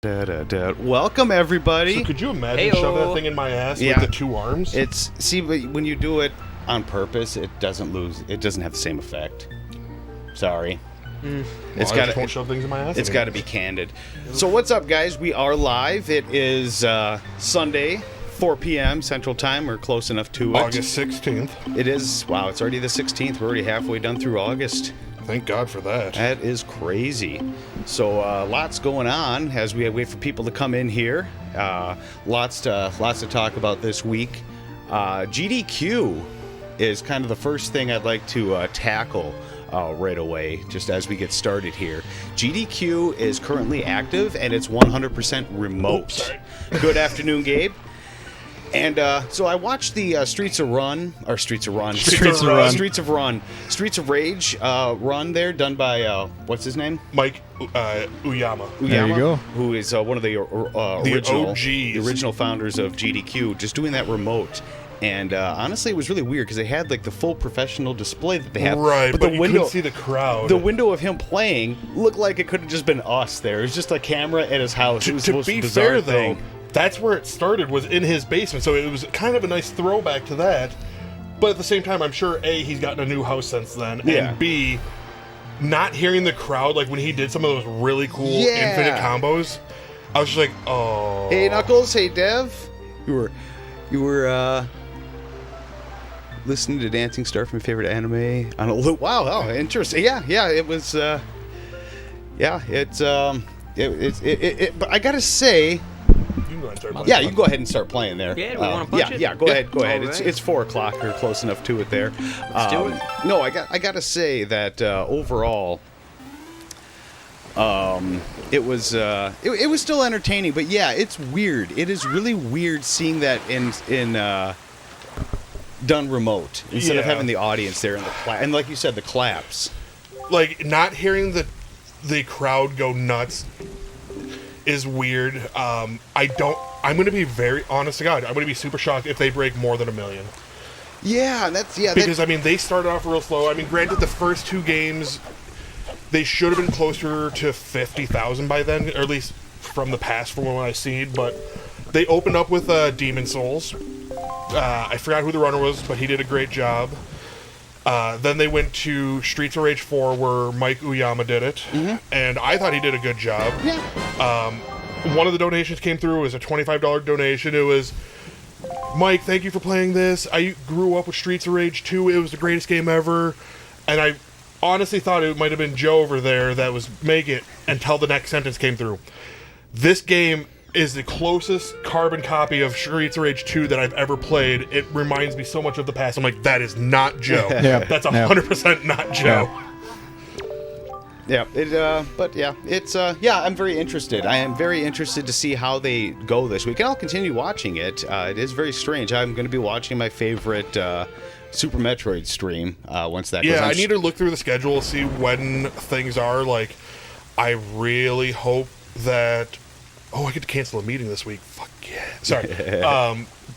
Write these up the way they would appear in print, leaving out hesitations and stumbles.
Welcome, everybody. So could you imagine shoving that thing in my ass with the two arms? See, when you do it on purpose, it doesn't have the same effect. Sorry. It's got to shove things in my ass. It's got to be candid. So what's up, guys? We are live. It is Sunday, 4 p.m. Central Time. We're close enough to it. August 16th. It is. Wow, it's already the 16th. We're already halfway done through August. Thank God for that. That is crazy. So lots going on as we wait for people to come in here. Lots to talk about this week. GDQ is kind of the first thing I'd like to tackle right away, just as we get started here. GDQ is currently active, and it's 100% remote. Good afternoon, Gabe. And so I watched the Streets of Rage run there, done by what's his name? Mike Uyama. There you go. Who is one of the original founders of GDQ, just doing that remote. And honestly, it was really weird because they had like the full professional display that they have. Right, but the window, couldn't see the crowd. The window of him playing looked like it could have just been us there. It was just a camera at his house. It was the most bizarre thing. Though, that's where it started, was in his basement, so it was kind of a nice throwback to that. But at the same time, I'm sure, A, he's gotten a new house since then, and B, not hearing the crowd, like when he did some of those really cool infinite combos, I was just like, oh. Hey, Knuckles. Hey, Dev. You were listening to Dancing Star from your favorite anime on a loop. Wow, oh, interesting. Yeah, it was, but I gotta say, you can go ahead and start playing there. Yeah, we want to punch it? Yeah, go ahead. Right. It's 4 o'clock. You're close enough to it there. Let's do it. No, I gotta say that overall, it was still entertaining. But yeah, it's weird. It is really weird seeing that in done remote instead of having the audience there and like you said, the claps. Like not hearing the crowd go nuts is weird. I'm going to be very honest to God. I'm going to be super shocked if they break more than 1 million. Yeah, because they started off real slow. I mean, granted, the first 2 games they should have been closer to 50,000 by then, or at least from the past, from what I've seen. But they opened up with Demon Souls. I forgot who the runner was, but he did a great job. Then they went to Streets of Rage 4, where Mike Uyama did it, and I thought he did a good job. Yeah. One of the donations came through. It was a $25 donation. It was, Mike, thank you for playing this. I grew up with Streets of Rage 2. It was the greatest game ever. And I honestly thought it might have been Joe over there that was make it until the next sentence came through. This game is the closest carbon copy of Streets of Rage 2 that I've ever played. It reminds me so much of the past. I'm like, that is not Joe. That's 100% not Joe. I'm very interested. I am very interested to see how they go this week. And I'll continue watching it. It is very strange. I'm going to be watching my favorite Super Metroid stream once that goes on. I need to look through the schedule, see when things are. Like, I really hope that... Oh, I get to cancel a meeting this week. Fuck yeah. Sorry.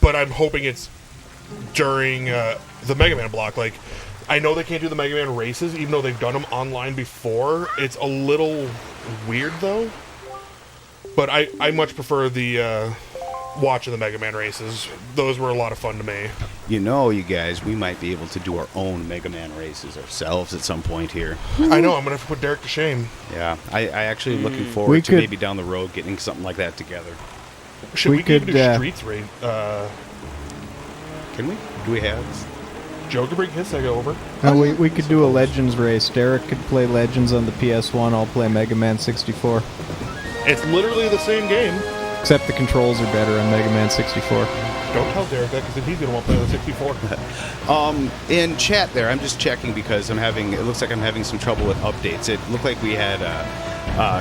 But I'm hoping it's during the Mega Man block. Like, I know they can't do the Mega Man races, even though they've done them online before. It's a little weird, though. But I much prefer the watching the Mega Man races. Those were a lot of fun to me. You know, you guys, we might be able to do our own Mega Man races ourselves at some point here. I know, I'm going to have to put Derek to shame. Yeah, I actually looking forward to maybe down the road getting something like that together. Should we could do Streets race? Can we? Do we have? Joe could bring his Sega over. No, we could do a Legends race. Derek could play Legends on the PS1. I'll play Mega Man 64. It's literally the same game. Except the controls are better on Mega Man 64. Don't tell Derek that, because then he's going to want to play the 64. In chat there, I'm just checking because it looks like I'm having some trouble with updates. It looked like we had,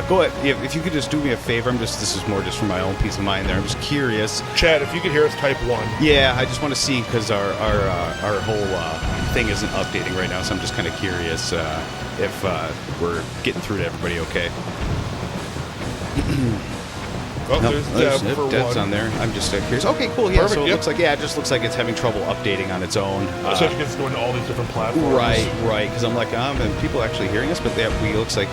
go ahead, if you could just do me a favor, this is more just for my own peace of mind there. I'm just curious. Chad, if you could hear us, type 1. Yeah, I just want to see, because our whole thing isn't updating right now, so I'm just kind of curious if we're getting through to everybody okay. Oh, there's Dev's on there. I'm just curious. Okay, cool. Yeah, perfect, so it just looks like it's having trouble updating on its own. So it gets going to all these different platforms. Right. Because I'm like, and people actually hearing us, but it looks like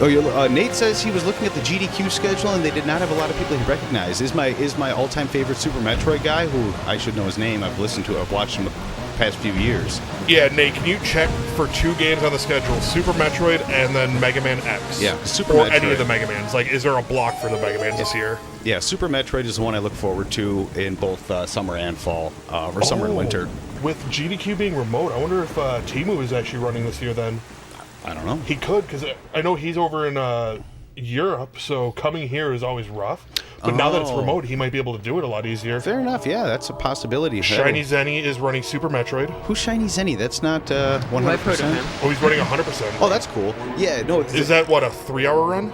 Oh, Nate says he was looking at the GDQ schedule and they did not have a lot of people he recognized. Is my all-time favorite Super Metroid guy, who I should know his name. I've listened to it. I've watched him the past few years. Yeah, Nate, can you check for 2 games on the schedule, Super Metroid and then Mega Man X? Yeah, Super or Metroid. any of the Mega Mans. Like, is there a block for the Mega Mans this year? Yeah, Super Metroid is the one I look forward to in both summer and fall, or summer and winter. With GDQ being remote, I wonder if Timu is actually running this year then. I don't know. He could, because I know he's over in Europe, so coming here is always rough. But now that it's remote, he might be able to do it a lot easier. Fair enough, yeah, that's a possibility. Shiny Zenny is running Super Metroid. Who's Shiny Zenny? That's not 100%. I've heard of him. Oh, he's running 100%. Oh, that's cool. Yeah, no, Is that, what, a 3-hour run?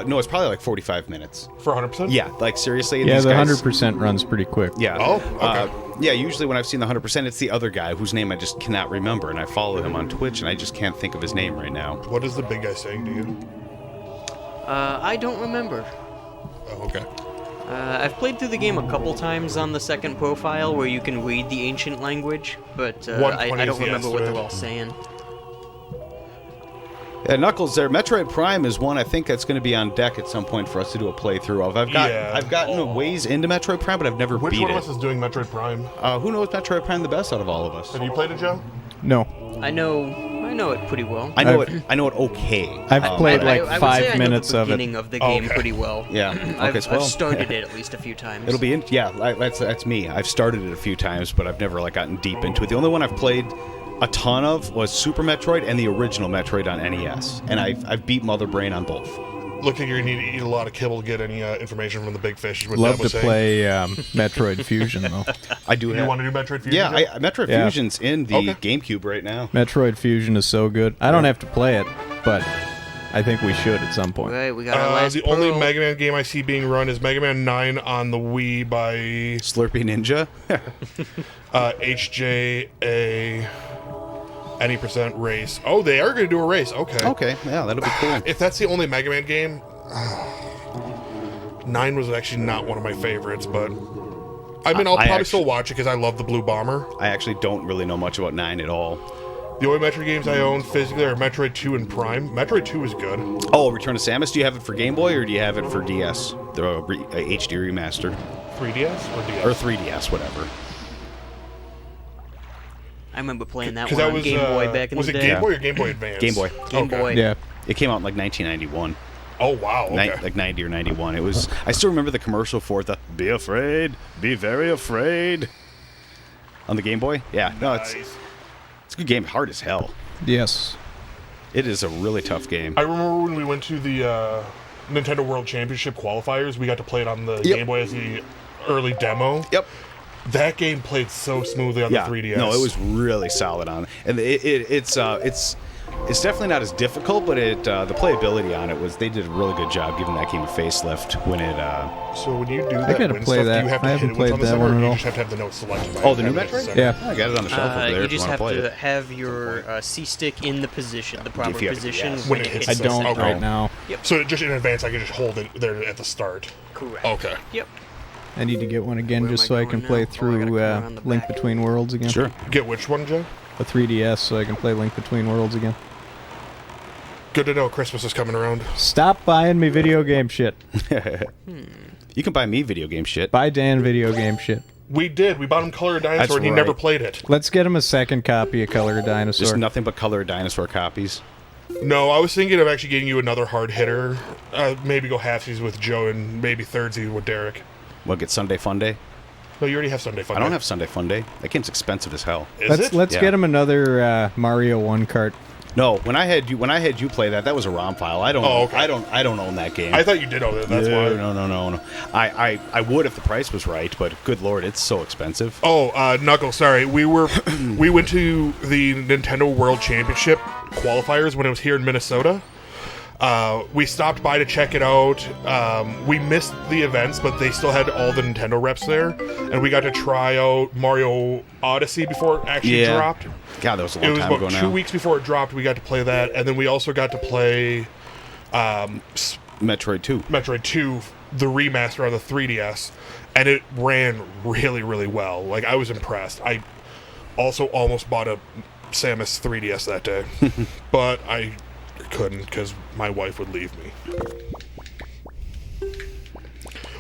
no, it's probably like 45 minutes. For 100%? Yeah, like seriously. Yeah, these the guys- 100% runs pretty quick. Yeah. Oh, okay. Yeah, usually when I've seen the 100%, it's the other guy whose name I just cannot remember, and I follow him on Twitch, and I just can't think of his name right now. What is the big guy saying to you? I don't remember. Oh, okay. I've played through the game a couple times on the second profile where you can read the ancient language, but 120 I is don't the remember what they're all estimate. saying. Yeah, Knuckles there. Metroid Prime is one I think that's going to be on deck at some point for us to do a playthrough of. I've gotten a ways into Metroid Prime, but I've never Which beat one it. of us is doing Metroid Prime? Who knows Metroid Prime the best out of all of us? Have you played it, Joe? No. I know it pretty well. I know it okay. I've played like I would say 5 I minutes know of the it. beginning of the game Okay. pretty well. Yeah. Okay, I've so well. started it at least a few times. It'll be that's me. I've started it a few times, but I've never gotten deep into it. The only one I've played a ton of was Super Metroid and the original Metroid on NES, and I've beat Mother Brain on both. Looks like you're going to need to eat a lot of kibble to get any information from the big fish. is what Love Deb was to saying. play Metroid Fusion, though. I do. You want to do Metroid Fusion? Yeah, Joe? Metroid Yeah. Fusion's in the Okay. GameCube right now. Metroid Fusion is so good. I don't have to play it, but I think we should at some point. Right, we got our last the only Pearl. Mega Man game I see being run is Mega Man 9 on the Wii by Slurpee Ninja. HJA Any Percent Race. Oh, they are going to do a race. Okay. Okay, yeah, that'll be cool. If that's the only Mega Man game, 9 was actually not one of my favorites, but I mean, I'll probably still watch it because I love the Blue Bomber. I actually don't really know much about 9 at all. The only Metroid games I own physically are Metroid 2 and Prime. Metroid 2 is good. Oh, Return of Samus. Do you have it for Game Boy or do you have it for DS? The HD remaster 3DS or DS? or 3DS, whatever. I remember playing that 'Cause one that on was, Game Boy back in was the it day. Game Boy or Game Boy Advance? Game Boy. Game Okay. Boy. Yeah. It came out in like 1991. Oh, wow. Okay. Like 90 or 91. It was. I still remember the commercial for the "Be afraid, be very afraid" on the Game Boy. Yeah, no, it's Nice. a good game. Hard as hell. Yes. It is a really tough game. I remember when we went to the Nintendo World Championship qualifiers, we got to play it on the Yep. Game Boy as the early demo. Yep. That game played so smoothly on Yeah. the 3DS. No, it was really solid on, and it's definitely not as difficult, but the playability on it was. They did a really good job giving that game a facelift when it. So when you do that gotta win play stuff, that. do you have to I hit haven't it once played on the that center, one or at you all. just have to have the note selected by Oh, the new having it Metroid? center? Yeah. I got it on the shelf over there. You if just wanna have play to it. have your C-stick in the position, the proper If you have- position yes. when When it it hits hits I the don't center. right now. So just in advance, I can just hold it there at the start. Correct. Okay. Yep. I need to get one again Where am just I so I going can now? play Oh, I gotta through come around the Link back. Between Worlds again. Sure. Get which one, Joe? A 3DS so I can play Link Between Worlds again. Good to know Christmas is coming around. Stop buying me video game shit. You can buy me video game shit. Buy Dan video game shit. We did. We bought him Color of Dinosaur, That's and he right. never played it. Let's get him a second copy of Color of Dinosaur. Just nothing but Color Dinosaur copies. No, I was thinking of actually getting you another hard hitter. Maybe go halfsies with Joe and maybe thirdsies with Derek. What, get Sunday Fun Day? No, you already have Sunday Fun I don't Day. have Sunday Fun Day. That game's expensive as hell. Is it? Let's Yeah. get him another Mario 1 cart. No, when I had you play that was a ROM file. I don't. Oh, okay. I don't own that game. I thought you did own it. That's no, why. No. I would if the price was right, but good lord, it's so expensive. Oh, Knuckles, sorry. We went to the Nintendo World Championship qualifiers when it was here in Minnesota. We stopped by to check it out. We missed the events, but they still had all the Nintendo reps there, and we got to try out Mario Odyssey before it actually Yeah. dropped. God, that was a It long was time ago about now. 2 weeks before it dropped. We got to play that, and then we also got to play Metroid 2. Metroid 2, the remaster on the 3DS, and it ran really, really well. Like, I was impressed. I also almost bought a Samus 3DS that day, but I couldn't because my wife would leave me.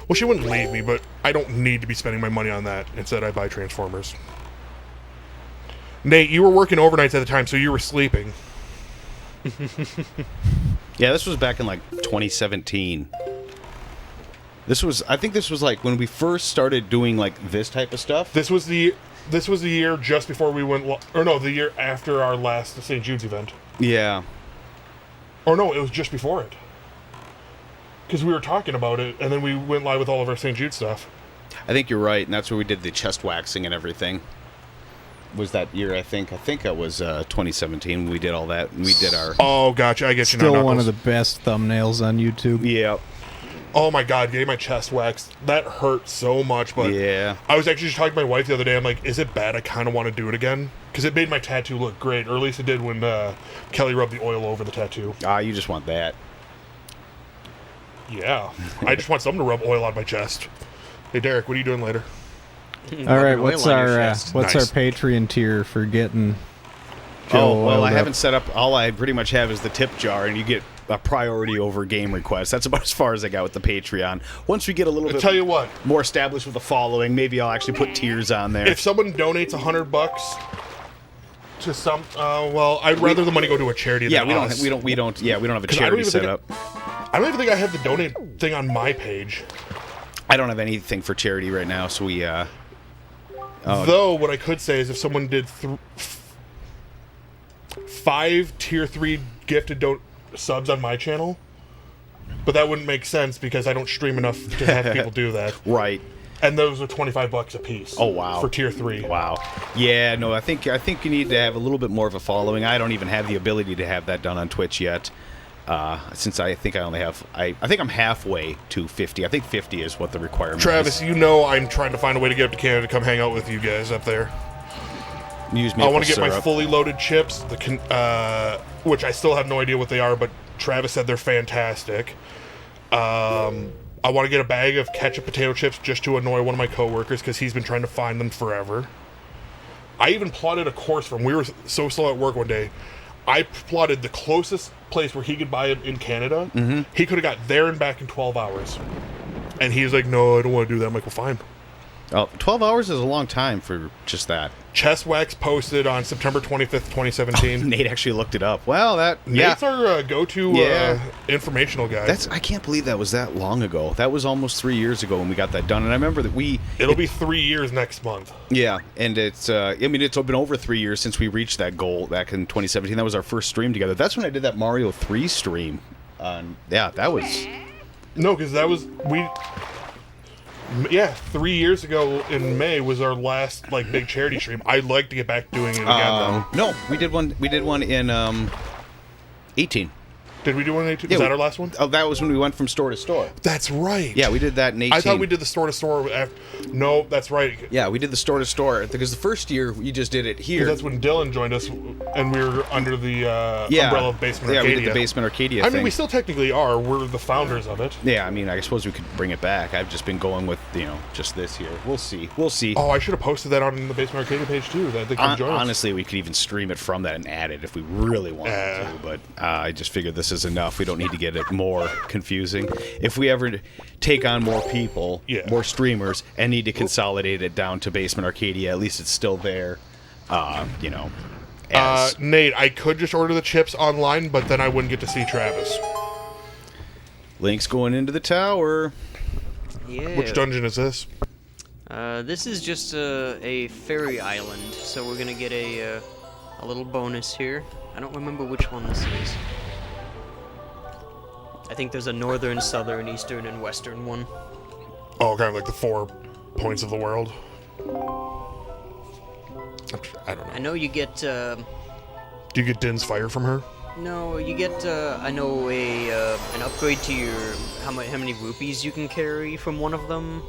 Well, she wouldn't leave me, but I don't need to be spending my money on that. Instead, I buy Transformers. Nate, you were working overnights at the time, so you were sleeping. Yeah, this was back in like 2017. I think this was like when we first started doing like this type of stuff. This was the year just before we went, or no, the year after our last St. Jude's event. Yeah. Or no, it was just before it. Because we were talking about it, and then we went live with all of our St. Jude stuff. I think you're right, and that's where we did the chest waxing and everything. Was that year, I think. I think it was 2017. We did all that, and we did our... Oh, gotcha. I get you now, Still one Knuckles. of the best thumbnails on YouTube. Yeah. Oh my god, getting my chest waxed. That hurt so much, but Yeah. I was actually just talking to my wife the other day. I'm like, is it bad? I kind of want to do it again. Because it made my tattoo look great, or at least it did when Kelly rubbed the oil over the tattoo. You just want that. Yeah. I just want someone to rub oil on my chest. Hey, Derek, what are you doing later? All right, Oil what's on your our chest. what's Nice. our Patreon tier for getting Joe Oh, well, oiled I up? haven't set up... All I pretty much have is the tip jar, and you get a priority over game requests. That's about as far as I got with the Patreon. Once we get a little I'll bit tell you what. more established with the following, maybe I'll actually put tiers on there. If someone donates $100 to some, well, I'd rather the money go to a charity Yeah, than we us. don't have a 'Cause I don't charity even set think up. I don't even think I have the donate thing on my page. I don't have anything for charity right now, so we Though, what I could say is if someone did 5 tier 3 gifted subs on my channel, but that wouldn't make sense because I don't stream enough to have people do that. right. And those are $25 a piece. Oh, wow. For tier 3. Wow. Yeah, no, I think you need to have a little bit more of a following. I don't even have the ability to have that done on Twitch yet. Since I think I only have I think I'm halfway to 50. I think 50 is what the requirement Travis, is. you know I'm trying to find a way to get up to Canada to come hang out with you guys up there. Use I maple want to get my syrup. fully loaded chips, which I still have no idea what they are, but Travis said they're fantastic. I want to get a bag of ketchup potato chips just to annoy one of my coworkers because he's been trying to find them forever. I even plotted a course from. We were so slow at work one day. I plotted the closest place where he could buy it in Canada. Mm-hmm. He could have got there and back in 12 hours. And he's like, no, I don't want to do that. I'm like, well, fine. Oh, 12 hours is a long time for just that. Chest Wax posted on September 25th, 2017. Nate actually looked it up. Well, Nate's our go-to Yeah. informational guy. I can't believe that was that long ago. That was almost 3 years ago when we got that done. And I remember that It'll be 3 years next month. Yeah, and it's it's been over 3 years since we reached that goal back in 2017. That was our first stream together. That's when I did that Mario 3 stream. Yeah, that was... No, because that was... 3 years ago in May was our last big charity stream. I'd like to get back doing it again. Though. No, we did one in 18. Did we do one in 18? Yeah, Was that our last one? Oh, that was when we went from store to store. That's right. Yeah, we did that in 18. I thought we did the store to store. No, that's right. Yeah, we did the store to store because the first year we just did it here. That's when Dylan joined us, and we were under the umbrella of Basement Yeah, Arcadia. we did the Basement Arcadia I thing. mean, we still technically are. We're the founders of it. Yeah, I mean, I suppose we could bring it back. I've just been going with just this year. We'll see. Oh, I should have posted that on the Basement Arcadia page too. That they could join us. Honestly, we could even stream it from that and add it if we really wanted to. But I just figured this is enough. We don't need to get it more confusing. If we ever take on more people, more streamers, and need to consolidate it down to Basement Arcadia, at least it's still there. Nate, I could just order the chips online, but then I wouldn't get to see Travis. Link's going into the tower. Yeah. Which dungeon is this? This is just a fairy island, so we're gonna get a little bonus here. I don't remember which one this is. I think there's a northern, southern, eastern, and western one. Oh, kind of like the 4 points of the world. I don't know. I know you get. Do you get Din's fire from her? No, you get. I know an upgrade to your how many rupees you can carry from one of them.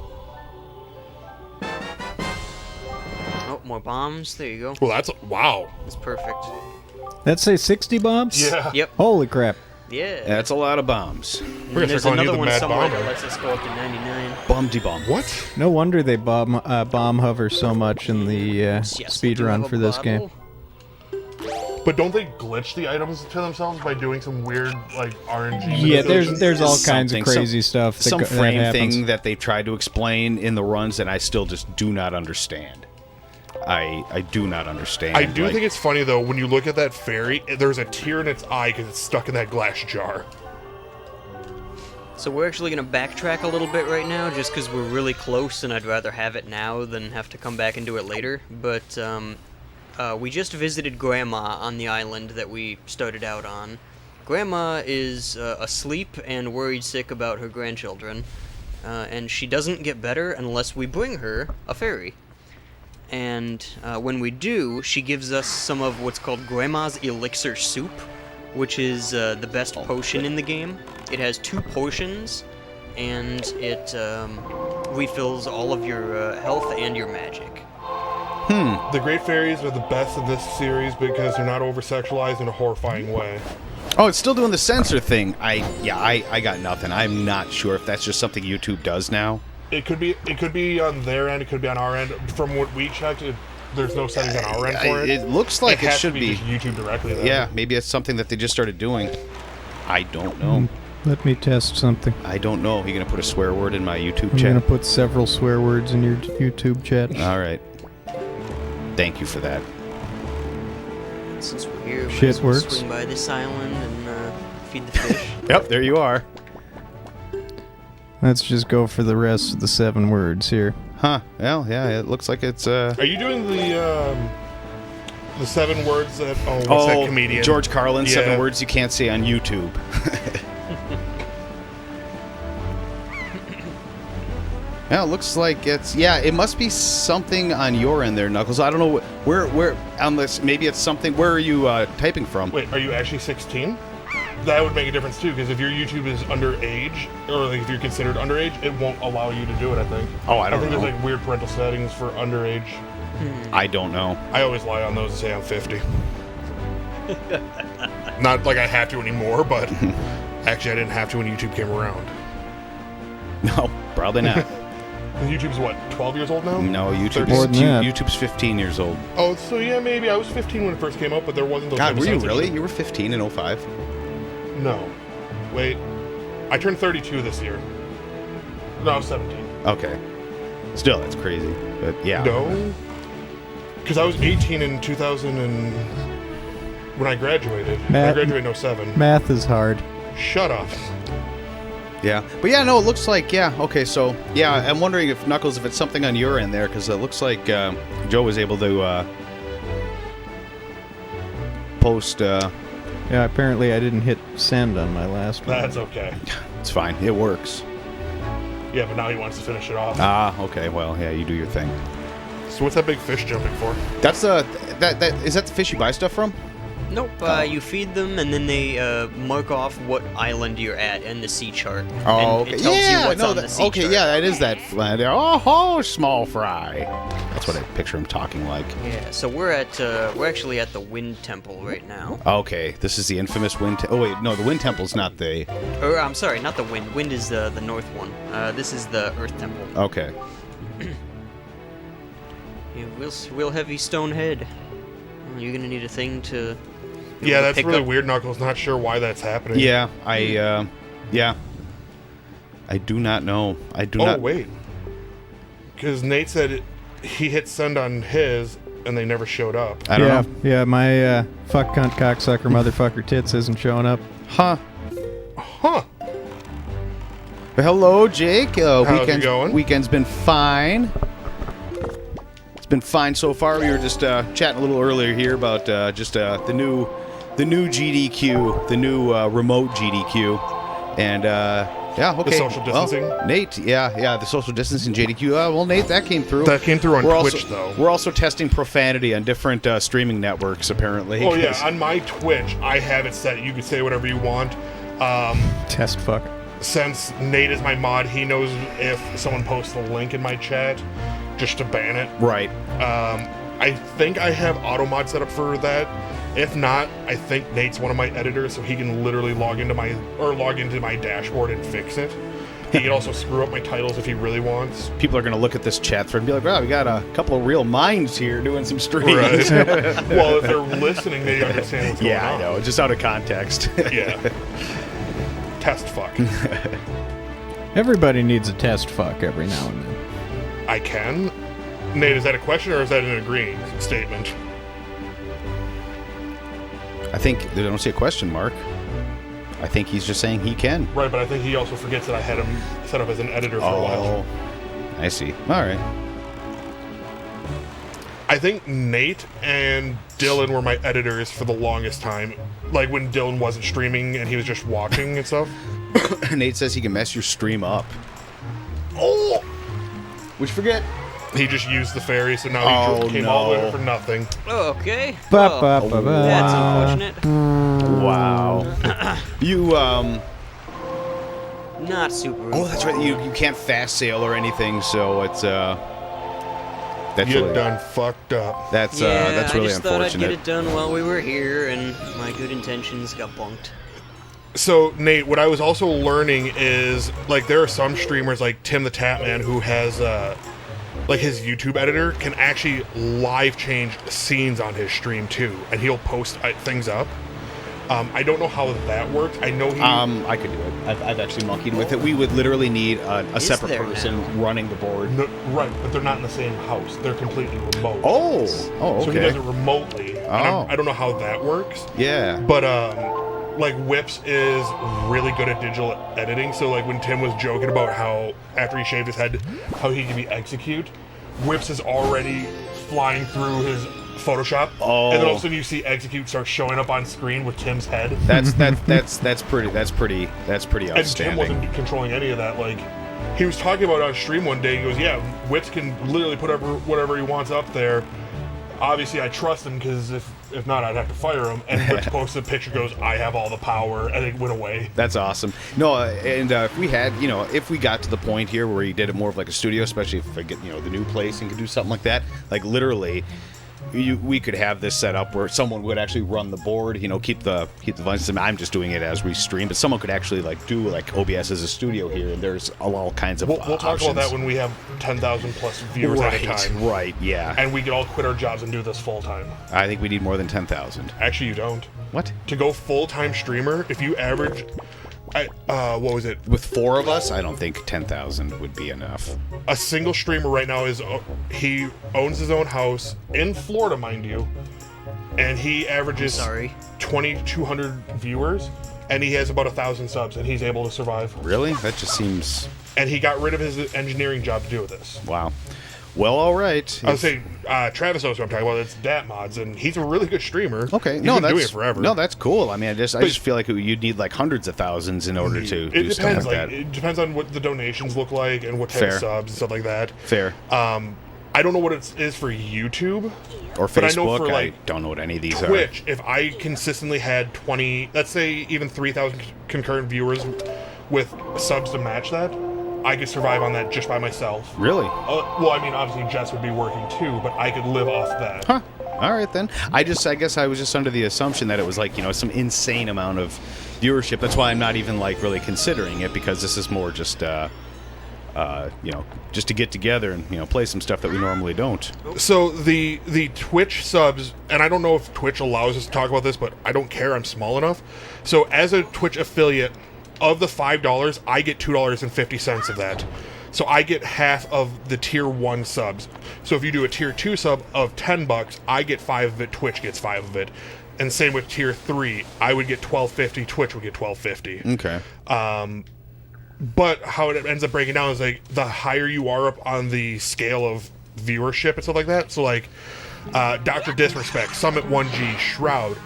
Oh, more bombs. There you go. Well, wow. That's perfect. That'd say 60 bombs? Yeah. Yep. Holy crap. Yeah. That's a lot of bombs. And gonna there's start calling you another the one Mad somewhere Bomber. that lets us go up to 99. Bumdy bomb. What? No wonder they bomb hover so much in the Yes, speed we do run have a for this game. bottle. But don't they glitch the items to themselves by doing some weird like RNG? Yeah, manipulation? there's all kinds of Something, crazy stuff. Some that frame happens. thing that they tried to explain in the runs, and I still just do not understand. I do not understand. I do think it's funny though when you look at that fairy. There's a tear in its eye because it's stuck in that glass jar. So we're actually going to backtrack a little bit right now, just because we're really close, and I'd rather have it now than have to come back and do it later. But we just visited Grandma on the island that we started out on. Grandma is asleep and worried sick about her grandchildren, and she doesn't get better unless we bring her a fairy. And when we do, she gives us some of what's called Grandma's Elixir Soup, which is the best potion in the game. It has 2 potions, and it refills all of your health and your magic. The Great Fairies are the best of this series because they're not over-sexualized in a horrifying way. Oh, it's still doing the censor thing. I got nothing. I'm not sure if that's just something YouTube does now. It could be on their end. It could be on our end. From what we checked, there's no settings on our end for it. It looks like it has should to be. just YouTube directly. Then. Yeah, maybe it's something that they just started doing. I don't know. Let me test something. I don't know. You're gonna put a swear word in my YouTube I'm chat. gonna put several swear words in your YouTube chat. All right. Thank you for that. Since we're here, we Shit might as well works. swing by this island and feed the fish. Yep, there you are. Let's just go for the rest of the 7 words here. Huh? Well, yeah. It looks like it's. Are you doing the 7 words that? Oh, what's that comedian? George Carlin. Yeah. 7 words you can't say on YouTube. Yeah, it looks like it's. Yeah, it must be something on your end there, Knuckles. I don't know where on this. Maybe it's something. Where are you typing from? Wait, are you actually 16? That would make a difference too, because if your YouTube is underage, or like if you're considered underage, it won't allow you to do it. I think. Oh, I don't think know. there's like weird parental settings for underage. I don't know. I always lie on those and say I'm 50. Not like I have to anymore, but actually I didn't have to when YouTube came around. No, probably not. YouTube's what, 12 years old now? No, YouTube's, More than that. YouTube's 15 years old. Oh, so yeah, maybe. I was 15 when it first came out, but there wasn't those God, type of were you censorship. really? You were 15 in 05? No. Wait. I turned 32 this year. No, I was 17. Okay. Still, that's crazy. But yeah. No. Because I was 18 in 2000 and... when I graduated. I Matt- graduated in 07. Math is hard. Shut up. Yeah. But yeah, no, it looks like, yeah. Okay, so, yeah, I'm wondering if, Knuckles, if it's something on your end there, because it looks like Joe was able to post... Yeah, apparently I didn't hit send on my last one. That's okay. it's fine. It works. Yeah, but now he wants to finish it off. Ah, okay. Well, yeah, you do your thing. So what's that big fish jumping for? That's that is that the fish you buy stuff from? Nope, you feed them, and then they mark off what island you're at in the sea chart. Oh, and okay. it tells you what's on the sea okay, chart. yeah, that is that flat there. Oh, small fry. That's what I picture him talking like. Yeah, so we're actually at the Wind Temple right now. Okay, this is the infamous Wind. Oh wait, no, the Wind Temple's not the. Or I'm sorry, not the Wind. Wind is the north one. This is the Earth Temple. Okay. Yeah, real heavy stone head. You're gonna need a thing to. be Yeah, able to that's pick really up. weird, Knuckles. Not sure why that's happening. Yeah, yeah. I do not know. I do Oh, not. wait. Because Nate said he hit send on his, and they never showed up. I don't yeah, know. yeah, my fuck cunt cocksucker motherfucker tits isn't showing up. Huh. Huh. Well, hello, Jake. How's it going? Weekend's been fine. It's been fine so far. We were just chatting a little earlier here about just the new GDQ, the new remote GDQ, and yeah, okay. The social distancing? Well, Nate, yeah, the social distancing GDQ. Well, Nate, that came through. That came through on We're Twitch, also, though. We're also testing profanity on different streaming networks, apparently. Oh, yeah. On my Twitch, I have it set. You can say whatever you want. Test fuck. Since Nate is my mod, he knows if someone posts a link in my chat just to ban it. Right. I think I have auto mod set up for that. If not, I think Nate's one of my editors, so he can literally log into my dashboard and fix it. He can also screw up my titles if he really wants. People are going to look at this chat thread and be like, wow, we got a couple of real minds here doing some streams. Right. Well, if they're listening, they understand what's going on. Yeah, I know. Just out of context. Yeah. Test fuck. Everybody needs a test fuck every now and then. I can. Nate, is that a question or is that an agreeing statement? I think they don't see a question mark. I think he's just saying he can. Right, but I think he also forgets that I had him set up as an editor for a while. I see. All right. I think Nate and Dylan were my editors for the longest time. Like when Dylan wasn't streaming and he was just watching and stuff. Nate says he can mess your stream up. Oh! Which forget? He just used the fairy, so now he came all the way for nothing. Okay. Ba, Well, ba, ba, ba. that's unfortunate. Wow. You, Not super. Oh, that's right. You can't fast sail or anything, so it's, that's You really, done fucked up. that's really I just thought I'd get unfortunate. it done while we were here, and my good intentions got bunked. So, Nate, what I was also learning is, like, there are some streamers like Tim the Tapman who has, like, his YouTube editor can actually live change scenes on his stream, too. And he'll post things up. I don't know how that works. I know he... I could do it. I've actually monkeyed with it. We would literally need a separate there person now? running the board. No, right, but they're not in the same house. They're completely remote. Oh, So he okay. does it remotely. And Oh. I don't know how that works. Yeah. But, like, Whips is really good at digital editing. So, like, when Tim was joking about how, after he shaved his head, how he could be execute, Whips is already flying through his Photoshop. Oh. And then all of a sudden you see execute start showing up on screen with Tim's head. That's pretty And outstanding. Tim wasn't controlling any of that. Like, he was talking about on stream one day. He goes, "Yeah, Whips can literally put whatever he wants up there. Obviously, I trust him because if not, I'd have to fire him." And Whips posted a picture, goes, "I have all the power," and it went away. That's awesome. No, and if we had, if we got to the point here where he did it more of like a studio, especially if I get, the new place and could do something like that, like literally, we could have this set up where someone would actually run the board, keep the devices. I'm just doing it as we stream, but someone could actually do OBS as a studio here, and there's all kinds of We'll talk options. about that when we have 10,000 plus viewers at a time. Right, yeah. And we could all quit our jobs and do this full time. I think we need more than 10,000. Actually, you don't. What? To go full time streamer, if you average, what was it? With 4 of us, I don't think 10,000 would be enough. A single streamer right now is he owns his own house in Florida, mind you, and he averages 2,200 viewers, and he has about 1,000 subs, and he's able to survive. Really? That just seems... And he got rid of his engineering job to do this. Wow. Well, all right. I would say Travis knows what I'm talking about. It's Dat Mods, and he's a really good streamer. Okay, He's no, been that's doing it forever. No, that's cool. I mean, I just feel like you'd need like hundreds of thousands in order to It do stuff depends. like that. It depends on what the donations look like and what type Fair. of subs and stuff like that. Fair. I don't know what it is for YouTube Or but I know Facebook. for, I like, don't know what any of these are. Twitch. If I consistently had 20, let's say even 3,000 concurrent viewers with subs to match that, I could survive on that just by myself. Really? Well, I mean, obviously Jess would be working too, but I could live off that. Huh. All right then. I guess I was just under the assumption that it was like some insane amount of viewership. That's why I'm not even like really considering it, because this is more just just to get together and play some stuff that we normally don't. So the Twitch subs, and I don't know if Twitch allows us to talk about this, but I don't care. I'm small enough. So as a Twitch affiliate, of the $5, I get $2.50 of that. So I get half of the tier 1 subs. So if you do a tier 2 sub of $10, I get 5 of it, Twitch gets 5 of it. And same with tier 3, I would get $12.50, Twitch would get $12.50. Okay. But how it ends up breaking down is like the higher you are up on the scale of viewership and stuff like that. So like Dr. Disrespect, Summit 1G, Shroud,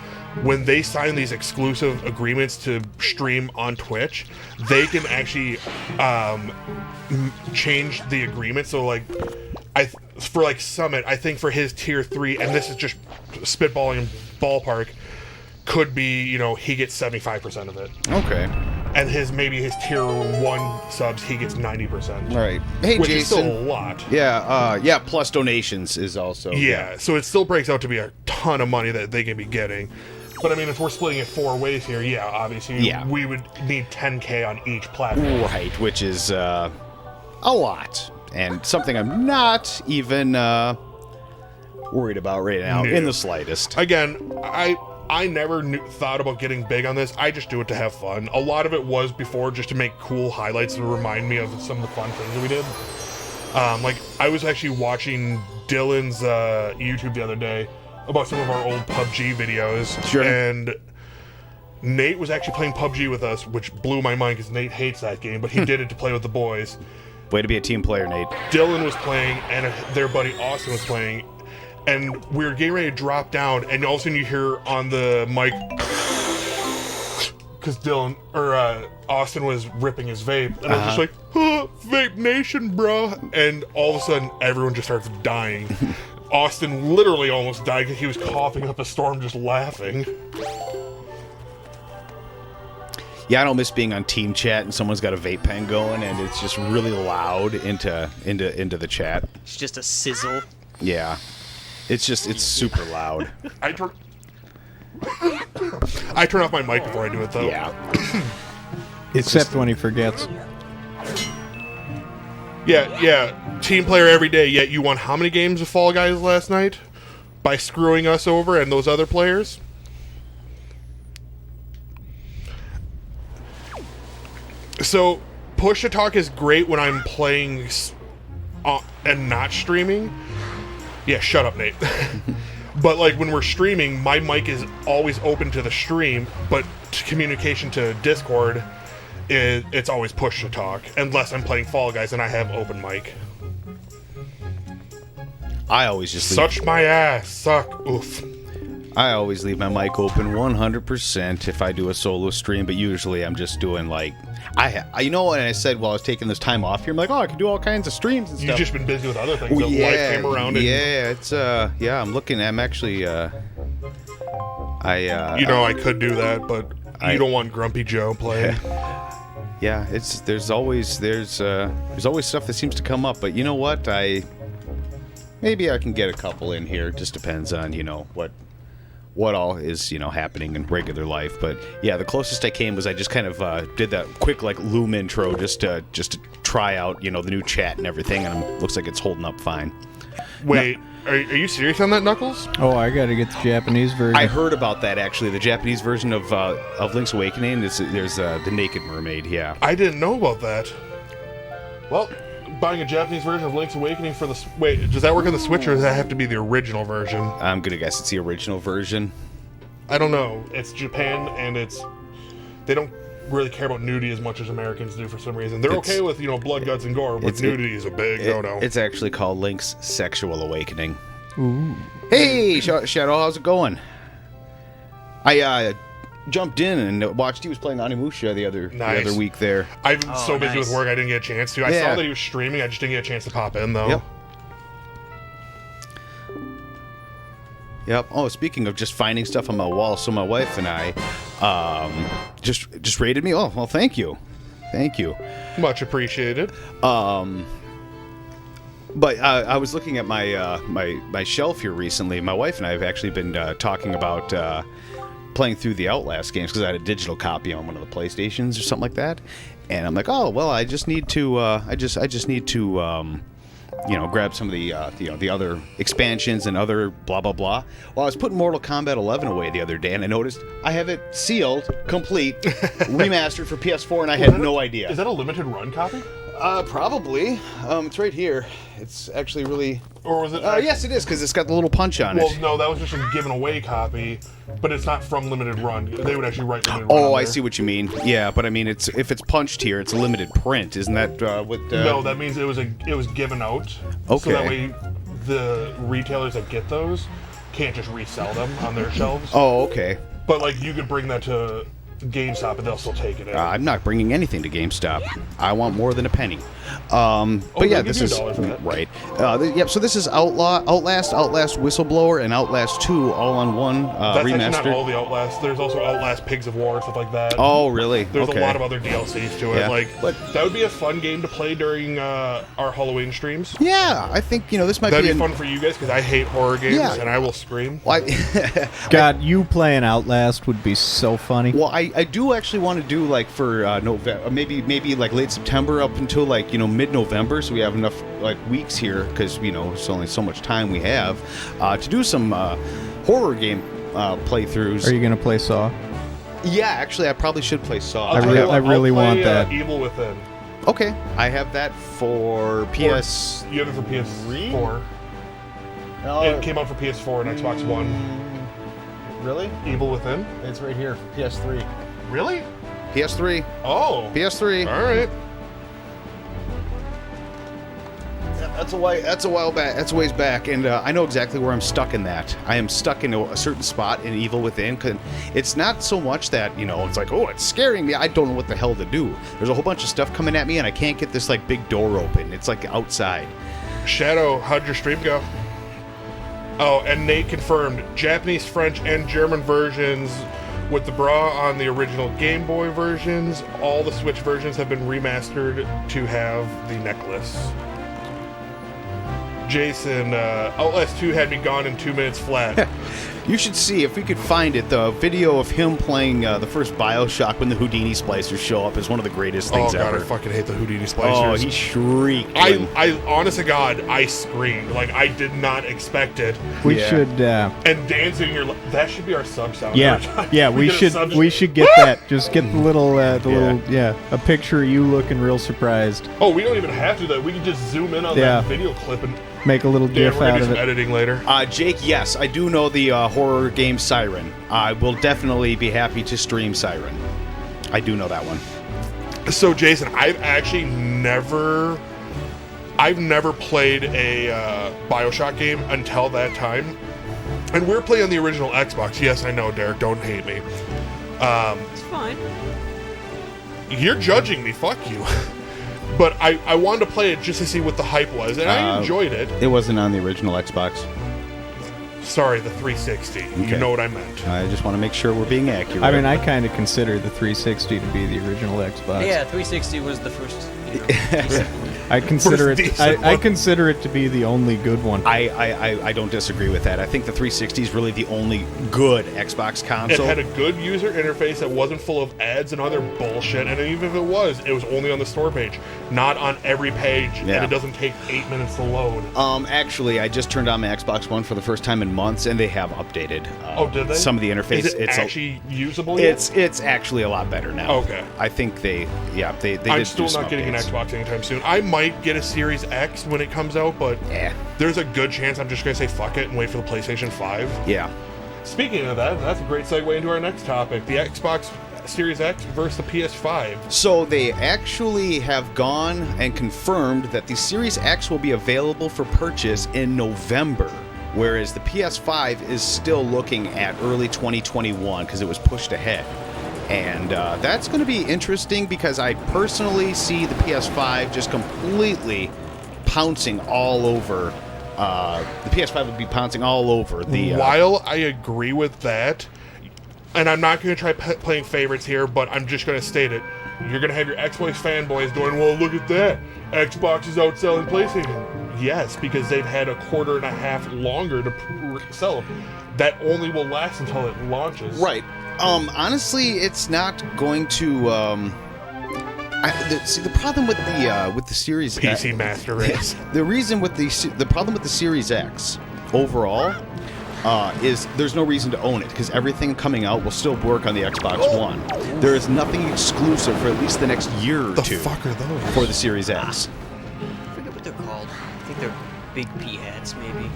when they sign these exclusive agreements to stream on Twitch, they can actually change the agreement. So like for like Summit, I think for his tier 3, and this is just spitballing ballpark, could be, he gets 75% of it. Okay. And his tier 1 subs, he gets 90%. All right. Hey, which Jason. is still a lot. Yeah. Plus donations is also. Yeah, so it still breaks out to be a ton of money that they can be getting. But I mean, if we're splitting it 4 ways here, yeah, obviously, we would need 10K on each platform. Right, which is a lot, and something I'm not even worried about right now in the slightest. Again, I never thought about getting big on this. I just do it to have fun. A lot of it was before just to make cool highlights and remind me of some of the fun things that we did. Like, I was actually watching Dylan's YouTube the other day about some of our old PUBG videos. Sure. And Nate was actually playing PUBG with us, which blew my mind because Nate hates that game, but he did it to play with the boys. Way to be a team player, Nate. Dylan was playing, and their buddy Austin was playing, and we were getting ready to drop down, and all of a sudden you hear on the mic, because Austin was ripping his vape, and I was just like, Vape Nation, bro, and all of a sudden everyone just starts dying. Austin literally almost died because he was coughing up a storm just laughing. Yeah, I don't miss being on team chat and someone's got a vape pen going and it's just really loud into the chat. It's just a sizzle. Yeah. It's super loud. I turn off my mic before I do it, though. Yeah. Except when he forgets. Yeah. Team player every day, yet you won how many games of Fall Guys last night? By screwing us over and those other players? So, push to talk is great when I'm playing and not streaming. Yeah, shut up, Nate. But, like, when we're streaming, my mic is always open to the stream, but communication to Discord, it's always push to talk. Unless I'm playing Fall Guys and I have open mic. I always just leave... Such my ass. Suck. Oof. I always leave my mic open 100% if I do a solo stream, but usually I'm just doing, like... you know what I said while I was taking this time off here? I'm like, I can do all kinds of streams and stuff. You've just been busy with other things. Life came around. I'm actually, I could do that, but you don't want Grumpy Joe playing. Yeah, there's always stuff that seems to come up, but you know what? Maybe I can get a couple in here. It just depends on, what all is, happening in regular life. But yeah, the closest I came was I just kind of did that quick Loom intro just to try out, the new chat and everything, and it looks like it's holding up fine. Wait, are you serious on that, Knuckles? Oh, I gotta get the Japanese version. I heard about that, actually. The Japanese version of Link's Awakening, there's the Naked Mermaid, yeah. I didn't know about that. Well, buying a Japanese version of Link's Awakening for the... Wait, does that work on the Switch, or does that have to be the original version? I'm gonna guess it's the original version. I don't know. It's Japan, and they don't really care about nudity as much as Americans do for some reason. They're okay with, blood, guts, and gore, but nudity is a big no-no. It's actually called Link's Sexual Awakening. Ooh. Hey, Shadow, how's it going? I jumped in and watched. He was playing Onimusha the other week there. I'm so busy with work, I didn't get a chance to. I saw that he was streaming. I just didn't get a chance to pop in, though. Yep. Oh, speaking of just finding stuff on my wall, so my wife and I just rated me. Oh, well, thank you. Much appreciated. But I was looking at my shelf here recently. My wife and I have actually been talking about playing through the Outlast games because I had a digital copy on one of the PlayStations or something like that. And I'm like, oh well, I just need to grab some of the other expansions and other blah blah blah. Well, I was putting Mortal Kombat 11 away the other day, and I noticed I have it sealed, complete, remastered for PS4, and I had no idea. Is that a limited run copy? Probably. It's right here. It's actually really... Or was it... yes, it is, because it's got the little punch on it. Well, no, that was just a given away copy, but it's not from limited run. They would actually write limited run. Oh, I see what you mean. Yeah, but I mean, if it's punched here, it's a limited print. Isn't that what... No, that means it was given out. Okay. So that way the retailers that get those can't just resell them on their shelves. Oh, okay. But, you could bring that to GameStop and they'll still take it in. I'm not bringing anything to GameStop. I want more than a penny. But they'll yeah, give this you is $1 for that. right. Yep. So this is Outlast, Whistleblower, and Outlast 2 all on one That's actually not remastered. all the Outlast. There's also Outlast Pigs of War and stuff like that. Oh, really? There's okay. a lot of other DLCs to it. Yeah. Like, But- that would be a fun game to play during our Halloween streams. Yeah, I think this might That'd be be fun for you guys because I hate horror games Yeah. and I will scream. Well, God, you playing Outlast would be so funny. well, I do actually want to do like for November, maybe like late September up until like mid-November, so we have enough like weeks here because it's only so much time we have to do some horror game playthroughs. Are you gonna play Saw? Yeah, actually, I probably should play Saw. I'll tell you what, I really I'll play, want that. Evil Within. Okay, I have that for PS. You have it for PS4. It came out for PS4 and Xbox One. Really? Evil Within? It's right here, PS3. Really? PS3. Oh. PS3. All right. That's a while back. That's a ways back, and I know exactly where I'm stuck in that. I am stuck in a certain spot in Evil Within. Cause it's not so much that it's like, oh, it's scaring me. I don't know what the hell to do. There's a whole bunch of stuff coming at me, and I can't get this like big door open. It's like outside. Shadow, how'd your stream go? Oh, and Nate confirmed Japanese, French, and German versions with the bra on the original Game Boy versions. All the Switch versions have been remastered to have the necklace. Jason, Outlast 2 had me gone in 2 minutes flat. You should see, if we could find it, the video of him playing the first Bioshock when the Houdini splicers show up is one of the greatest Oh things god, ever. I fucking hate the Houdini splicers. Oh, he shrieked. I honest to God, I screamed. Like, I did not expect it. We Yeah. should. And dancing, that should be our sub sound. Yeah, we get a should. sub- We should get that. Just get the little, a picture of you looking real surprised. Oh, we don't even have to, though. We can just zoom in on Yeah. that video clip and Make a little yeah, gif we're gonna out do of some it. editing later. Jake, yes, I do know the horror game Siren. I will definitely be happy to stream Siren. I do know that one. So, Jason, I've never played a Bioshock game until that time. And we were playing on the original Xbox. Yes, I know, Derek, don't hate me. It's fine. You're judging me, fuck you. But I wanted to play it just to see what the hype was, and I enjoyed it. It wasn't on the original Xbox. Sorry, the 360. You Okay. know what I meant. I just want to make sure we're being accurate. I mean, I kind of consider the 360 to be the original Xbox. Yeah, 360 was the first. Decent. I consider First it. decent I one. consider it to be the only good one. I don't disagree with that. I think the 360 is really the only good Xbox It console. had a good user interface that wasn't full of ads and other bullshit, and even if it was only on the store page, not on every page, Yeah. and it doesn't take 8 minutes to load. Actually, I just turned on my Xbox One for the first time in months, and they have updated. Oh, did they? Some of the interface. Is it it's actually usable yet? it's actually a lot better now. Okay. I think they I'm did still do some not getting an updates. Xbox anytime soon. I might get a Series X when it comes out, but Yeah. there's a good chance I'm just going to say fuck it and wait for the PlayStation 5. Yeah. Speaking of that, that's a great segue into our next topic, the Xbox Series X versus the PS5. So they actually have gone and confirmed that the Series X will be available for purchase in November, whereas the PS5 is still looking at early 2021 because it was pushed ahead. And that's going to be interesting because I personally see the PS5 just completely pouncing all over. The PS5 would be pouncing all over the. While I agree with that, and I'm not going to try playing favorites here, but I'm just going to state it. You're going to have your Xbox fanboys going, well, look at that. Xbox is outselling PlayStation. Yes, because they've had a quarter and a half longer to sell them. That only will last until it launches. Right. Honestly, it's not going to. See, the problem with the Series PC Master Race. The reason with the problem with the Series X overall is there's no reason to own it because everything coming out will still work on the Xbox One. There is nothing exclusive for at least the next year or The two fuck are those? for the Series X. I forget what they're called. I think they're big P hats, maybe.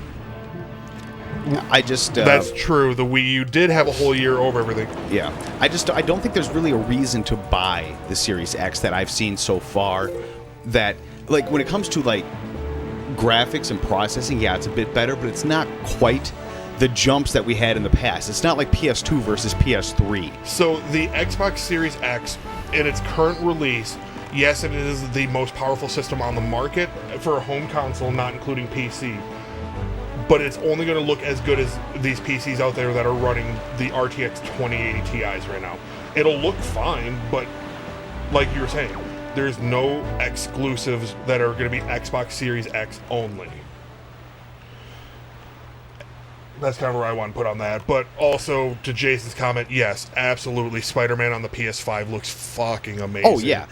I just That's true. The Wii U did have a whole year over everything. yeah. I don't think there's really a reason to buy the Series X that I've seen so far. That like when it comes to like graphics and processing, yeah, it's a bit better, but it's not quite the jumps that we had in the past. It's not like PS2 versus PS3. So the Xbox Series X, in its current release, yes, it is the most powerful system on the market for a home console, not including PC. But it's only going to look as good as these PCs out there that are running the RTX 2080 Ti's right now. It'll look fine, but like you were saying, there's no exclusives that are going to be Xbox Series X only. That's kind of where I want to put on that. But also, to Jason's comment, yes, absolutely, Spider-Man on the PS5 looks fucking amazing. Oh, yeah.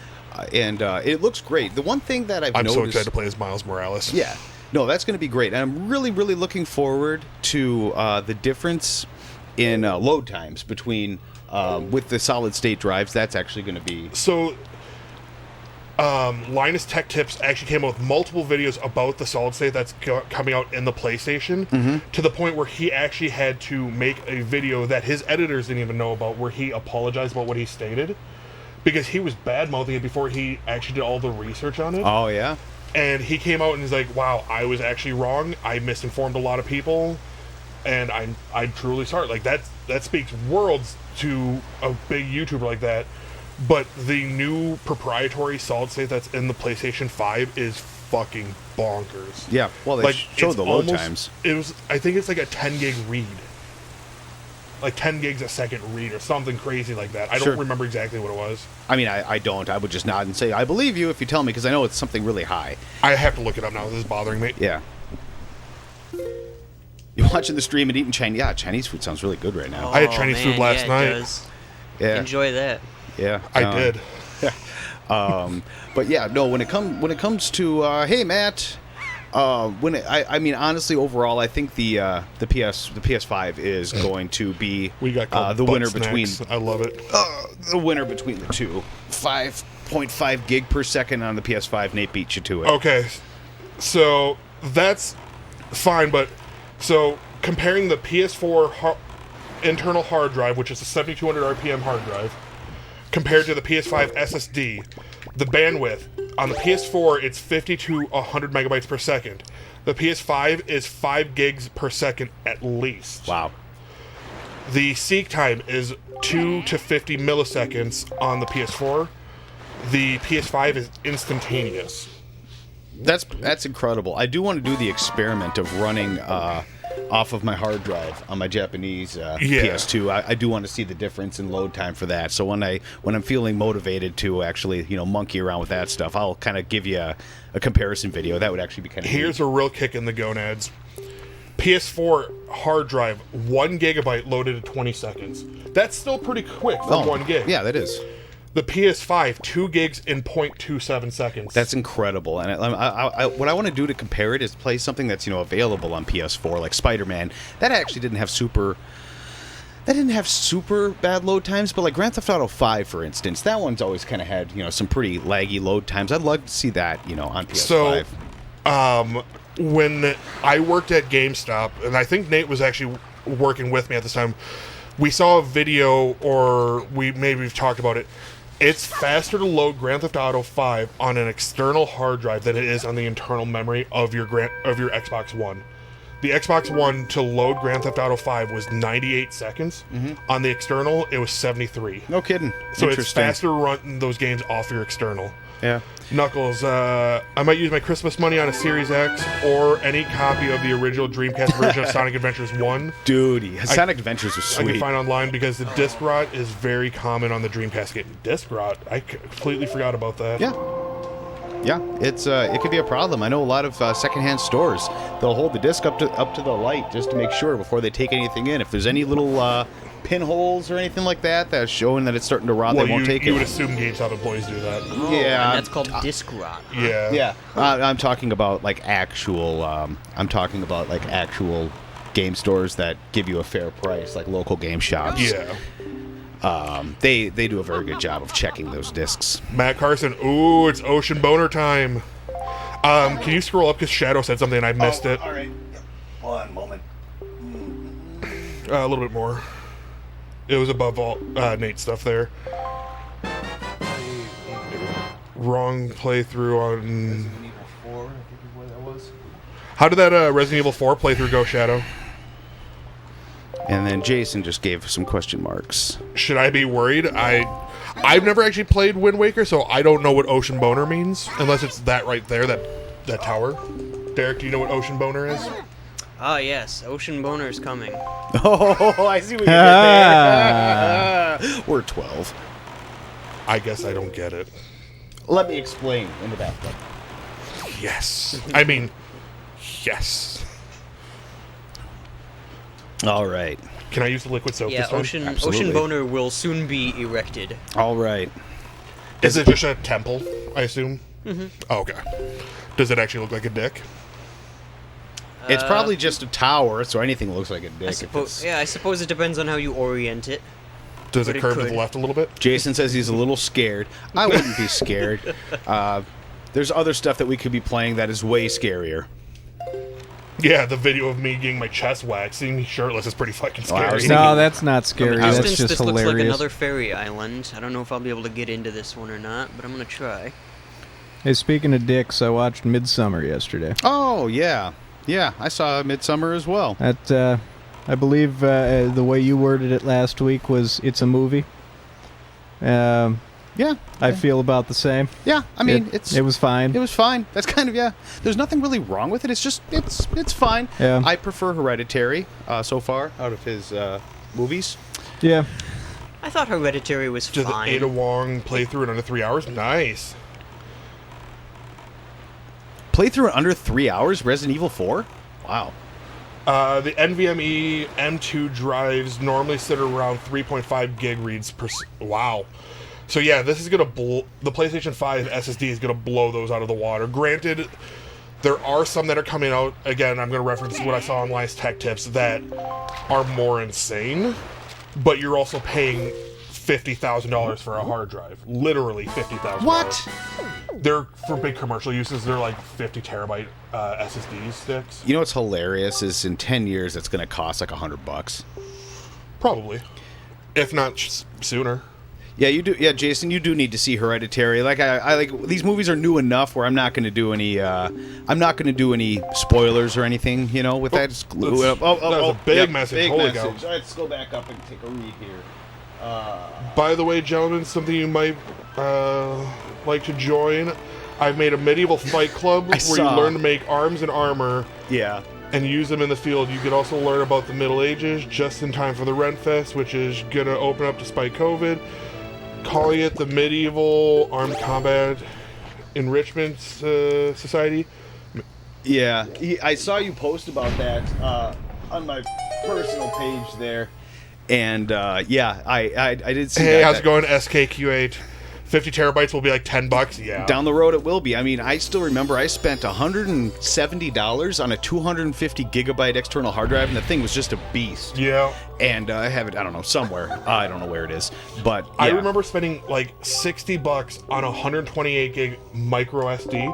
And it looks great. The one thing that I'm noticed... so excited to play as Miles Morales. Yeah. No, that's going to be great. And I'm really, really looking forward to the difference in load times between... with the solid-state drives, that's actually going to be... So... Linus Tech Tips actually came out with multiple videos about the solid state that's coming out in the PlayStation, to the point where he actually had to make a video that his editors didn't even know about, where he apologized about what he stated, because he was bad-mouthing it before he actually did all the research on it. Oh, yeah? And he came out and he's like, wow, I was actually wrong, I misinformed a lot of people, and I'm truly sorry. Like, that speaks worlds to a big YouTuber like that. But the new proprietary solid state that's in the PlayStation 5 is fucking bonkers. Yeah, well, they showed the load times. I think it's like a 10 gig read. Like 10 gigs a second read or something crazy like that. I don't remember exactly what it was. I mean, I don't. I would just nod and say, I believe you if you tell me, because I know it's something really high. I have to look it up now. This is bothering me. Yeah. You're watching the stream and eating Chinese. Yeah, Chinese food sounds really good right now. I had Chinese food last night. It does. Yeah. Enjoy that. Yeah, I did. But yeah, no. When it comes to hey Matt, I mean honestly, overall, I think the PS5 is going to be we got the winner snacks. between. I love it. The winner between the two. 5.5 gig per second on the PS5. Nate beat you to it. Okay, so that's fine, but so comparing the PS4 internal hard drive, which is a 7200 RPM hard drive, compared to the PS5 SSD, the bandwidth on the PS4 it's 50 to 100 megabytes per second. The PS5 is 5 gigs per second at least. Wow. The seek time is 2 to 50 milliseconds on the PS4. The PS5 is instantaneous. That's incredible. I do want to do the experiment of running off of my hard drive on my Japanese PS2. I do want to see the difference in load time for that. So when I'm feeling motivated to actually monkey around with that stuff, I'll kind of give you a comparison video. That would actually be kind of Here's neat. a real kick in the gonads. PS4 hard drive, 1 gigabyte loaded in 20 seconds. That's still pretty quick for 1 gig. Yeah, that is. The PS5, 2 gigs in 0.27 seconds. That's incredible. And what I want to do to compare it is play something that's available on PS4, like Spider-Man. That actually didn't have super bad load times, but like Grand Theft Auto 5, for instance, that one's always kind of had some pretty laggy load times. I'd love to see that on PS5. So, when I worked at GameStop, and I think Nate was actually working with me at this time, we saw a video, or we've talked about it. It's faster to load Grand Theft Auto 5 on an external hard drive than it is on the internal memory of your Xbox One. The Xbox One to load Grand Theft Auto 5 was 98 seconds. Mm-hmm. On the external, it was 73. No kidding. So it's faster to run those games off your external. Yeah. Knuckles, I might use my Christmas money on a Series X or any copy of the original Dreamcast version of Sonic Adventures 1. Dude, Sonic Adventures was sweet. I can find online because the disc rot is very common on the Dreamcast game. Disc rot? I completely forgot about that. Yeah. Yeah, it could be a problem. I know a lot of secondhand stores, they'll hold the disc up to the light just to make sure before they take anything in. If there's any little pinholes or anything like that that's showing that it's starting to rot, they won't take it. You would assume GameStop employees do that. Yeah, and that's called disc rot. Yeah. Yeah. I'm talking about like actual game stores that give you a fair price, like local game shops. Yeah. They do a very good job of checking those discs. Matt Carson, ooh, it's Ocean Boner time. Can you scroll up because Shadow said something and I missed it? All right. One moment. A little bit more. It was above all Nate's stuff there. Wrong playthrough on... Resident Evil 4, I think is what that was. How did that Resident Evil 4 playthrough go, Shadow? And then Jason just gave some question marks. Should I be worried? I've never actually played Wind Waker, so I don't know what Ocean Boner means, unless it's that right there, that tower. Derek, do you know what Ocean Boner is? Ah, yes. Ocean Boner's coming. Oh, I see what you did there. We're 12. I guess I don't get it. Let me explain in the bathtub. Yes. I mean, yes. All right. Can I use the liquid soap Yeah, this time? Ocean Boner will soon be erected. All right. Is it just a temple, I assume? Mm-hmm. Oh, okay. Does it actually look like a dick? It's probably just a tower, so anything looks like a dick. I suppose it depends on how you orient it. Does But it it curve to could. the left a little bit? Jason says he's a little scared. I wouldn't be scared. There's other stuff that we could be playing that is way scarier. Yeah, the video of me getting my chest waxed, seeing me shirtless is pretty fucking Oh, I was scary. No, that's not scary. For That's instance, just this hilarious. looks like another fairy island. I don't know if I'll be able to get into this one or not, but I'm gonna try. Hey, speaking of dicks, I watched Midsummer yesterday. Oh, yeah. Yeah, I saw Midsummer as well. That, I believe the way you worded it last week was it's a movie. Yeah. I feel about the same. Yeah, I mean, it was fine. It was fine. That's kind of, yeah. There's nothing really wrong with it. It's just, it's fine. Yeah. I prefer Hereditary so far out of his movies. Yeah. I thought Hereditary was Did the fine. Ada Wong playthrough in under 3 hours? Nice. Playthrough in under 3 hours, Resident Evil 4? Wow. The NVMe M2 drives normally sit around 3.5 gig reads per... Wow. So yeah, this is going to... The PlayStation 5 SSD is going to blow those out of the water. Granted, there are some that are coming out, again, I'm going to reference what I saw on Line's Tech Tips, that are more insane, but you're also paying $50,000 for a hard drive. Literally $50,000. What? They're, for big commercial uses, they're like 50 terabyte SSD sticks. You know what's hilarious is in 10 years it's going to cost like $100. Probably. If not sooner. Yeah, you do. Yeah, Jason, you do need to see Hereditary. Like I like these movies are new enough where I'm not going to do any. I'm not going to do any spoilers or anything. You know, with that. That's a big message. Big Holy message. cow. All right, let's go back up and take a read here. By the way, gentlemen, something you might like to join. I've made a medieval fight club where saw. you learn to make arms and armor Yeah. and use them in the field. You can also learn about the Middle Ages just in time for the Renfest, which is going to open up despite COVID. Calling it the Medieval Armed Combat Enrichment Society. Yeah, I saw you post about that on my personal page there, and yeah, I did see. Hey, that. how's it going, SKQ8? 50 terabytes will be like $10. Yeah. Down the road, it will be. I mean, I still remember I spent $170 on a 250 gigabyte external hard drive, and the thing was just a beast. Yeah. And I have it, I don't know, somewhere. I don't know where it is, but yeah. I remember spending like $60 on a 128 gig micro SD.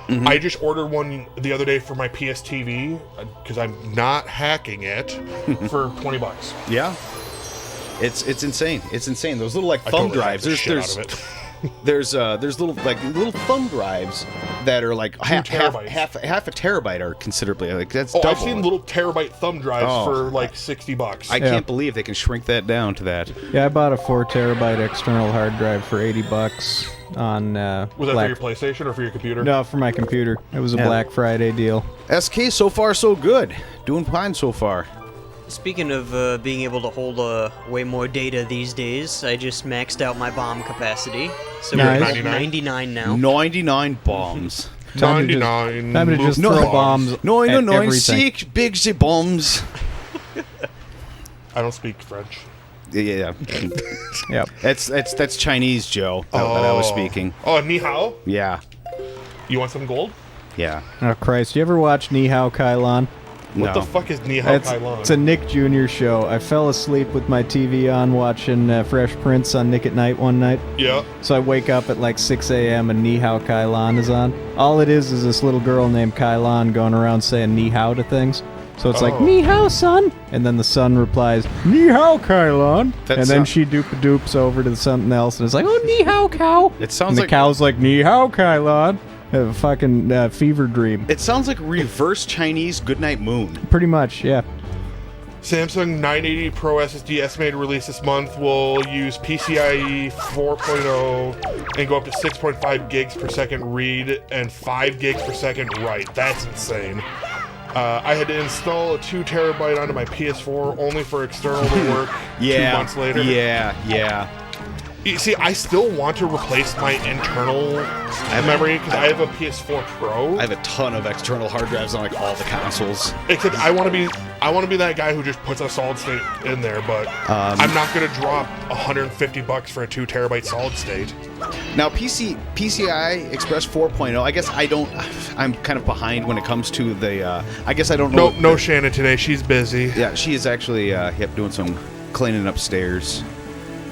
Mm-hmm. I just ordered one the other day for my PS TV because I'm not hacking it for $20. Yeah. It's insane. It's insane. Those little like I thumb totally hacked drives. the shit out of it. There's little thumb drives that are like half a terabyte or considerably like that's double. I've seen little terabyte thumb drives Oh. for like $60. I can't believe they can shrink that down to that. Yeah, I bought a 4 terabyte external hard drive for $80 on Was that for your PlayStation or for your computer? No, for my computer. It was a Yeah. Black Friday deal. SK so far so good. Doing fine so far. Speaking of being able to hold way more data these days, I just maxed out my bomb capacity. So Nice. we're at 99 now. 99 bombs. Time to just- 99. time to just move throw bombs. bombs. 996 big Z bombs. I don't speak French. Yeah. Yep. That's Chinese, Joe. That I was speaking. Oh, ni hao? Yeah. You want some gold? Yeah. Oh Christ! You ever watch Ni Hao Kai Lan? What No. the fuck is ni hao It's, kai lan? it's a Nick Jr. show. I fell asleep with my TV on watching Fresh Prince on Nick at Night one night. Yeah. So I wake up at like 6 a.m. and Ni Hao Kai Lan is on. All it is this little girl named Kai Lan going around saying Ni Hao to things. So it's like, Oh. Ni Hao, son! And then the son replies, Ni Hao, Kai Lan! That And then sound- she doops over to something else and it's like, oh, Ni Hao, cow! It sounds And the like cow's like, Ni Hao, Kai Lan! A fucking fever dream. it sounds like reverse Chinese Goodnight Moon. Pretty much, yeah. Samsung 980 Pro SSD estimated release this month will use PCIe 4.0 and go up to 6.5 gigs per second read and 5 gigs per second write. That's insane. I had to install a 2 terabyte onto my PS4 only for external to work 2 months later. Yeah. You see, I still want to replace my internal memory because I have a PS4 Pro. I have a ton of external hard drives on like all the consoles. Except I want to be that guy who just puts a solid state in there, but I'm not going to drop $150 for a 2 terabyte solid state. Now PCI Express 4.0. I guess I'm kind of behind when it comes to the. I guess I don't know. No, Shannon today. She's busy. Yeah, she is actually doing some cleaning upstairs.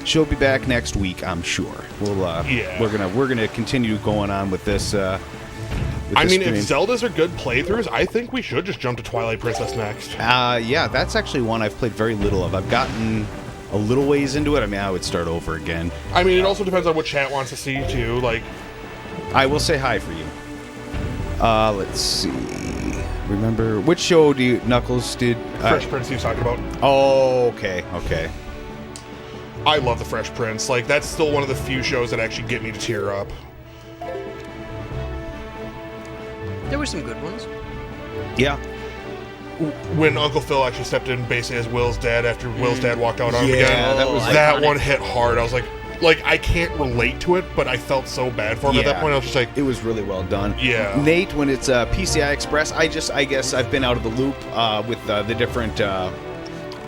She'll be back next week, I'm sure. We're gonna continue going on with this. If Zeldas are good playthroughs, I think we should just jump to Twilight Princess next. Yeah, that's actually one I've played very little of. I've gotten a little ways into it. I mean, I would start over again. I mean, it also depends on what chat wants to see too. Like, I will say hi for you. Let's see. Remember which show Knuckles did? Fresh Prince he was talking about. Oh, okay. I love the Fresh Prince. Like, that's still one of the few shows that actually get me to tear up. There were some good ones. Yeah. When Uncle Phil actually stepped in basically as Will's dad after Will's dad walked out on him again. Yeah, that was that one hit hard. I was like I can't relate to it, but I felt so bad for him at that point. I was just like, it was really well done. Yeah. Nate, when it's PCI Express, I guess I've been out of the loop with the different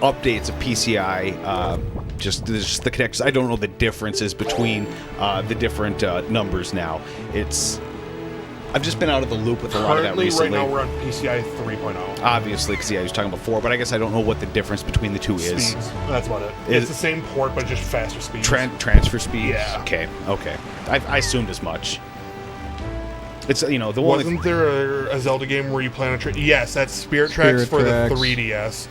updates of PCI. Just the connections. I don't know the differences between the different numbers now. I've just been out of the loop with a lot of that recently. Right now we're on PCI 3.0. Obviously, because I was talking before, but I guess I don't know what the difference between the two is. Speeds. That's about it. It's the same port, but just faster speeds. Transfer speeds? Yeah. Okay. I assumed as much. It's, Wasn't there a Zelda game where you play on a train? Yes, that's Spirit Tracks for the 3DS.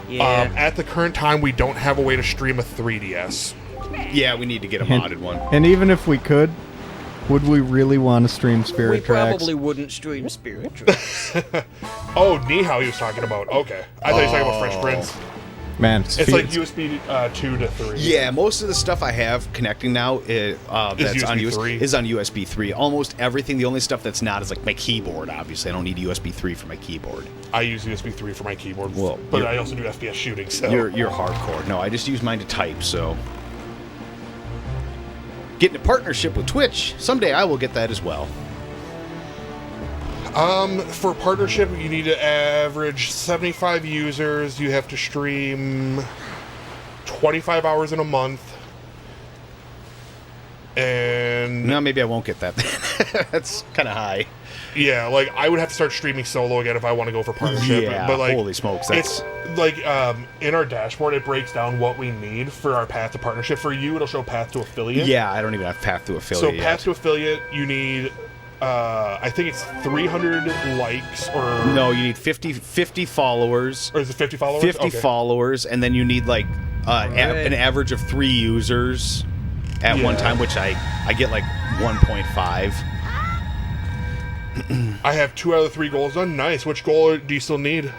Yeah. At the current time, we don't have a way to stream a 3DS. Yeah, we need to get a modded one. And even if we could, would we really want to stream Spirit We Tracks? probably wouldn't stream Spirit Tracks. Oh, Nihao he was talking about. Okay. I thought he was talking about Fresh Prince. Man, It's like USB 2 to 3. Yeah, most of the stuff I have connecting now that's on USB 3. is on USB 3. Almost everything. The only stuff that's not is like my keyboard. Obviously, I don't need USB 3 for my keyboard. I use USB 3 for my keyboard, Well, but I also do FPS shooting. So You're hardcore. No, I just use mine to type. So getting a partnership with Twitch someday, I will get that as well. For partnership, you need to average 75 users. You have to stream 25 hours in a month. And No, maybe I won't get that. That's kind of high. yeah, like I would have to start streaming solo again if I want to go for partnership. Yeah, but like, holy smokes, it's like in our dashboard, it breaks down what we need for our path to partnership. For you, it'll show path to affiliate. Yeah, I don't even have path to affiliate. So path to affiliate, you need. I think it's 300 likes or... No, you need 50 followers. Or is it 50 followers? 50 Okay. followers, and then you need like an average of 3 users at one time, which I get like 1.5. I have 2 out of the 3 goals done. Nice. Which goal do you still need?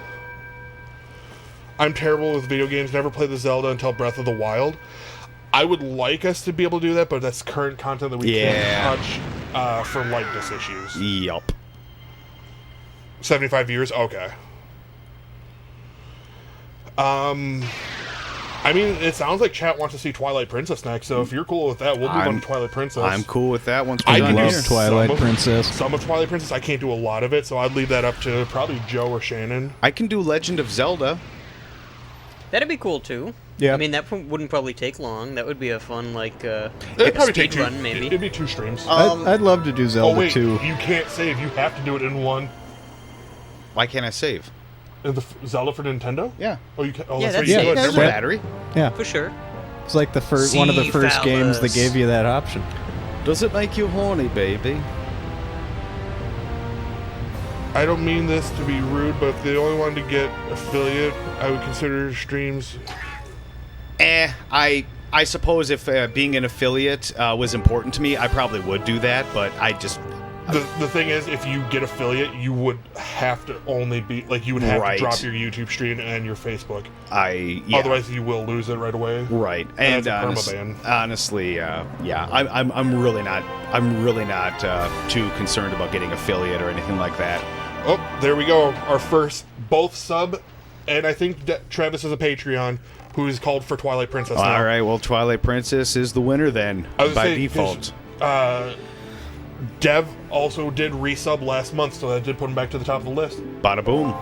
I'm terrible with video games. Never played the Zelda until Breath of the Wild. I would like us to be able to do that, but that's current content that we can't touch for likeness issues. Yup. 75 years? Okay. I mean, it sounds like chat wants to see Twilight Princess next, so if you're cool with that, we'll move on to Twilight Princess. I'm cool with that once I we're can done do here. Twilight Princess. Some of Twilight Princess. I can't do a lot of it, so I'd leave that up to probably Joe or Shannon. I can do Legend of Zelda. That'd be cool too. Yeah. I mean, that wouldn't probably take long. That would be a fun, like, It'd probably take speed run, maybe. It'd be 2 streams. I'd love to do Zelda oh wait, 2. you can't save. You have to do it in one. Why can't I save? The Zelda for Nintendo? Yeah. Oh, you can. Oh, Yeah, that's right. that's You it. could. There's Never a mind. battery. Yeah, For sure. it's like one of the first games that gave you that option. Does it make you horny, baby? I don't mean this to be rude, but if they only wanted to get affiliate, I would consider streams. I suppose if being an affiliate was important to me, I probably would do that, but I just... The thing is, if you get affiliate, you would have to only be like you would have Right. to drop your YouTube stream and your Facebook. Yeah. Otherwise, you will lose it right away. Right, And and that's a permaban. honestly, yeah, I'm really not too concerned about getting affiliate or anything like that. Oh, there we go. Our first both sub, and I think Travis is a Patreon who is called for Twilight Princess now. All right, well, Twilight Princess is the winner then I was by saying, default. Dev also did resub last month, so that did put him back to the top of the list. Bada boom.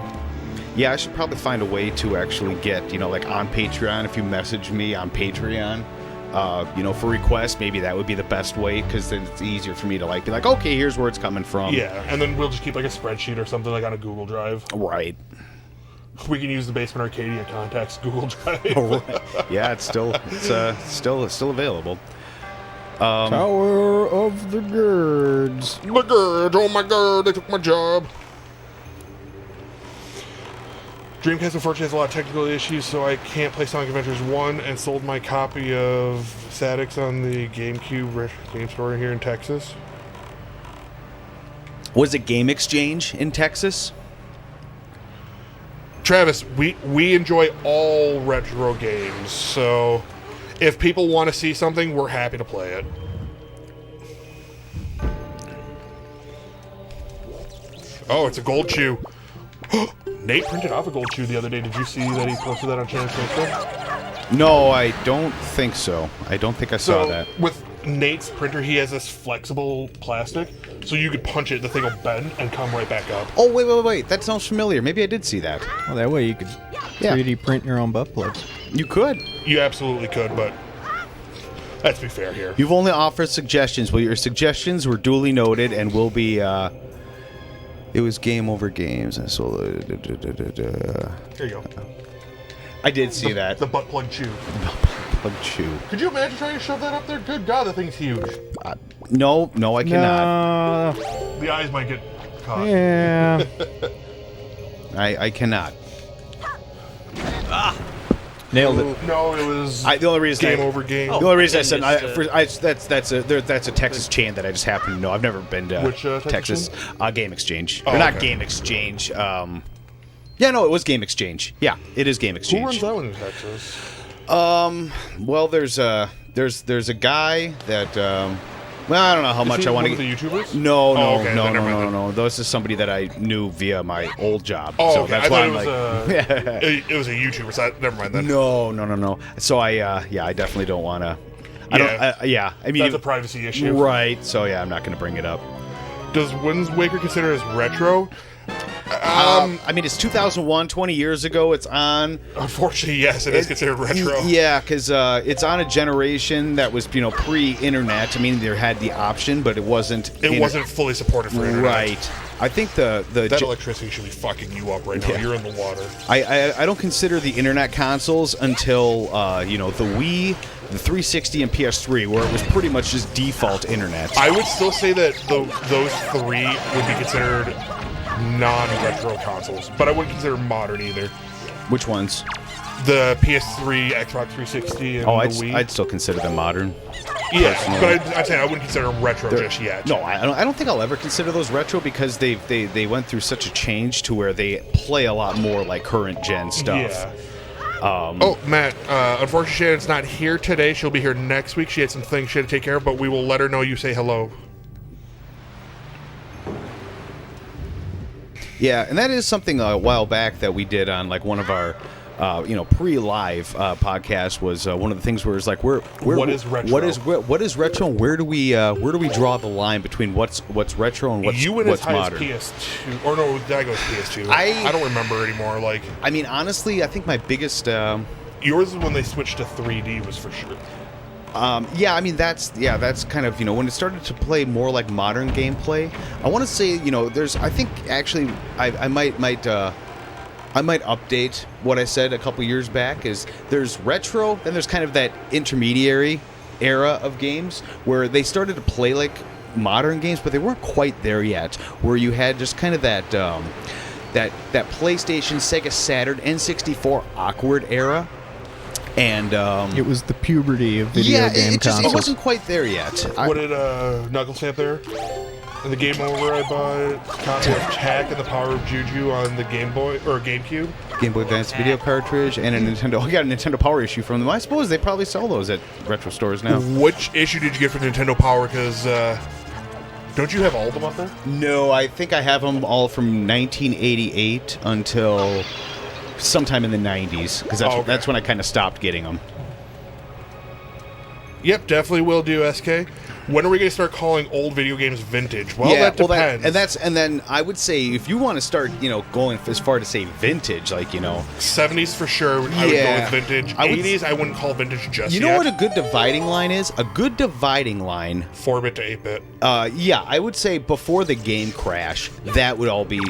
Yeah, I should probably find a way to actually get, like on Patreon, if you message me on Patreon, for requests, maybe that would be the best way, because then it's easier for me to be like, okay, here's where it's coming from. Yeah, and then we'll just keep like a spreadsheet or something like on a Google Drive. Right. We can use the Basement Arcadia Contacts Google Drive. Yeah, it's still available. Tower of the Gourds. My God, oh my God, they took my job. Dreamcast unfortunately has a lot of technical issues, so I can't play Sonic Adventures 1, and sold my copy of Sadix on the GameCube game store here in Texas. Was it Game Exchange in Texas? Travis, we enjoy all retro games, so if people want to see something, we're happy to play it. Oh, it's a gold chew. Nate printed off a gold chew the other day. Did you see that he posted that on Channel's Facebook? No, I don't think so. I don't think I saw that. With Nate's printer, he has this flexible plastic, so you could punch it, the thing will bend and come right back up. Oh, wait. That sounds familiar. Maybe I did see that. Well, that way you could 3D print your own butt plugs. You could. You absolutely could, but let's be fair here. You've only offered suggestions. Well, your suggestions were duly noted and will be, it was Game Over Games. And so, Here you go. I did see that. The butt plug chew. Plug chew. Could you imagine trying to shove that up there? Good God, that thing's huge. No, I cannot. The eyes might get caught. Yeah. I cannot. Nailed it. No, it was The only reason Game Over Game. The only reason I said missed, that's a Texas chain that I just happen to know. I've never been to Which, Texas Texas. Game Exchange. Oh, or not okay. Game Exchange. Yeah, no, it was Game Exchange. Yeah, it is Game Who Exchange. runs that one in Texas? Well, there's a guy that. Well, I don't know how much I want to. One of the YouTubers? No. then. This is somebody that I knew via my old job. Oh, so okay. that's I why thought I'm it was like. it was a YouTuber. So never mind then. No. So I definitely don't want to. I mean, That's a privacy issue. right? So yeah, I'm not going to bring it up. Does Windwaker consider as retro? I mean, it's 2001, 20 years ago. It's on. Unfortunately, yes, it is considered retro. Yeah, because it's on a generation that was, pre-internet. I mean, there had the option, but it wasn't. It wasn't fully supported for internet. Right. I think that electricity should be fucking you up right now. Yeah. You're in the water. I don't consider the internet consoles until the Wii, the 360, and PS3, where it was pretty much just default internet. I would still say that those three would be considered non-retro consoles, but I wouldn't consider modern either. Which ones? The PS3, Xbox 360, and the Wii. I'd still consider them modern. Yeah, personally. but I'm saying I wouldn't consider them retro just yet. No, I don't think I'll ever consider those retro because they went through such a change to where they play a lot more like current gen stuff. Yeah. Matt, unfortunately Shannon's not here today. She'll be here next week. She had some things she had to take care of, but we will let her know you say hello. Yeah, and that is something a while back that we did on like one of our pre-live podcast was one of the things where it's like what is retro? What is retro? And where do we draw the line between what's retro and what's you went what's as high modern? as PS2, or no, that goes PS2. I don't remember anymore. Like, I mean, honestly, I think my biggest yours is when they switched to 3D was for sure. yeah, I mean that's kind of when it started to play more like modern gameplay. I want to say I think actually I might update what I said a couple years back. Is there's retro, then there's kind of that intermediary era of games where they started to play like modern games, but they weren't quite there yet. Where you had just kind of that PlayStation, Sega Saturn, N64 awkward era. And it was the puberty of video game consoles. It wasn't quite there yet. What did Knuckles have there? And the Game Over, I bought a copy of Tack and the Power of Juju on the Game Boy or GameCube. Game Boy Advance video cartridge and a Nintendo. I got a Nintendo Power issue from them. I suppose they probably sell those at retro stores now. Which issue did you get for Nintendo Power? Because don't you have all of them up there? No, I think I have them all from 1988 until sometime in the 90s, because that's when I kind of stopped getting them. Yep, definitely will do, SK. When are we going to start calling old video games vintage? Well, that depends. And then I would say if you want to start, going as far to say vintage, like 70s for sure. I would go with vintage. 80s, I wouldn't call vintage just yet. You know what a good dividing line is? A good dividing line. 4-bit to 8-bit. Yeah, I would say before the game crash, that would all be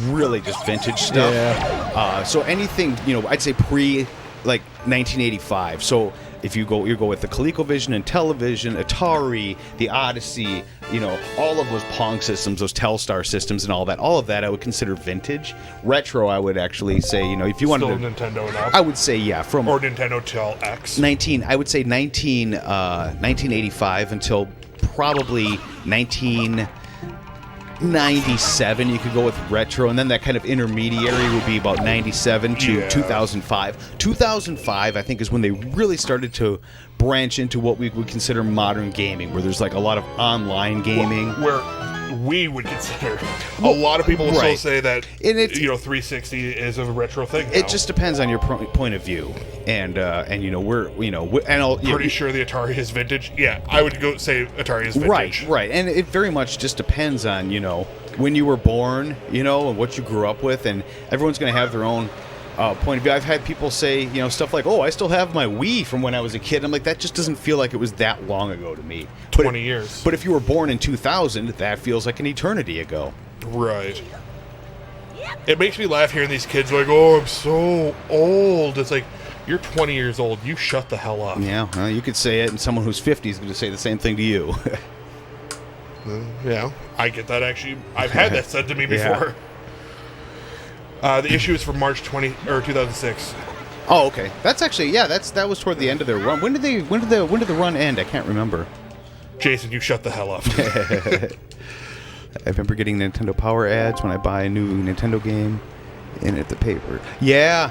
really just vintage stuff. Yeah. So anything I'd say pre 1985. So. If you go with the ColecoVision and Television, Atari, the Odyssey, all of those Pong systems, those Telstar systems, and all of that, I would consider vintage. Retro, I would actually say, if you wanted Still to, Nintendo enough. I would say from or Nintendo till X. I would say 1985 until probably 1997. You could go with retro, and then that kind of intermediary would be about 97 to 2005. 2005, I think, is when they really started to branch into what we would consider modern gaming, where there's a lot of online gaming. Where we would consider. A lot of people will still say that 360 is a retro thing now. It just depends on your point of view, and pretty sure the Atari is vintage. Yeah, I would go say Atari is vintage. Right, and it very much just depends on when you were born, and what you grew up with, and everyone's going to have their own point of view. I've had people say, stuff like, "Oh, I still have my Wii from when I was a kid." I'm like, that just doesn't feel like it was that long ago to me. 20 years. But if you were born in 2000, that feels like an eternity ago. Right. It makes me laugh hearing these kids like, "Oh, I'm so old." It's like, you're 20 years old. You shut the hell up. Yeah, well, you could say it, and someone who's 50 is going to say the same thing to you. Yeah, I get that actually. I've had that said to me before. The issue is from March 2006. Oh, okay. That's actually that was toward the end of their run. When did the run end? I can't remember. Jason, you shut the hell up. I remember getting Nintendo Power ads when I buy a new Nintendo game in at the paper. Yeah.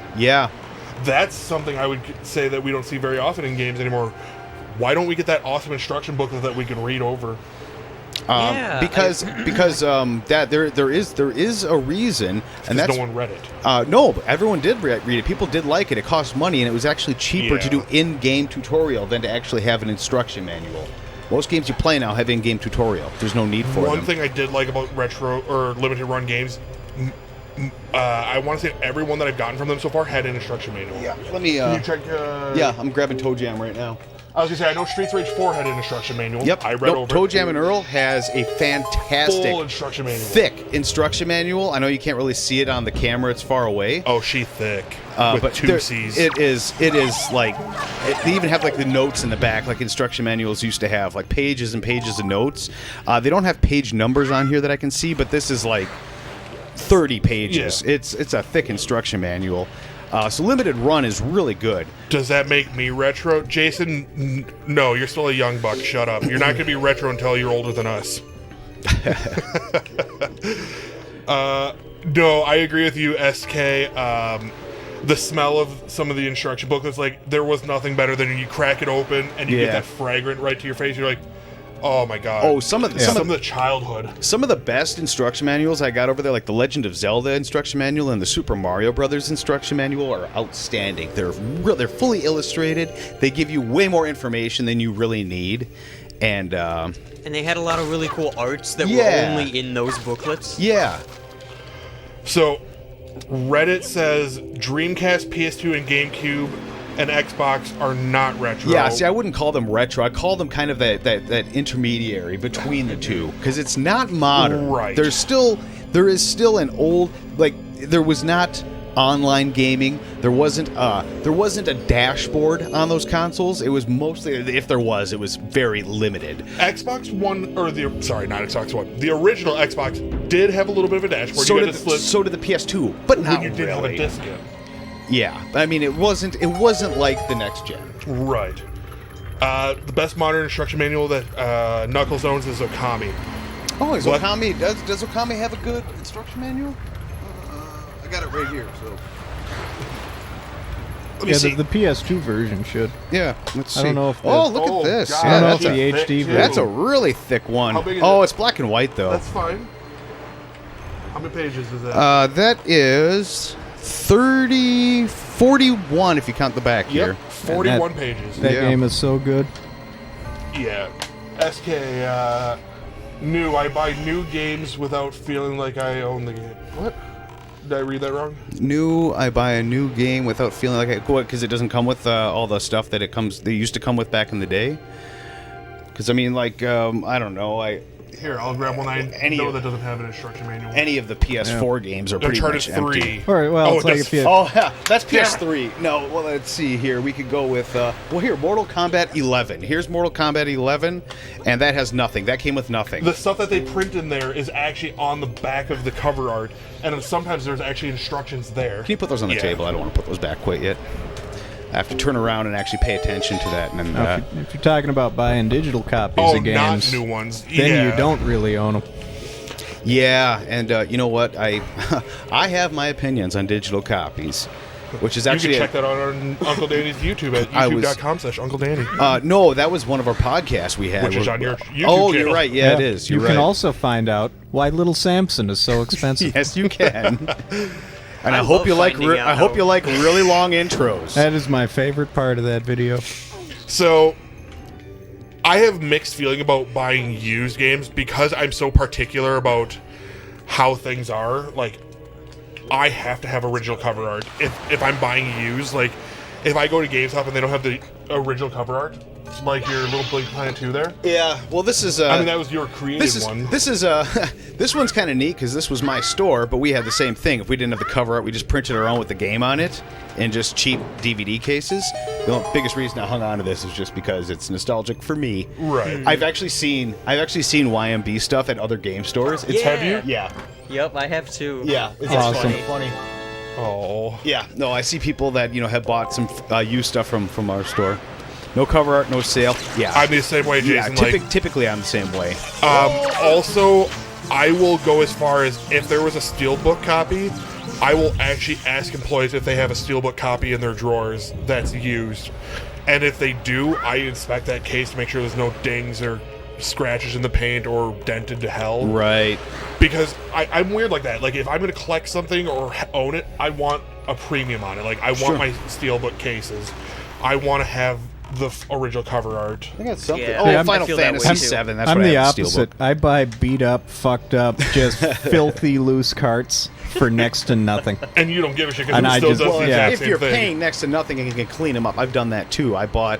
That's something I would say that we don't see very often in games anymore. Why don't we get that awesome instruction booklet that we can read over? Because that there is a reason, and that's no one read it. No, but everyone did read it. People did like it. It cost money, and it was actually cheaper to do in-game tutorial than to actually have an instruction manual. Most games you play now have in-game tutorial. There's no need for One them. thing I did like about retro or limited run games, I want to say everyone that I've gotten from them so far had an instruction manual. Yeah, let me. Can you check? Yeah, I'm grabbing Toe Jam right now. I was gonna say I know Streets Rage 4 had an instruction manual. Yep, I read over. Toe Jam and Earl has a fantastic full instruction manual. thick instruction manual. I know you can't really see it on the camera; it's far away. Oh, she's thick with but two C's. It is like they even have the notes in the back, like instruction manuals used to have, like pages and pages of notes. They don't have page numbers on here that I can see, but this is like 30 pages. Yeah. It's a thick instruction manual. So limited run is really good. Does that make me retro? Jason, no, you're still a young buck. Shut up. You're not going to be retro until you're older than us. No, I agree with you, SK. The smell of some of the instruction booklets, like, there was nothing better than you crack it open and you get that fragrant right to your face. You're like, oh my god. Oh, some of the childhood. Some of the best instruction manuals I got over there, like the Legend of Zelda instruction manual and the Super Mario Brothers instruction manual, are outstanding. They're fully illustrated. They give you way more information than you really need, and they had a lot of really cool arts that were only in those booklets. Yeah. So, Reddit says Dreamcast, PS2, and GameCube and Xbox are not retro. Yeah, see, I wouldn't call them retro. I'd call them kind of that intermediary between the two, because it's not modern. Right. There is still an old, there was not online gaming. There wasn't a dashboard on those consoles. It was mostly, if there was, it was very limited. Xbox One, not Xbox One. The original Xbox did have a little bit of a dashboard. So did the PS2, but not you didn't have a disc in. Yeah, I mean, it wasn't like the next gen. Right. The best modern instruction manual that Knuckles owns is Okami. Oh, is What? Okami does Okami have a good instruction manual? I got it right here. So let me Yeah, see. the PS2 version should. Yeah, let's see. I don't know if the- Oh, look Oh, at this. God, I don't know that's if the a, thick, HD too. version. that's a really thick one. How big is Oh, it? it's black and white though. That's fine. How many pages is that? That is 41 if you count the back here. Yep, 41 pages. That Yeah. game is so good. Yeah. SK, new. I buy new games without feeling like I own the game. What? Did I read that wrong? I buy a new game without feeling like because it doesn't come with all the stuff that they used to come with back in the day. Because I mean, like I don't know, Here, I'll grab one I Any know of- that doesn't have an instruction manual. any of the PS4 games are pretty Uncharted much empty. 3. All right, well, Oh, it's like that's- if you... Oh, yeah, that's PS3. No, well, let's see here. We could go with, here, Mortal Kombat 11. Here's Mortal Kombat 11, and that has nothing. That came with nothing. The stuff that they print in there is actually on the back of the cover art, and then sometimes there's actually instructions there. Can you put those on the Yeah. table? I don't want to put those back quite yet. I have to turn around and actually pay attention to that. And then, Now, if you're talking about buying digital copies Oh, of games, not new ones. then Yeah. you don't really own them. yeah, and you know what? I have my opinions on digital copies, which is You actually can check that out on Uncle Danny's YouTube at I was- youtube.com/Uncle Danny. no, that was one of our podcasts we had. Which is on your YouTube Oh, channel. you're right. Yeah, it is. You're You right. can also find out why Little Samson is so expensive. Yes, you can. And I, I hope love you like. finding out I hope how- you like really long intros. That is my favorite part of that video. So, I have mixed feeling about buying used games because I'm so particular about how things are. Like, I have to have original cover art. If I'm buying used, like, if I go to GameStop and they don't have the original cover art, like your Little Big Planet 2 there. Yeah. Well, this is. I mean, that was your created This is one. this is this one's kind of neat because this was my store, but we had the same thing. If we didn't have the cover art, we just printed our own with the game on it and just cheap DVD cases. The biggest reason I hung on to this is just because it's nostalgic for me. Right. I've actually seen YMB stuff at other game stores. It's Yeah. Have you? Yeah. Yep, I have too. Yeah. It's Awesome. funny. Oh. Yeah. No, I see people that have bought some used stuff from our store. No cover art, no sale. Yeah. I'm the same way, yeah. Jason. Like, Typically, I'm the same way. Also, I will go as far as if there was a steelbook copy, I will actually ask employees if they have a steelbook copy in their drawers that's used. And if they do, I inspect that case to make sure there's no dings or scratches in the paint or dented to hell. Right. Because I'm weird like that. Like, if I'm going to collect something or own it, I want a premium on it. Like, I want my steelbook cases. I want to have the original cover art. I got something. Yeah. Oh, Yeah, I Final feel that way, Fantasy too. VII. That's I'm what the I have in opposite. Steelbook. I buy beat up, fucked up, just filthy loose carts for next to nothing. And you don't give a shit because And it I still just- does well, the yeah. exact If same you're thing. paying next to nothing and you can clean them up, I've done that too. I bought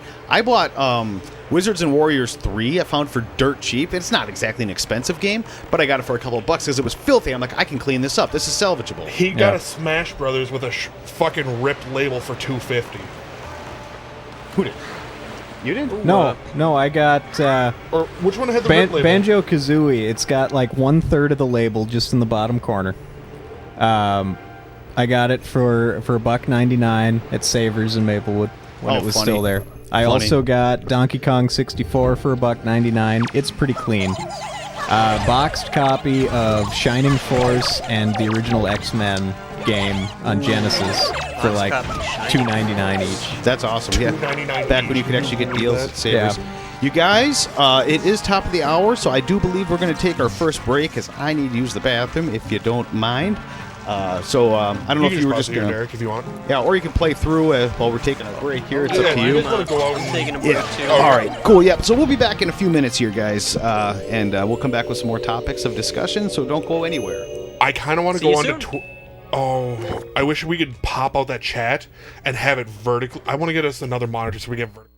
Wizards and Warriors 3. I found for dirt cheap. It's not exactly an expensive game, but I got it for a couple of bucks because it was filthy. I'm like, I can clean this up. This is salvageable. He got Yeah. a Smash Brothers with a fucking ripped label for $250. Who did? You did? No, I got Or which one had the ripped label? Banjo Kazooie. It's got like 1/3 of the label just in the bottom corner. I got it for $1.99 at Savers in Maplewood when Oh, it was funny. still there. I Funny. also got Donkey Kong 64 for $1.99. It's pretty clean. Boxed copy of Shining Force and the original X-Men game on Genesis for like copy of Shining $2.99 each. That's awesome. Yeah. $2.99 Back when you each. could actually get Remember deals that? at Savers. Yeah. You guys, it is top of the hour, so I do believe we're going to take our first break because I need to use the bathroom, if you don't mind. I don't know if you were just here, going to... Derek, if you want. Yeah, or you can play through while we're taking a break here. It's Yeah, up to you you. just want to go out I'm and taking a break Yeah. too. All right. Cool. Yeah. So we'll be back in a few minutes here, guys, and we'll come back with some more topics of discussion. So don't go anywhere. I kind of want to See go you on to. soon. Oh, I wish we could pop out that chat and have it vertical. I want to get us another monitor so we get vertical.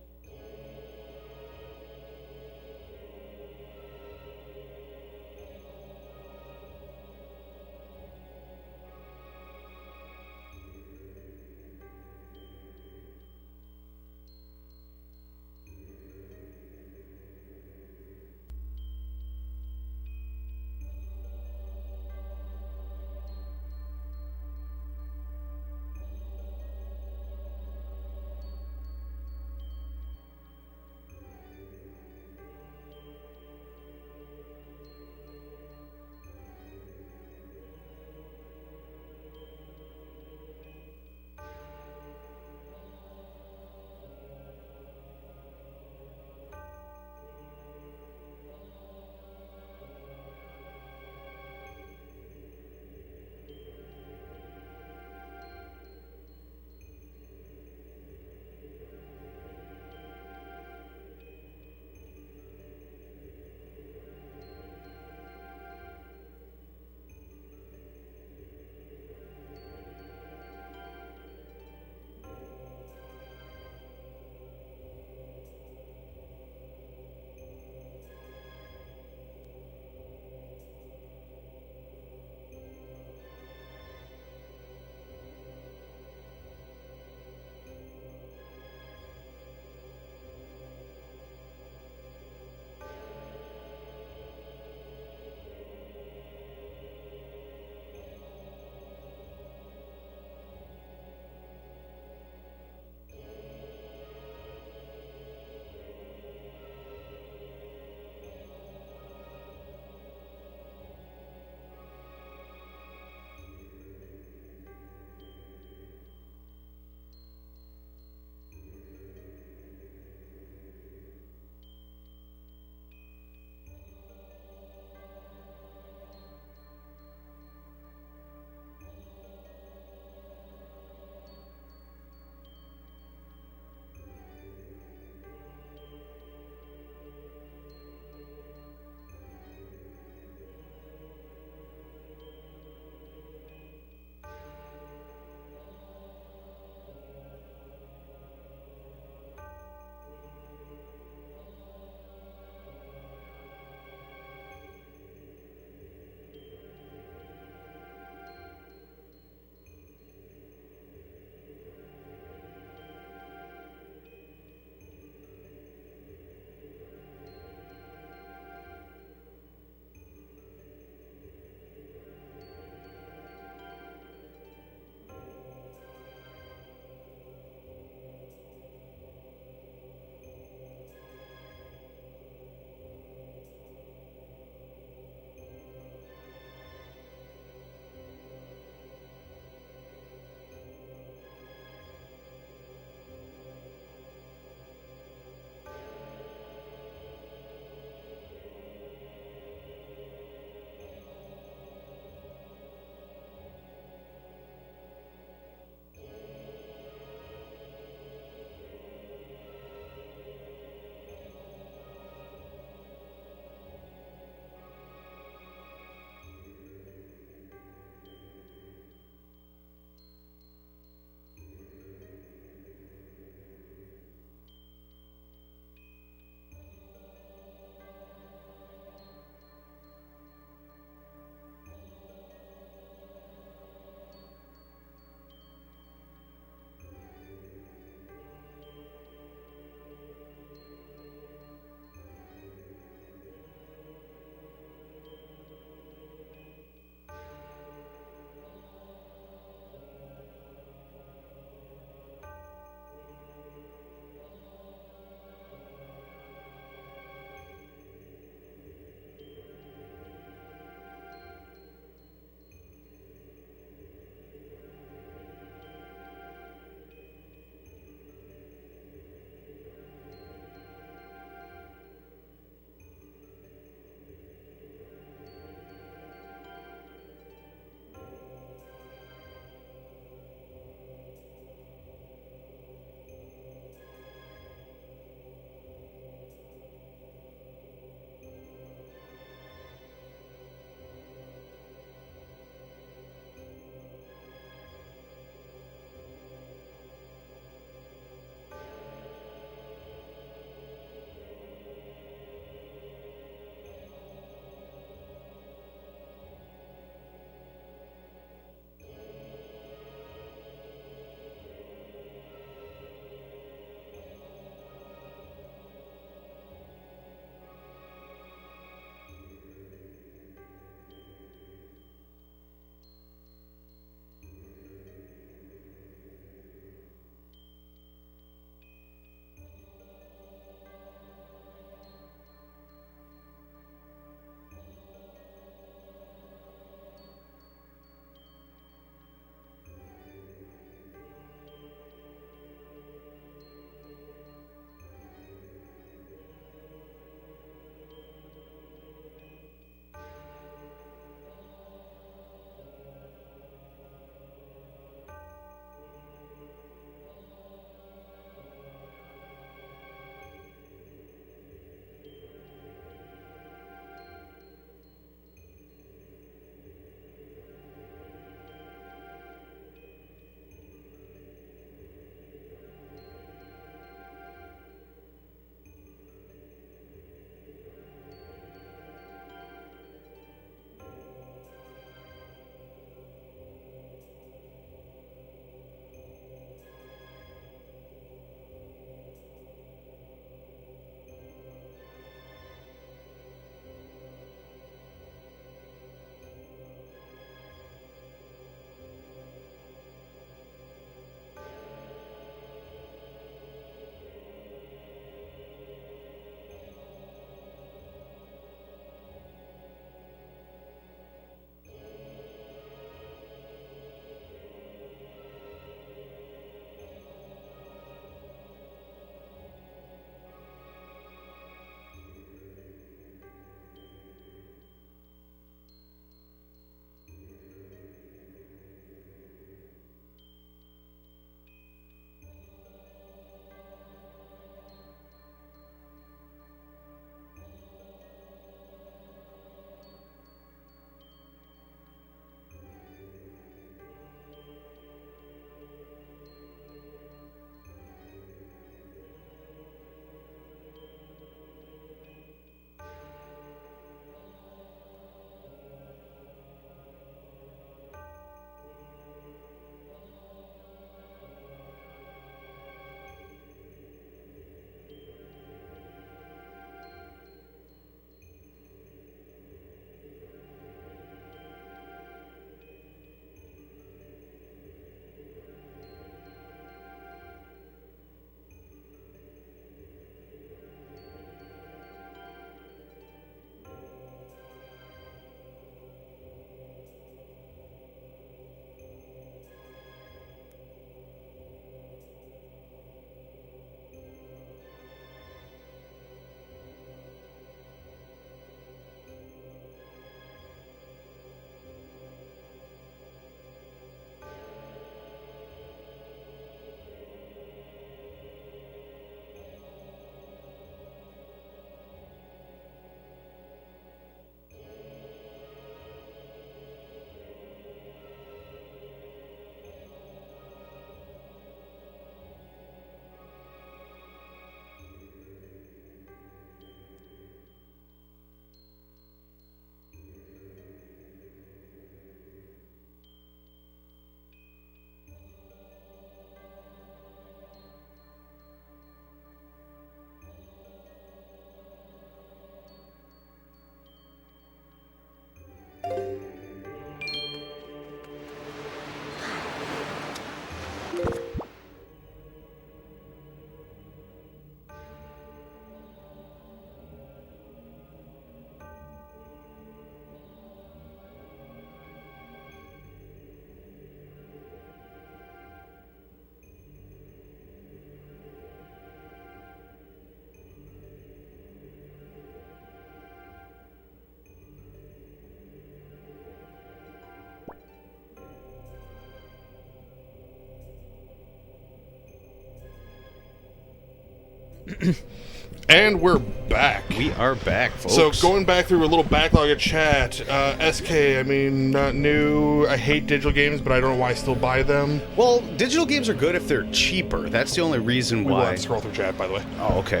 And we're back. We are back, folks. So going back through a little backlog of chat, SK, I mean, not new. I hate digital games, but I don't know why I still buy them. Well, digital games are good if they're cheaper. That's the only reason We will why. have to scroll through chat, by the way. Oh, okay.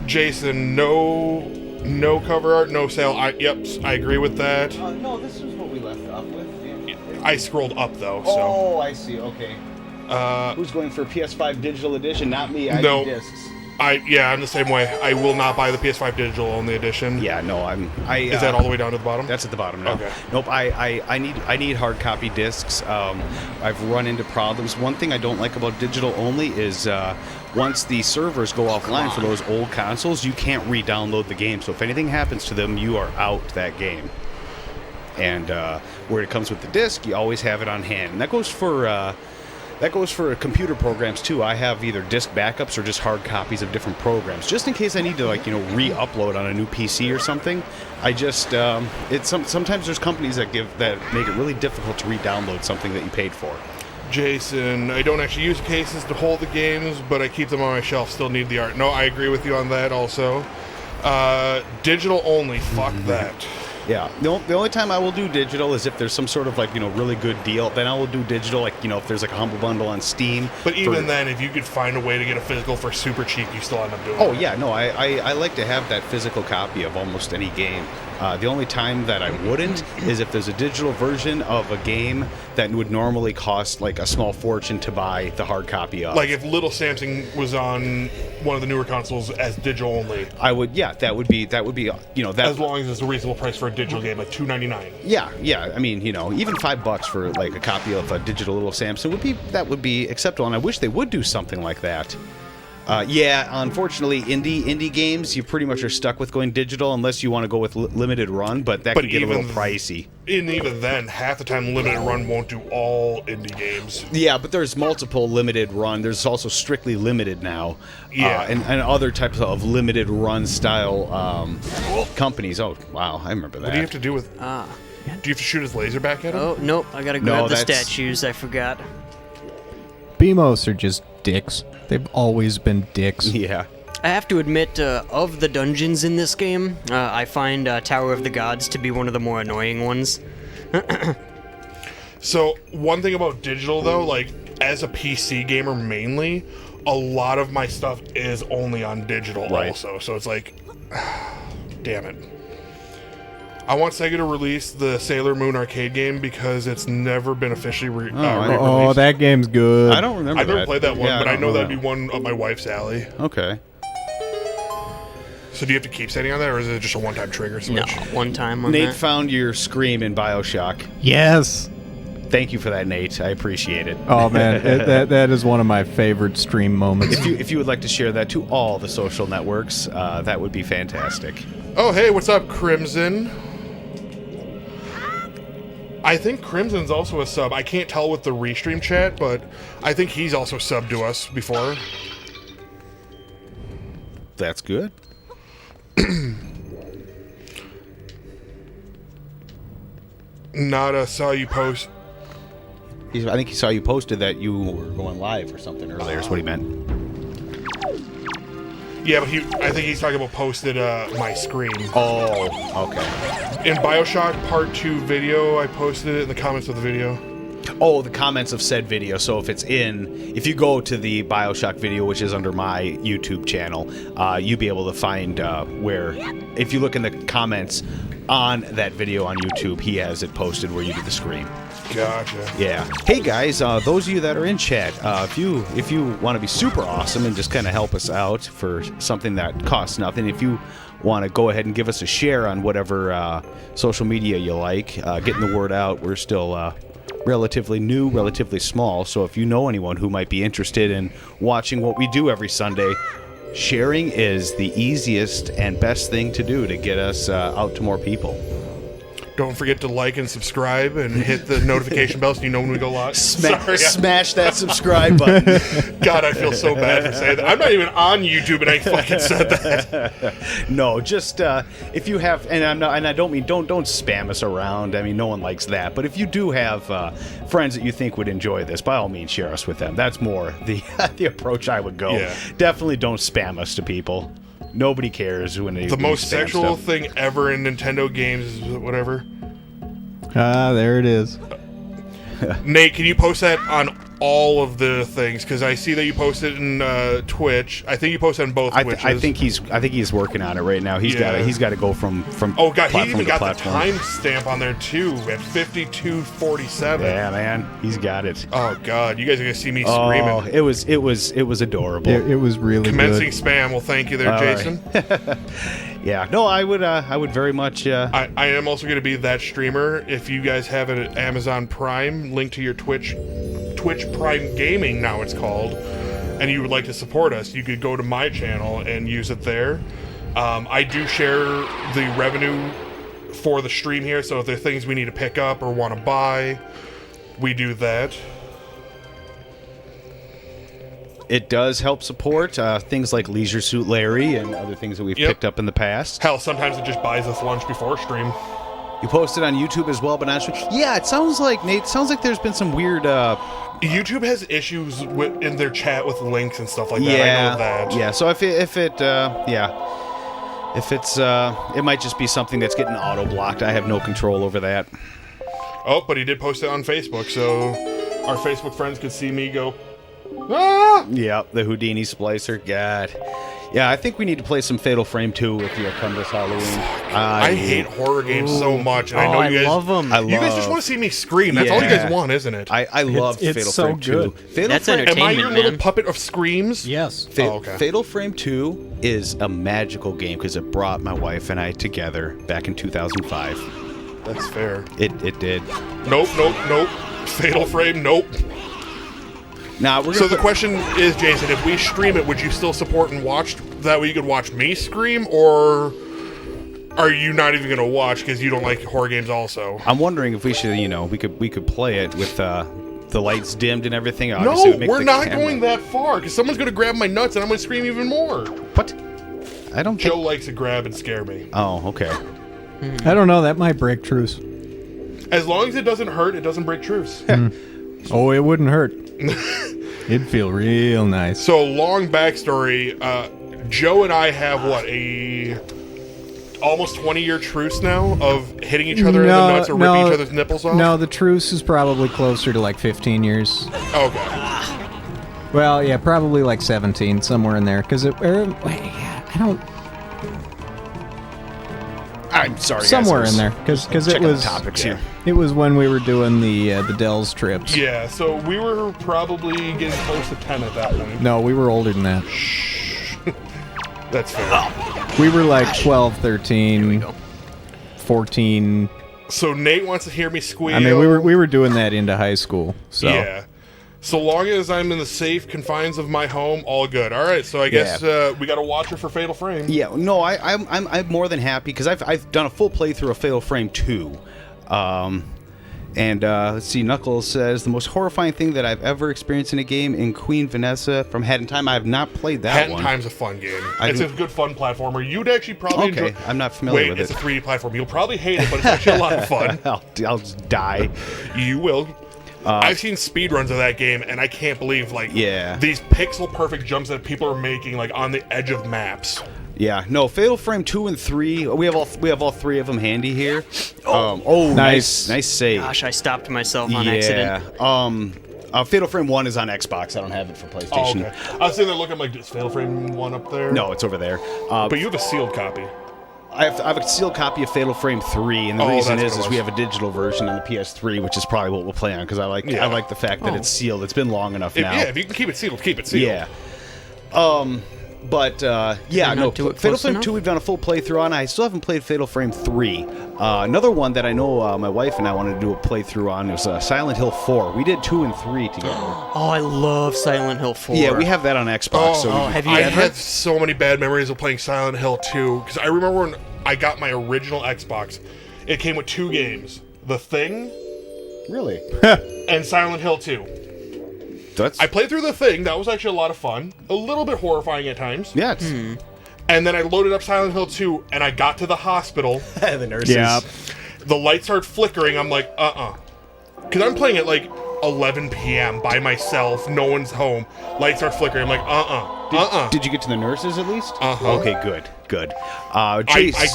Jason, no cover art, no sale. Yep, I agree with that. No, this is what we left off with. I scrolled up, though, so... Oh, I see. Okay. Who's going for PS5 digital edition? Not me. I No. need discs. I'm the same way. I will not buy the PS5 digital only edition. Yeah, no, Is that all the way down to the bottom? That's at the bottom now. Okay. Nope. I need hard copy discs. I've run into problems. One thing I don't like about digital only is once the servers go offline for those old consoles, you can't re-download the game. So if anything happens to them, you are out that game. And where it comes with the disc, you always have it on hand, and that goes for computer programs too. I have either disc backups or just hard copies of different programs, just in case I need to re-upload on a new PC or something. I just sometimes there's companies that make it really difficult to re-download something that you paid for. Jason, I don't actually use cases to hold the games, but I keep them on my shelf. Still need the art. No, I agree with you on that also. Digital only, fuck that. Yeah, the only time I will do digital is if there's some sort of really good deal. Then I will do digital, if there's a Humble Bundle on Steam. But even then, if you could find a way to get a physical for super cheap, you still end up doing Oh it. yeah, no, I like to have that physical copy of almost any game. The only time that I wouldn't is if there's a digital version of a game that would normally cost a small fortune to buy the hard copy of. Like if Little Samson was on one of the newer consoles as digital only. I would, yeah, that would be that. As long as it's a reasonable price for a digital game, like $2.99. Yeah. I mean, even $5 for a copy of a digital Little Samson would be acceptable, and I wish they would do something like that. Unfortunately, indie games, you pretty much are stuck with going digital unless you want to go with limited run, but that can get a little pricey. And even then, half the time, limited run won't do all indie games. Yeah, but there's multiple limited run. There's also strictly limited now. Yeah. And other types of limited run style companies. Oh, wow, I remember that. What do you have to do with... Do you have to shoot his laser back at him? Oh, nope. I gotta grab the statues. I forgot. BMOs are just dicks. They've always been dicks. Yeah. I have to admit, of the dungeons in this game, I find Tower of the Gods to be one of the more annoying ones. So, one thing about digital, though, as a PC gamer mainly, a lot of my stuff is only on digital also. So it's damn it. I want Sega to release the Sailor Moon arcade game because it's never been officially re-released. Oh, that game's good. I don't remember I've never played that one, Yeah, but I know that'd that. be one up my wife's alley. Okay. So do you have to keep setting on that, or is it just a one-time trigger switch? No, one time on Nate that. found your scream in BioShock. Yes. Thank you for that, Nate. I appreciate it. Oh man, that is one of my favorite stream moments. If you would like to share that to all the social networks, that would be fantastic. Oh, hey, what's up, Crimson? I think Crimson's also a sub. I can't tell with the restream chat, but I think he's also subbed to us before. That's good. Nada saw you post. I think he saw you posted that you were going live or something earlier. Is what he meant. Yeah, but I think he's talking about posted my screen. Oh, okay. In BioShock Part 2 video, I posted it in the comments of the video. Oh, the comments of said video. So if you go to the BioShock video, which is under my YouTube channel, you'll be able to find where, if you look in the comments on that video on YouTube, he has it posted where you did the scream. Gotcha. Yeah. Hey guys, those of you that are in chat, if you want to be super awesome and just kind of help us out for something that costs nothing, if you want to go ahead and give us a share on whatever social media you like, getting the word out. We're still relatively new, relatively small, so if you know anyone who might be interested in watching what we do every Sunday, sharing is the easiest and best thing to do to get us out to more people. Don't forget to like and subscribe and hit the notification bell so you know when we go live. Smash that subscribe button. God, I feel so bad for saying that. I'm not even on YouTube and I fucking said that. No, just if you have, and I don't mean don't spam us around. I mean, no one likes that. But if you do have friends that you think would enjoy this, by all means, share us with them. That's more the the approach I would go. Yeah. Definitely don't spam us to people. Nobody cares when they The most spam sexual stuff. thing ever in Nintendo games is whatever. There it is. Nate, can you post that on all of the things? Because I see that you posted in Twitch. I think you posted on both Twitches. I think he's working on it right now. He's Yeah. got to go from Oh god, he platform even to got platform. the timestamp on there too at 52:47. Yeah, man, he's got it. Oh god, you guys are gonna see me Oh, screaming. it was adorable. It was really Commencing good. spam. Well, thank you there, All right. Jason. Yeah, no, I would very much. I am also going to be that streamer. If you guys have an Amazon Prime link to your Twitch Prime Gaming, now it's called, and you would like to support us, you could go to my channel and use it there. I do share the revenue for the stream here, so if there are things we need to pick up or want to buy, we do that. It does help support things like Leisure Suit Larry and other things that we've Yep. picked up in the past. Hell, sometimes it just buys us lunch before stream. You posted on YouTube as well, but not. Yeah, it sounds like Nate. Sounds like there's been some weird. YouTube has issues in their chat with links and stuff like that. Yeah, I know that. yeah. So if it's it might just be something that's getting auto blocked. I have no control over that. Oh, but he did post it on Facebook, so our Facebook friends could see me go, ah! Yeah, the Houdini splicer. God. Yeah, I think we need to play some Fatal Frame 2 with you come this Halloween. I hate horror games so much, and I know you guys love them. You guys just want to see me scream. That's all you Yeah. guys want, isn't it? I love It's Fatal so Frame 2. good. Fatal That's Frame, Am I your entertainment, little man. puppet of screams? Yes. Fa- Oh, okay. Fatal Frame 2 is a magical game because it brought my wife and I together back in 2005. That's fair. It did. Nope. Fatal Frame, nope. Now we're So the question is, Jason, if we stream it, would you still support and watch? That way you could watch me scream, or are you not even going to watch because you don't like horror games also? I'm wondering if we should, we could play it with the lights dimmed and everything. Obviously, it No, would make we're the not camera- going that far because someone's going to grab my nuts and I'm going to scream even more. What? I don't. Joe Think... likes to grab and scare me. Oh, okay. I don't know. That might break truce. As long as it doesn't hurt, it doesn't break truce. Oh, it wouldn't hurt. It'd feel real nice. So, long backstory. Joe and I have, almost 20-year truce now of hitting each other in the nuts or ripping each other's nipples off? No, the truce is probably closer to like 15 years. Okay. Well, yeah, probably like 17, somewhere in there. Because I don't. I'm sorry. Somewhere guys, in there, because it Check out was the topics here. it was when we were doing the Dells trips. Yeah, so we were probably getting close to 10 at that point. No, we were older than that. That's fair. We were like 12, 13, 14. So Nate wants to hear me squeal. I mean, we were doing that into high school. So Yeah. So long as I'm in the safe confines of my home, all good. All right, so I guess we got to watch her for Fatal Frame. Yeah, no, I'm more than happy because I've done a full playthrough of Fatal Frame 2. And let's see, Knuckles says the most horrifying thing that I've ever experienced in a game in Queen Vanessa from Hat in Time. I have not played that Hat in one. Time's a fun game. I It's a do- good fun platformer. You'd actually probably Okay, enjoy. I'm not familiar with it's it. a 3D platform. You'll probably hate it, but it's actually a lot of fun. I'll just die. You will. I've seen speedruns of that game, and I can't believe these pixel perfect jumps that people are making on the edge of maps. Yeah, no, Fatal Frame 2 and 3. We have all three of them handy here. Nice save. Gosh, I stopped myself on yeah. accident. Fatal Frame 1 is on Xbox. I don't have it for Oh, PlayStation. okay. I was sitting there looking like, is Fatal Frame 1 up there? No, it's over there. But you have a sealed copy. I have a sealed copy of Fatal Frame 3, and the Oh, reason that's what is it we was. have a digital version on the PS3, which is probably what we'll play on because I like the fact that it's sealed. It's been long enough now. Yeah, if you can keep it sealed, keep it sealed. Yeah. But yeah, no. not do it Fatal close Frame enough? 2 we've done a full playthrough on. I still haven't played Fatal Frame 3. Another one that I know my wife and I wanted to do a playthrough on was Silent Hill 4. We did 2 and 3 together. Oh, I love Silent Hill 4. Yeah, we have that on Xbox. Oh, so have you I ever? had so many bad memories of playing Silent Hill 2 because I remember when I got my original Xbox, It came with 2 games: The Thing Really? and Silent Hill 2. That's I played through The Thing. That was actually a lot of fun. A little bit horrifying at times. yeah. It's, And then I loaded up Silent Hill 2, and I got to the hospital. The nurses. Yeah. The lights started flickering. I'm like, because I'm playing at like 11 p.m. by myself. No one's home. Lights start flickering. I'm like, Did you get to the nurses at least? Uh-huh. Okay, good. I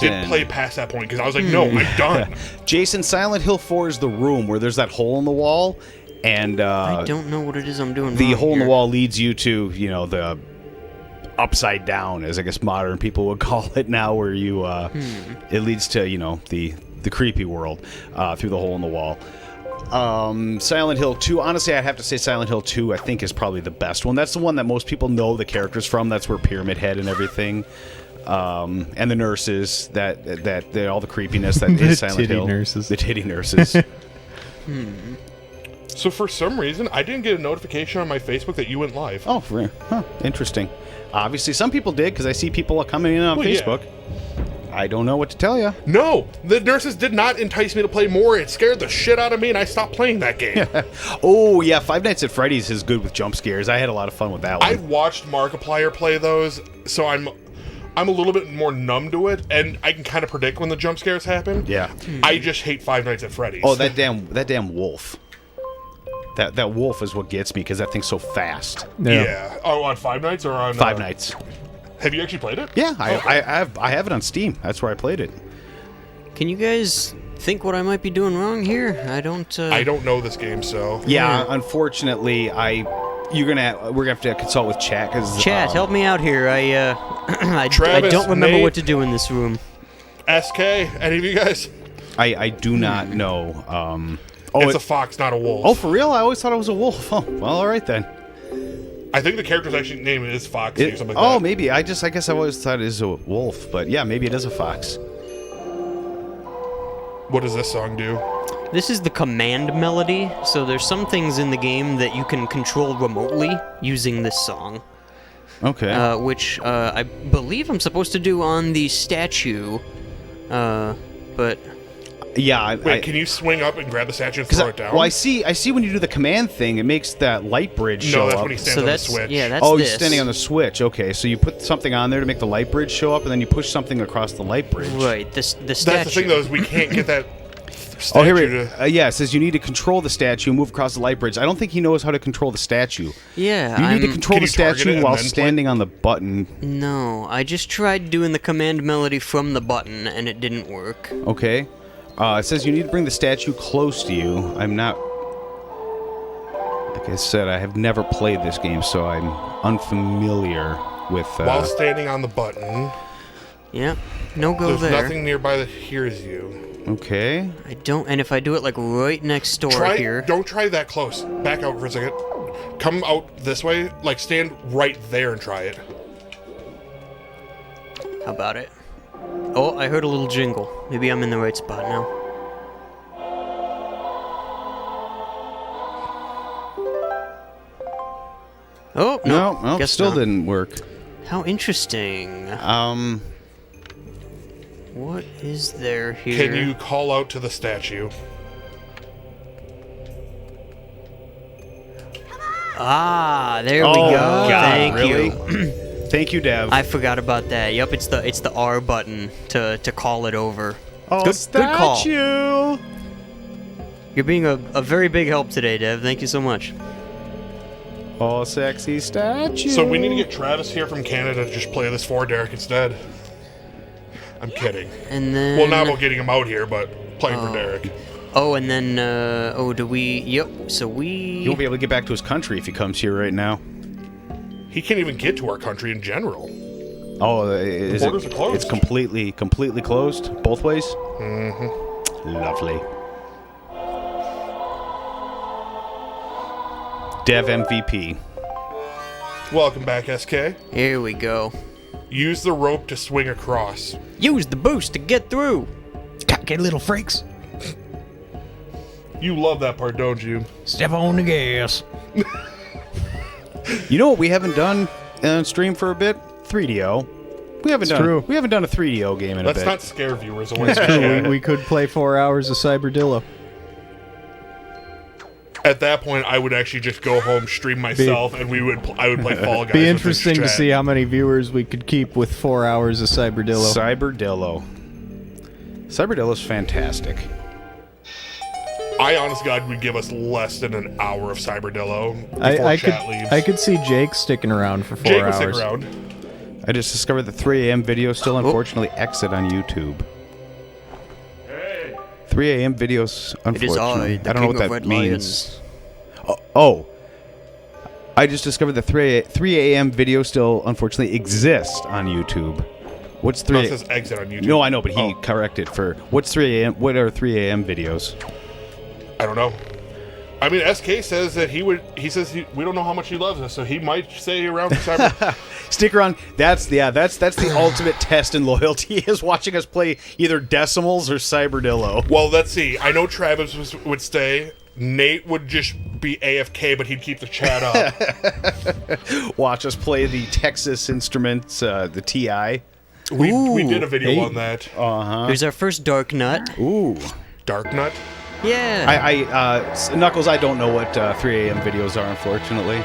didn't play past that point because I was like, no, I'm done. Jason, Silent Hill 4 is the room where there's that hole in the wall, and I don't know what it is I'm doing. the wrong hole in the here. wall leads you to, the upside down, as I guess modern people would call it now, where you it leads to, the creepy world through the hole in the wall. Silent Hill 2, honestly, I'd have to say Silent Hill 2 I think is probably the best one. That's the one that most people know the characters from. That's where Pyramid Head and everything, and the nurses, that all the creepiness that is Silent titty Hill. nurses. The titty nurses. So for some reason, I didn't get a notification on my Facebook that you went live. Oh, interesting. Obviously, some people did, because I see people coming in on Well, yeah. Facebook. I don't know what to tell you. No, the nurses did not entice me to play more. It scared the shit out of me, and I stopped playing that game. Oh, yeah, Five Nights at Freddy's is good with jump scares. I had a lot of fun with that one. I watched Markiplier play those, so I'm a little bit more numb to it, and I can kind of predict when the jump scares happen. Yeah. I just hate Five Nights at Freddy's. Oh, that damn wolf. That wolf is what gets me, because that thing's so fast. Yeah. Oh, on Five Nights or on Five Nights. Have you actually played it? Yeah, Okay. I have it on Steam. That's where I played it. Can you guys think what I might be doing wrong here? I don't know this game, so Yeah, unfortunately, we're gonna have to consult with chat, because Chat, help me out here. I Travis, don't remember Nate. what to do in this room. SK, any of you guys? I do not know. It's a fox, not a wolf. Oh, for real? I always thought it was a wolf. Oh, well, all right then. I think the character's actually name is Fox or something like Oh, that. maybe. I guess I always thought it was a wolf, but yeah, maybe it is a fox. What does this song do? This is the command melody, so there's some things in the game that you can control remotely using this song. Okay. Which I believe I'm supposed to do on the statue, but yeah. Wait, can you swing up and grab the statue and throw it down? Well, I see when you do the command thing, it makes that light bridge show No, that's up. when he stands so on that's the switch. yeah, that's Oh, this. you're standing on the switch. Okay, so you put something on there to make the light bridge show up, and then you push something across the light bridge. Right. The statue. That's the thing, though, is we can't get that statue Oh, here we to... yeah, it says you need to control the statue and move across the light bridge. I don't think he knows how to control the statue. Yeah. You need to I'm- control Can the you target it statue and while then play? standing on the button. No, I just tried doing the command melody from the button, and it didn't work. Okay. It says you need to bring the statue close to you. I'm not... Like I said, I have never played this game, so I'm unfamiliar with... While standing on the button, Yeah. No go there's there. nothing nearby that hears you. Okay. I don't. And if I do it like right next door here. Don't try that close. Back out for a second. Come out this way. Like, stand right there and try it. How about it? Oh, I heard a little jingle. Maybe I'm in the right spot now. Oh, no. No, guess still not. didn't work. How interesting. What is there here? Can you call out to the statue? Ah, there we Oh, go. God, Thank really? you. Thank you, Dev. I forgot about that. Yep, it's the R button to call it over. oh, good call. statue! You're being a very big help today, Dev. Thank you so much. Oh, sexy statue. So we need to get Travis here from Canada to just play this for Derek instead. I'm kidding. And then. Well, not about getting him out here, but playing for Derek. Oh, and then. Do we? Yep. So we. He won't be able to get back to his country if he comes here right now. He can't even get to our country in general. Oh, is The borders are closed. It's completely closed both ways. Mm-hmm. Lovely. Dev MVP. Welcome back, SK. Here we go. Use the rope to swing across. Use the boost to get through. Cocky little freaks. You love that part, don't you? Step on the gas. You know what we haven't done on stream for a bit? 3DO. We haven't It's done true. we haven't done a 3DO game in Let's a bit. not scare viewers away. It's true. We could play 4 hours of Cyberdillo. At that point, I would actually just go home, stream myself, and I would play Fall Guys. Be with interesting to this see chat. how many viewers we could keep with 4 hours of Cyberdillo. Cyberdillo. Cyberdillo's fantastic. I honestly God would give us less than an hour of Cyberdillo before I could chat leaves. I could see Jake sticking around for 4 Jake would hours. stick around. I just discovered the 3 a.m. videos still unfortunately exit on YouTube. 3 a.m. videos, It is unfortunately. I, the I don't know King what of that Red means. Lions. Oh. I just discovered the 3 a.m. video still unfortunately exists on YouTube. What's No, 3 it says exit on YouTube. No, I know, but he Oh, corrected for what's 3 a.m. What are 3 a.m. videos? I don't know. I mean, SK says that he says we don't know how much he loves us, so he might stay around for Cyber. Stick around. That's the ultimate test in loyalty is watching us play either Decimals or Cyberdillo. Well, let's see. I know Travis would stay. Nate would just be AFK, but he'd keep the chat up. Watch us play the Texas Instruments, the TI. We did a video hey. on that. There's our first Dark Nut. Ooh. Dark Nut. Yeah. Knuckles, I don't know what 3 a.m. videos are, unfortunately.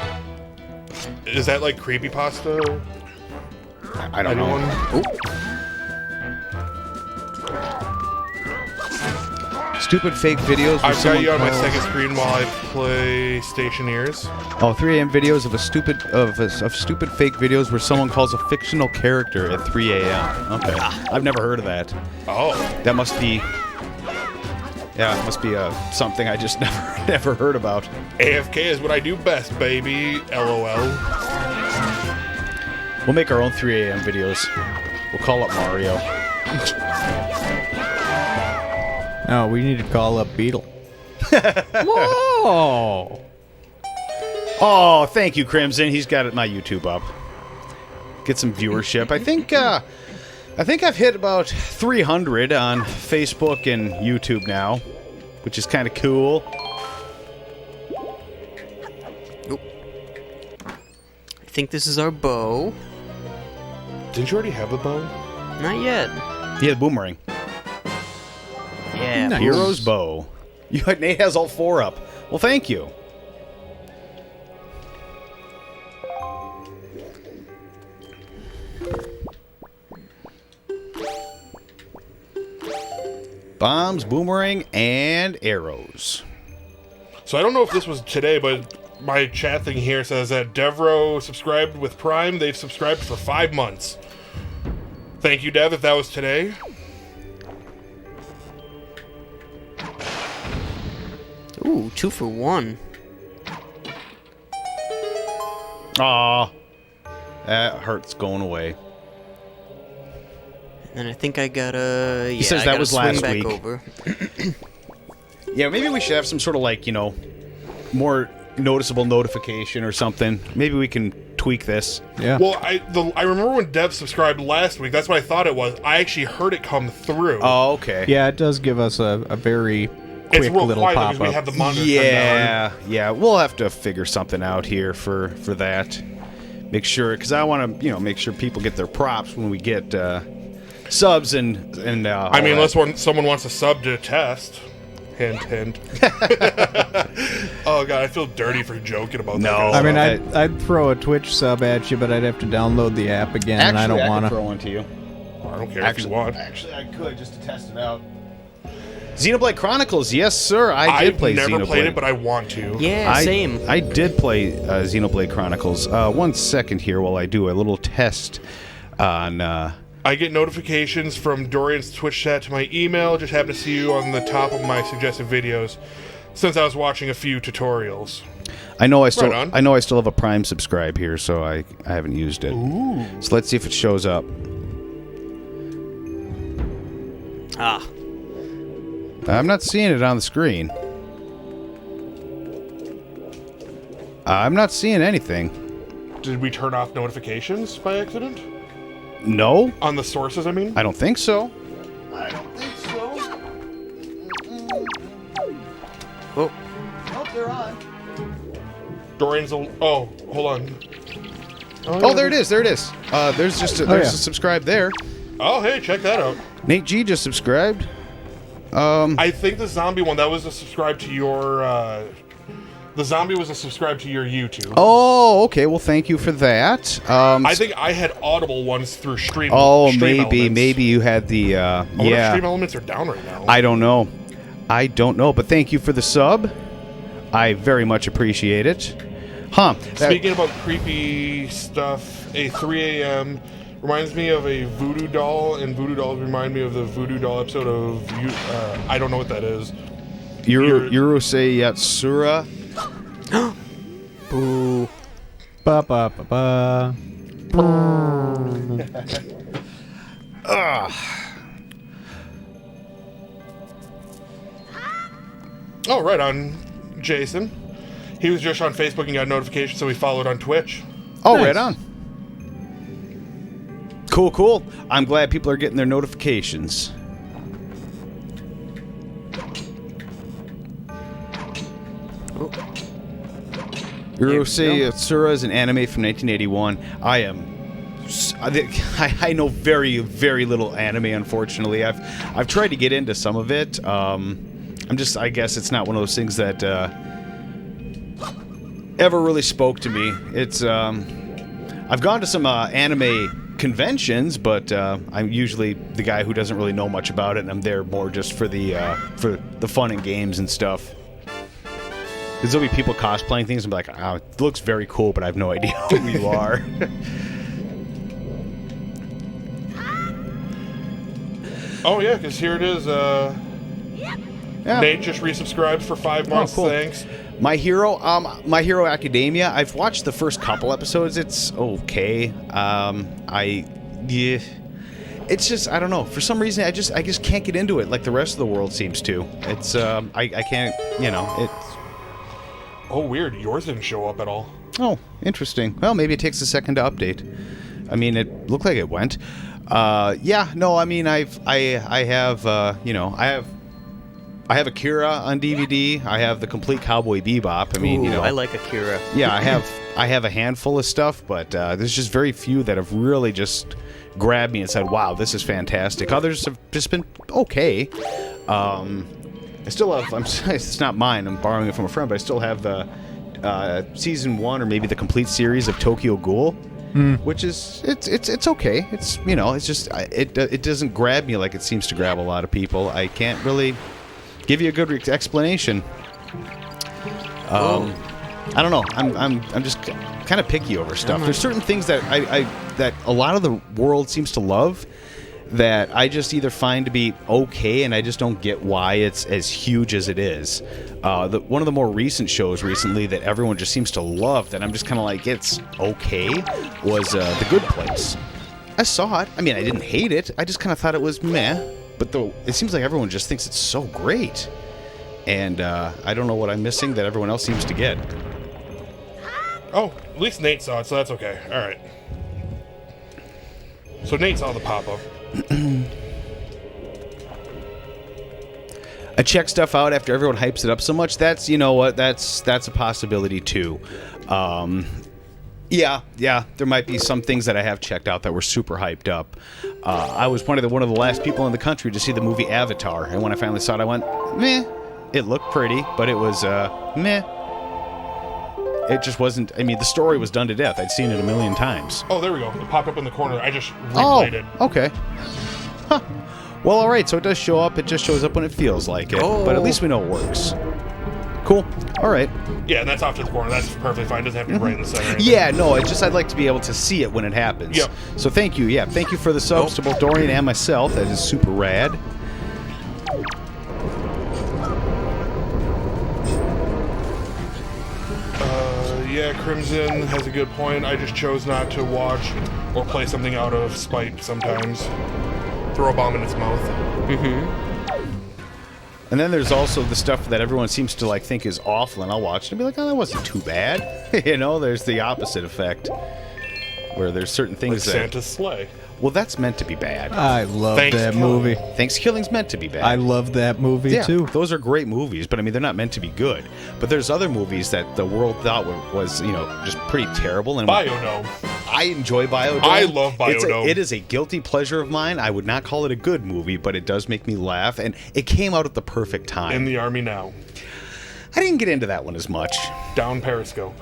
Is that like creepypasta? I don't Anyone? know. Stupid fake videos. where I've got someone you on my calls- second screen while I play Stationeers. Oh, 3 a.m. videos of stupid fake videos where someone calls a fictional character at 3 a.m. Okay, I've never heard of that. Oh, That must be. Yeah, it must be something I just never heard about. AFK is what I do best, baby. LOL. We'll make our own 3 a.m. videos. We'll call up Mario. Oh, we need to call up Beetle. Whoa! Oh, thank you, Crimson. He's got my YouTube up. Get some viewership. I think I've hit about 300 on Facebook and YouTube now, which is kind of cool. I think this is our bow. Didn't you already have the bow? Not yet. Yeah, the boomerang. Yeah. Nice. Hero's bow. Nate has all 4 up. Well, thank you. Bombs, boomerang, and arrows. So I don't know if this was today, but my chat thing here says that Devro subscribed with Prime. They've subscribed for 5 months. Thank you, Dev, if that was today. Ooh, 2 for 1. Aw. That hurts going away. And I think I gotta. Yeah, says I that gotta was swing last back week. over. Yeah, maybe we should have some sort of more noticeable notification or something. Maybe we can tweak this. Yeah. Well, I remember when Dev subscribed last week. That's what I thought it was. I actually heard it come through. Oh, okay. Yeah, it does give us a very it's quick real little quiet pop because we have up. the monitor turned down. Yeah, we'll have to figure something out here for that. Make sure, because I want to, make sure people get their props when we get subs and. I mean, unless someone wants a sub to test. Hint, hint. Oh god, I feel dirty for joking about No. that. I mean, Okay. I'd throw a Twitch sub at you, but I'd have to download the app again, and I don't want throw to. one to you. I don't care if you want. Actually, I could just to test it out. Xenoblade Chronicles, yes, sir. I did I've play never Xenoblade. played it, but I want to. Yeah, same. I did play Xenoblade Chronicles. 1 second here while I do a little test on. I get notifications from Dorian's Twitch chat to my email. Just happen to see you on the top of my suggested videos since I was watching a few tutorials. I know I still Right on. I know I still have a Prime subscribe here, so I haven't used it. Ooh. So let's see if it shows up. Ah. I'm not seeing it on the screen. I'm not seeing anything. Did we turn off notifications by accident? No, On the sources, I mean? I don't think so. Oh. Dorian's oh, hold on. Oh, there it is. There it is. There's a subscribe there. Oh, hey, check that out. Nate G just subscribed. I think the zombie one, that was a subscribe to your... the zombie was a subscribe to your YouTube. Oh, okay. Well, thank you for that. I think I had Audible ones through Stream. Oh, Stream maybe Elements. you had the. I wonder if Yeah. Stream Elements are down right now. I don't know. But thank you for the sub. I very much appreciate it. Huh. Speaking about creepy stuff, a 3 a.m. reminds me of a voodoo doll, and voodoo dolls remind me of the voodoo doll episode of... I don't know what that is. Yurusei Yatsura. Boo. Ba ba ba ba. Oh, right on, Jason. He was just on Facebook and got a notification, so he followed on Twitch. Oh, Nice. right on. Cool. I'm glad people are getting their notifications. Yurusei Yatsura is an anime from 1981. I know very, very little anime, unfortunately. I've tried to get into some of it. I guess it's not one of those things that ever really spoke to me. It's I've gone to some anime conventions, but I'm usually the guy who doesn't really know much about it, and I'm there more just for the fun and games and stuff. Because there'll be people cosplaying things and be like, oh, it looks very cool, but I have no idea who you are. Oh, yeah, because here it is. Yeah. Nate just resubscribed for 5 months. cool. Thanks. My Hero Academia. I've watched the first couple episodes. It's okay. It's just, I don't know. For some reason, I just can't get into it like the rest of the world seems to. It's I can't. It's. Oh, weird. Yours didn't show up at all. Oh, interesting. Well, maybe it takes a second to update. I mean, it looked like it went. Yeah. No. I mean, I have Akira on DVD. I have the complete Cowboy Bebop. I mean, Ooh, I like Akira. Yeah, I have a handful of stuff, but there's just very few that have really just grabbed me and said, "Wow, this is fantastic." Others have just been okay. I still have. It's not mine. I'm borrowing it from a friend, but I still have the season 1 or maybe the complete series of Tokyo Ghoul, which is it's okay. It's it's just it doesn't grab me like it seems to grab a lot of people. I can't really give you a good explanation. I don't know. I'm just kind of picky over stuff. There's certain things that that a lot of the world seems to love that I just either find to be okay, and I just don't get why it's as huge as it is. One of the more recent shows recently that everyone just seems to love, that I'm just kind of like, it's okay, was The Good Place. I saw it. I mean, I didn't hate it. I just kind of thought it was meh. But it seems like everyone just thinks it's so great. And I don't know what I'm missing that everyone else seems to get. Oh, at least Nate saw it, so that's okay. All right. So Nate saw the pop-up. I check stuff out after everyone hypes it up so much. That's that's a possibility too. Yeah, there might be some things that I have checked out that were super hyped up. I was one of the last people in the country to see the movie Avatar, and when I finally saw it, I went, meh. It looked pretty, but it was meh. It just wasn't. I mean, the story was done to death. I'd seen it a million times. Oh, there we go. It popped up in the corner. I just replayed it. Okay. Huh. Well, all right. So it does show up. It just shows up when it feels like it. But at least we know it works. Cool. All right. Yeah, and that's off to the corner. That's perfectly fine. It doesn't have to be right in the center. Yeah, no. It's just I'd like to be able to see it when it happens. Yep. So thank you. Yeah, thank you for the subs to both Dorian and myself. That is super rad. Yeah, Crimson has a good point. I just chose not to watch or play something out of spite sometimes. Throw a bomb in its mouth. And then there's also the stuff that everyone seems to think is awful, and I'll watch it and be like, oh, that wasn't too bad. There's the opposite effect, where there's certain things Like that... Santa's sleigh. Well, that's meant to be bad. I love that Thanksgiving. movie. Thanksgiving's meant to be bad. I love that movie Yeah, too. those are great movies, but I mean, they're not meant to be good. But there's other movies that the world thought was just pretty terrible. And Bio-Gnome. I enjoy Biodome. I love Biodome. It is a guilty pleasure of mine. I would not call it a good movie, but it does make me laugh, and it came out at the perfect time. In the Army Now. I didn't get into that one as much. Down Periscope.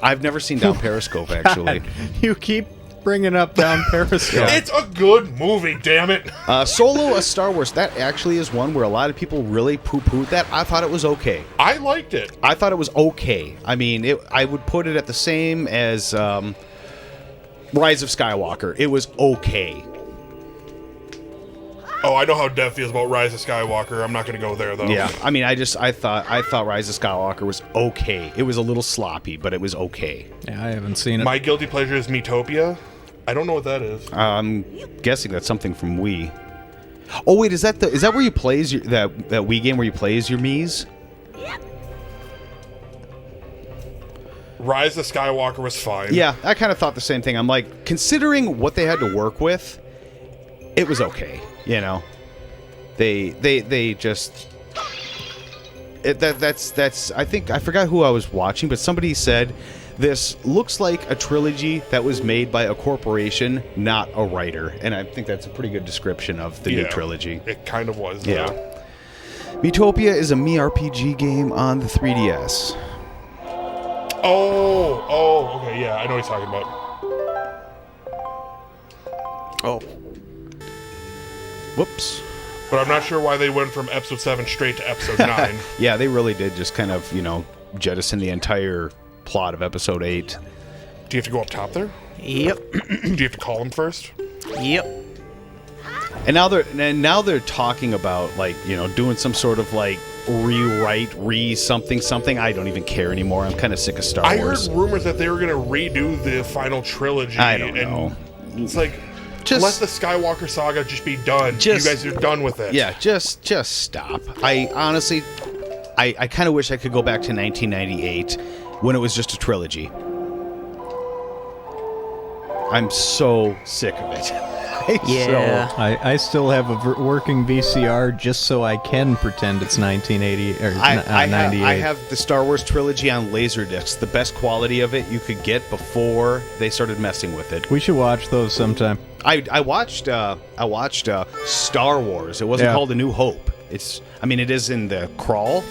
I've never seen Down Periscope, actually. You keep bringing up Down Periscope. It's a good movie, damn it. Solo, a Star Wars, that actually is one where a lot of people really poo-pooed that. I thought it was okay. I liked it. I thought it was okay. I mean, I would put it at the same as Rise of Skywalker. It was okay. Oh, I know how Dev feels about Rise of Skywalker. I'm not going to go there, though. Yeah, I mean, I thought Rise of Skywalker was okay. It was a little sloppy, but it was okay. Yeah, I haven't seen it. My guilty pleasure is Miitopia. I don't know what that is. I'm guessing that's something from Wii. Oh wait, is that where you play as that Wii game where you play as your Miis? Rise of Skywalker was fine. Yeah, I kind of thought the same thing. I'm like, considering what they had to work with, it was okay. You know, they just that's I think I forgot who I was watching, but somebody said this looks like a trilogy that was made by a corporation, not a writer, and I think that's a pretty good description of the new trilogy. It kind of was. Yeah. Miitopia is a Mii RPG game on the 3DS. Oh, okay, yeah, I know what he's talking about. Oh. Whoops. But I'm not sure why they went from episode 7 straight to episode 9. Yeah, they really did just kind of, jettison the entire plot of episode 8. Do you have to go up top there? Yep. Do you have to call him first? Yep. And now they're talking about doing some sort of rewrite, something. I don't even care anymore. I'm kind of sick of Star Wars. I heard rumors that they were going to redo the final trilogy. I don't know. It's like, let the Skywalker saga just be done. You guys are done with it. Yeah, just stop. I honestly, I kind of wish I could go back to 1998 when it was just a trilogy. I'm so sick of it. Yeah. I still have a working VCR just so I can pretend it's 1980 or 98. I have the Star Wars trilogy on Laserdiscs, the best quality of it you could get before they started messing with it. We should watch those sometime. I watched Star Wars. It wasn't called A New Hope. It is in the crawl,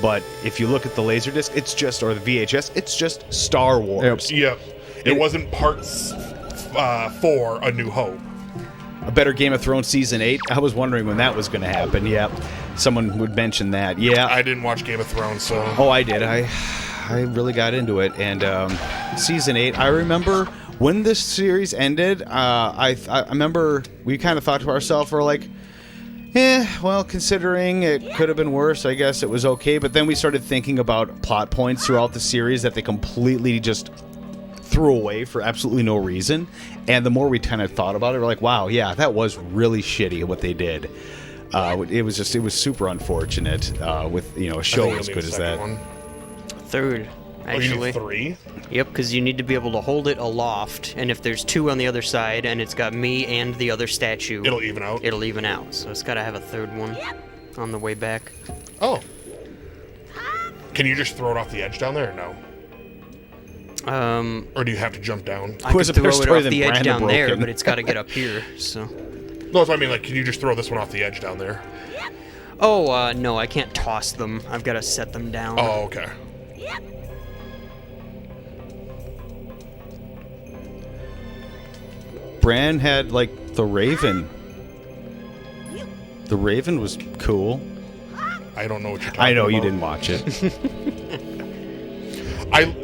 but if you look at the Laserdisc, it's just, or the VHS, it's just Star Wars. Yep. It wasn't parts 4, A New Hope. A better Game of Thrones season 8. I was wondering when that was going to happen. Yeah, someone would mention that. Yeah, I didn't watch Game of Thrones, so. Oh, I did. I really got into it, and season 8. I remember when this series ended. I remember we kind of thought to ourselves, we're like, well, considering it could have been worse, I guess it was okay. But then we started thinking about plot points throughout the series that they completely just threw away for absolutely no reason. And the more we kind of thought about it, we're like, wow, yeah, that was really shitty what they did. It was super unfortunate with a show as good as that. One. Third, actually. Oh, you need 3? Yep, because you need to be able to hold it aloft, and if there's 2 on the other side, and it's got me and the other statue, it'll even out. It'll even out. So it's got to have a third one on the way back. Oh. Can you just throw it off the edge down there, or no? Or do you have to jump down? I could throw it off the edge down there, but it's got to get up here, so. No, that's what I mean. Like, can you just throw this one off the edge down there? Oh, no, I can't toss them. I've got to set them down. Oh, okay. Bran had, the Raven. The Raven was cool. I don't know what you're talking about. I know you didn't watch it.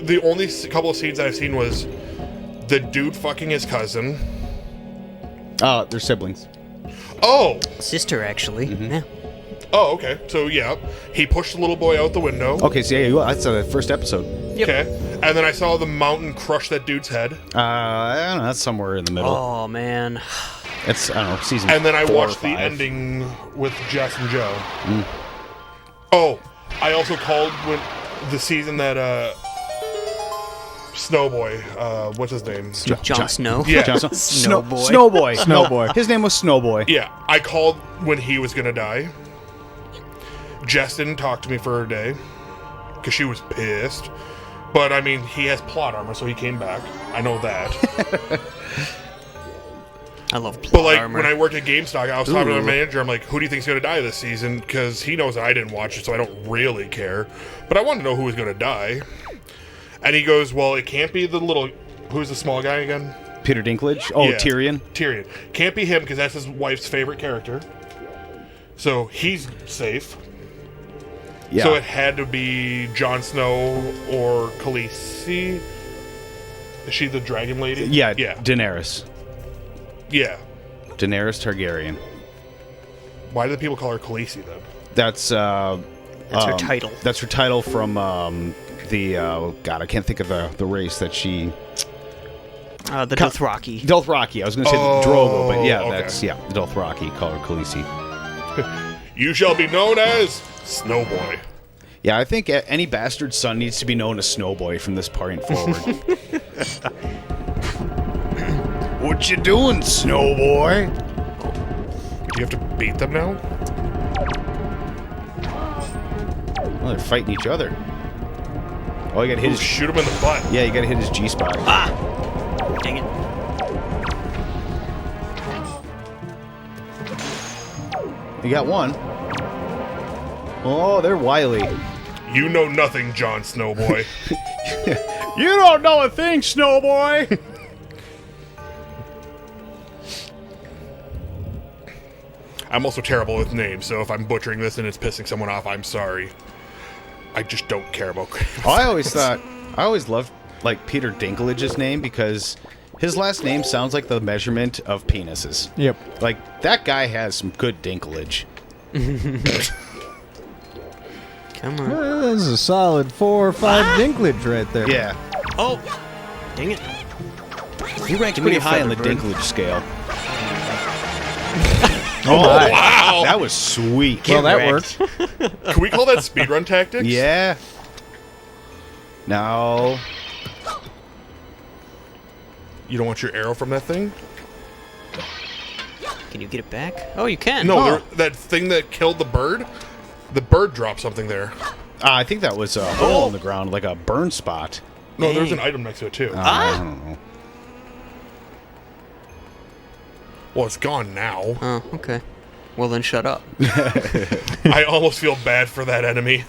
The only couple of scenes I've seen was the dude fucking his cousin. They're siblings. Oh! Sister, actually. Mm-hmm. Yeah. Oh, okay. So, yeah. He pushed the little boy out the window. Okay, so yeah, that's the first episode. Yep. Okay. And then I saw the mountain crush that dude's head. I don't know, that's somewhere in the middle. Oh, man. It's, I don't know, season And then I 4 or watched the 5. ending with Jess and Joe. Oh, I also called when the season that, Snowboy, what's his name? Jon Snow? Yeah. Snowboy. Snowboy. Snowboy. His name was Snowboy. Yeah, I called when he was gonna die. Jess didn't talk to me for a day because she was pissed. But, I mean, he has plot armor, so he came back. I know that. I love plot But, like, armor. when I worked at GameStop, I was talking to my manager. I'm like, who do you think's going to die this season? Because he knows that I didn't watch it, so I don't really care. But I wanted to know who was going to die. And he goes, well, it can't be the little... Who's the small guy again? Peter Dinklage? Oh, Yeah. Tyrion? Tyrion. Can't be him, because that's his wife's favorite character. So he's safe. Yeah. So it had to be Jon Snow or Khaleesi. Is she the dragon lady? yeah, Yeah. Daenerys. Yeah. Daenerys Targaryen. Why do the people call her Khaleesi, then? That's That's her title. That's her title from God, I can't think of the race that she... The Dothraki. Dothraki. I was going to say Drogo, but yeah, okay. that's the Dothraki. Call her Khaleesi. You shall be known as Snowboy. Yeah, I think any bastard son needs to be known as Snowboy from this point forward. What you doing, Snowboy? Do you have to beat them now? Well, they're fighting each other. Oh, you gotta hit Ooh, his... shoot him in the butt. Yeah, you gotta hit his G-spot. Dang it. You got one. Oh, they're wily. You know nothing, Jon Snowboy. You don't know a thing, Snowboy! I'm also terrible with names, so if I'm butchering this and it's pissing someone off, I'm sorry. I just don't care about Oh, I always loved, like, Peter Dinklage's name because his last name sounds like the measurement of penises. Yep. Like, that guy has some good dinklage. Come on. This is a solid 4 or 5 dinklage right there. Yeah. Oh! Dang it. He ranks Give me pretty a high on the feather, bird. dinklage scale. Oh my. Wow! That was sweet. Well, that wrecked. worked. Can we call that speedrun tactics? Yeah. No. You don't want your arrow from that thing? Can you get it back? Oh, you can. No, Oh. that thing that killed the bird dropped something there. I think that was a hole in the ground, like a burn spot. No, there's Dang. an item next to it, too. I don't know. Well, it's gone now. Oh, okay. Well, then shut up. I almost feel bad for that enemy.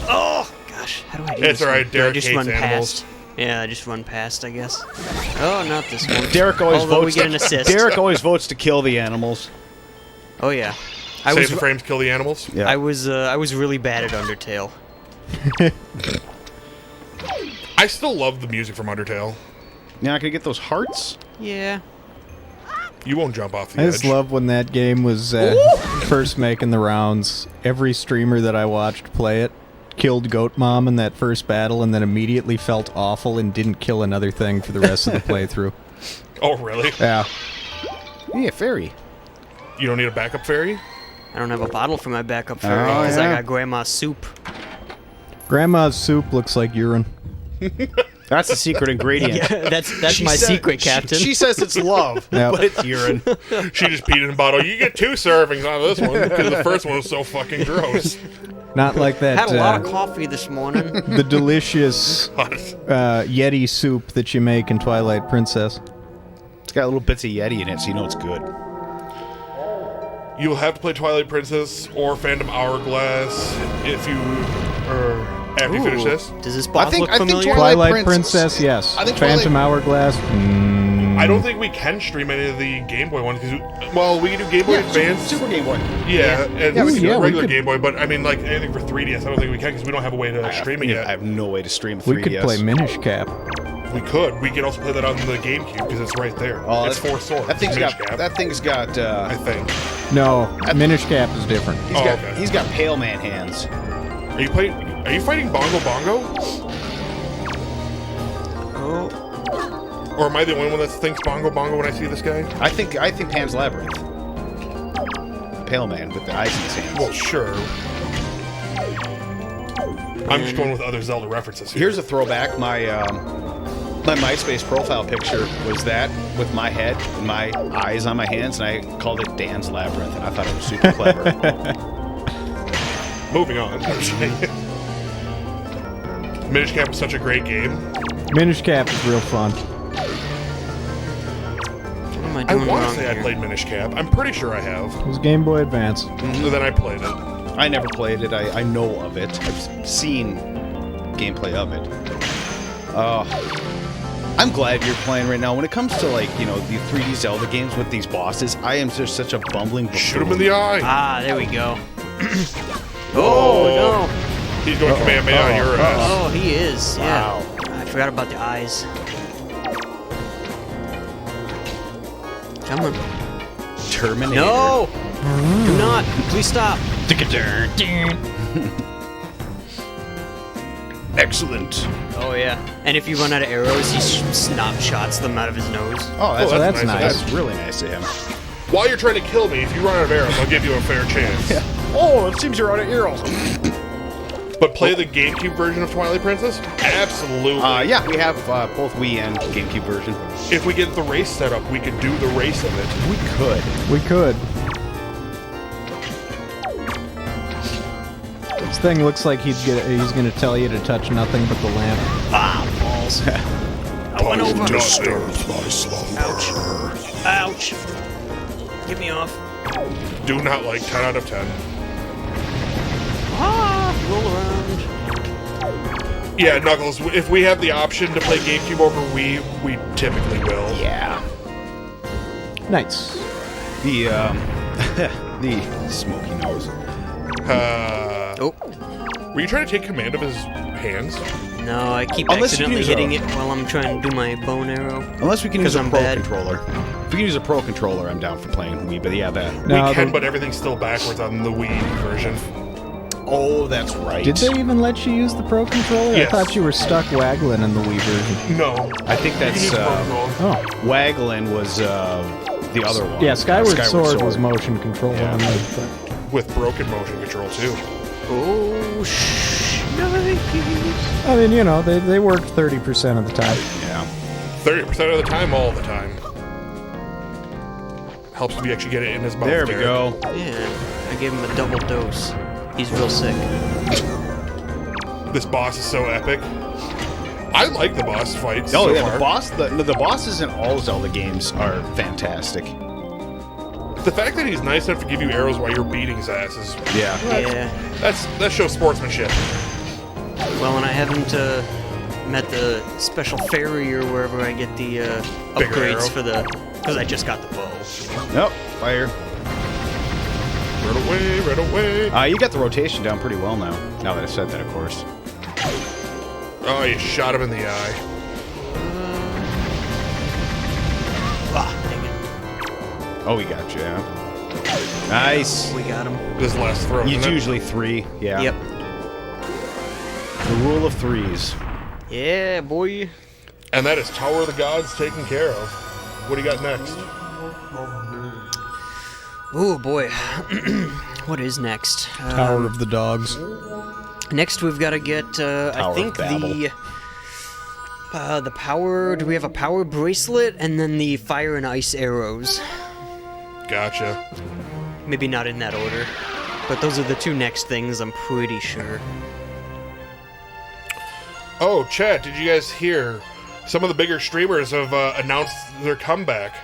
Oh, gosh. How do I do It's this? alright, one? Do I Derek just hates run animals. past? Yeah, I just run past, I guess. Oh, not this one. Derek always Although we votes. get an assist. Derek always votes to kill the animals. Oh, yeah. I Save was the frames, kill the animals. Yeah. I was really bad at Undertale. I still love the music from Undertale. You're not gonna get those hearts. Yeah. You won't jump off the I edge. just love when that game was first making the rounds. Every streamer that I watched play it killed Goat Mom in that first battle and then immediately felt awful and didn't kill another thing for the rest of the playthrough. Oh, really? Yeah. Yeah, fairy. You don't need a backup fairy? I don't have a bottle for my backup fairy Oh, because yeah. I got Grandma's soup. Grandma's soup looks like urine. That's the secret ingredient. Yeah, that's She my said- secret, Captain. She says it's love, Yep. but it's urine. She just peed in a bottle. You get 2 servings out of this one because the first one was so fucking gross. Not like that. Had a lot of coffee this morning. The delicious Yeti soup that you make in Twilight Princess. It's got little bits of Yeti in it, so you know it's good. You'll have to play Twilight Princess or Phantom Hourglass if you after you finish Ooh, this. Does this boss think- look I think familiar? Twilight Princess, yes. I think Phantom Hourglass. I don't think we can stream any of the Game Boy ones because, well, we can do Game Boy Advance. Super Game Boy. Yeah, and Yeah, we we can do could- a regular we could- Game Boy, but I mean, like anything for 3DS, I don't think we can because we don't have a way to stream it I yet. have no way to stream a 3DS. We could play Minish Cap. We could. We can also play that on the GameCube because it's right there. Oh, it's 4 swords. That thing's Minish got. Cap, That thing's got. I think. No, Minish Cap is different. He's got. okay. He's got pale man hands. Are you fighting Bongo Bongo? Oh, Or am I the only one that thinks Bongo Bongo when I see this guy? I think Pan's Labyrinth. Pale man with the eyes in his hands. Well, sure. I'm just going with other Zelda references here. Here's a throwback. My MySpace profile picture was that with my head and my eyes on my hands, and I called it Dan's Labyrinth, and I thought it was super clever. Moving on. Minish Cap is such a great game. Minish Cap is real fun. What am I I doing want to wrong say I here? played Minish Cap. I'm pretty sure I have. It was Game Boy Advance. And then I played it. I never played it. I know of it. I've seen gameplay of it. I'm glad you're playing right now. When it comes to, like, the 3D Zelda games with these bosses, I am just such a bumbling buffoon. Shoot him in the eye. Ah, there we go. Oh, no. He's going Kamehameha on your ass. Oh, he is. Yeah. Wow. I forgot about the eyes. Come on. Terminator. No! Do not. Please stop. Excellent. Oh, yeah. And if you run out of arrows, he snot shots them out of his nose. Oh, that's, that's nice. That's really nice of him. While you're trying to kill me, if you run out of arrows, I'll give you a fair chance. Oh, it seems you're out of arrows. But play the GameCube version of Twilight Princess? Absolutely. Yeah, we have both Wii and GameCube version. If we get the race set up, we could do the race of it. We could. We could. This thing looks like he's gonna tell you to touch nothing but the lamp. Ah, balls. I went over. Disturbs my slumber. Ouch. Get me off. Do not like 10 out of 10. Ah, roll around. Yeah, Knuckles, if we have the option to play GameCube over Wii, we typically will. Yeah. Nice. The the smoky nose. Oh. Were you trying to take command of his hands? No, I keep Unless you can accidentally use hitting it while I'm trying to do my bow and arrow. Unless we can use a I'm pro bad. controller. If we can use a pro controller, I'm down for playing Wii. But yeah, that. No, we can, the- but everything's still backwards on the Wii version. Oh, that's right. Did they even let you use the Pro Controller? Yes. I thought you were stuck waggling in the Wii version. No. I think You can that's use Pro Controller. Oh. Waggling was the other one. Yeah, Skyward Sword was motion control Yeah. on that. But With broken motion control, too. Oh, I mean, they worked 30% of the time. Yeah. 30% of the time, all the time. Helps if you actually get it in his mouth. There we Derek. go. Yeah, I gave him a double dose. He's real sick. This boss is so epic. I like the boss fights Oh so yeah, far. the bosses in all Zelda games are fantastic. The fact that he's nice enough to give you arrows while you're beating his ass is... Yeah. Yeah. That shows sportsmanship. Well, and I haven't met the special fairy or wherever I get the Bigger arrow. upgrades for the... Because I just got the bow. Nope. Fire. Right away. You got the rotation down pretty well now. Now that I said that, of course. Oh, you shot him in the eye. Ah, dang it. Oh, we got you. Yeah. Nice. We got him. This last throw. It's isn't it? usually 3. Yeah. Yep. The rule of 3s. Yeah, boy. And that is Tower of the Gods taken care of. What do you got next? Oh, boy. What is next? Tower of the Dogs. Next, we've got to get, I Tower of think, the power... Do we have a power bracelet? And then the fire and ice arrows. Gotcha. Maybe not in that order. But those are the two next things, I'm pretty sure. Oh, chat, did you guys hear? Some of the bigger streamers have announced their comeback.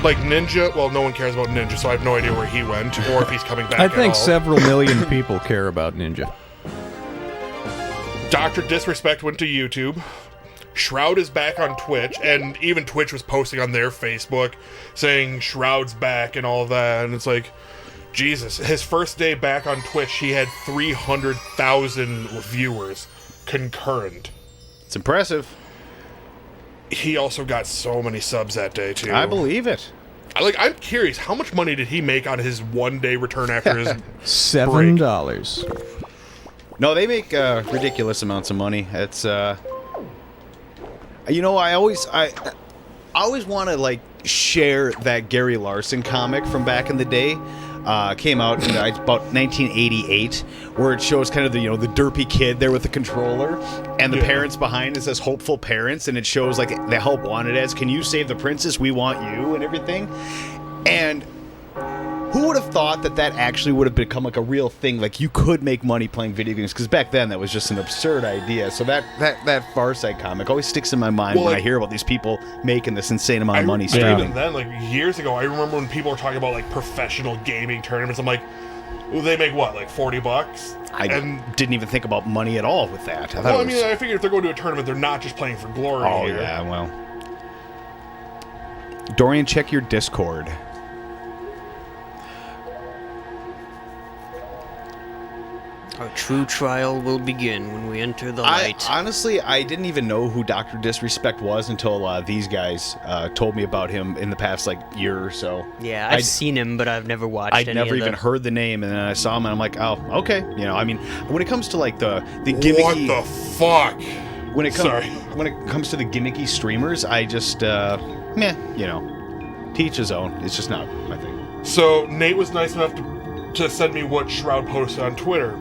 Like Ninja, well, no one cares about Ninja, so I have no idea where he went, or if he's coming back I at think all. several million people care about Ninja. Dr. Disrespect went to YouTube. Shroud is back on Twitch, and even Twitch was posting on their Facebook saying Shroud's back and all that, and it's like, Jesus. His first day back on Twitch, he had 300,000 viewers concurrent. It's impressive. He also got so many subs that day, too. I believe it. I'm curious, how much money did he make on his one-day return after his... $7. No, they make ridiculous amounts of money. It's I always want to like share that Gary Larson comic from back in the day. Came out in about 1988, where it shows kind of the the derpy kid there with the controller, and the Yeah. parents behind it says hopeful parents, and it shows like the help wanted as, can you save the princess? We want you, and everything. And Who would have thought that actually would have become like a real thing? Like you could make money playing video games, because back then that was just an absurd idea. So that Farsight comic always sticks in my mind when I hear about these people making this insane amount of money streaming. Even then, like years ago, I remember when people were talking about like professional gaming tournaments. I'm like, well, they make what, like $40? I didn't even think about money at all with that. I figured if they're going to a tournament, they're not just playing for glory. Oh here. yeah, well. Dorian, check your Discord. Our true trial will begin when we enter the light. Honestly, I didn't even know who Dr. Disrespect was until these guys told me about him in the past year or so. Yeah, I've seen him, but I've never watched I'd never even heard the name, and then I saw him, and I'm like, oh, okay. When it comes to the gimmicky... What the fuck? When it comes to the gimmicky streamers, I just, teach his own. It's just not my thing. So, Nate was nice enough to send me what Shroud posted on Twitter.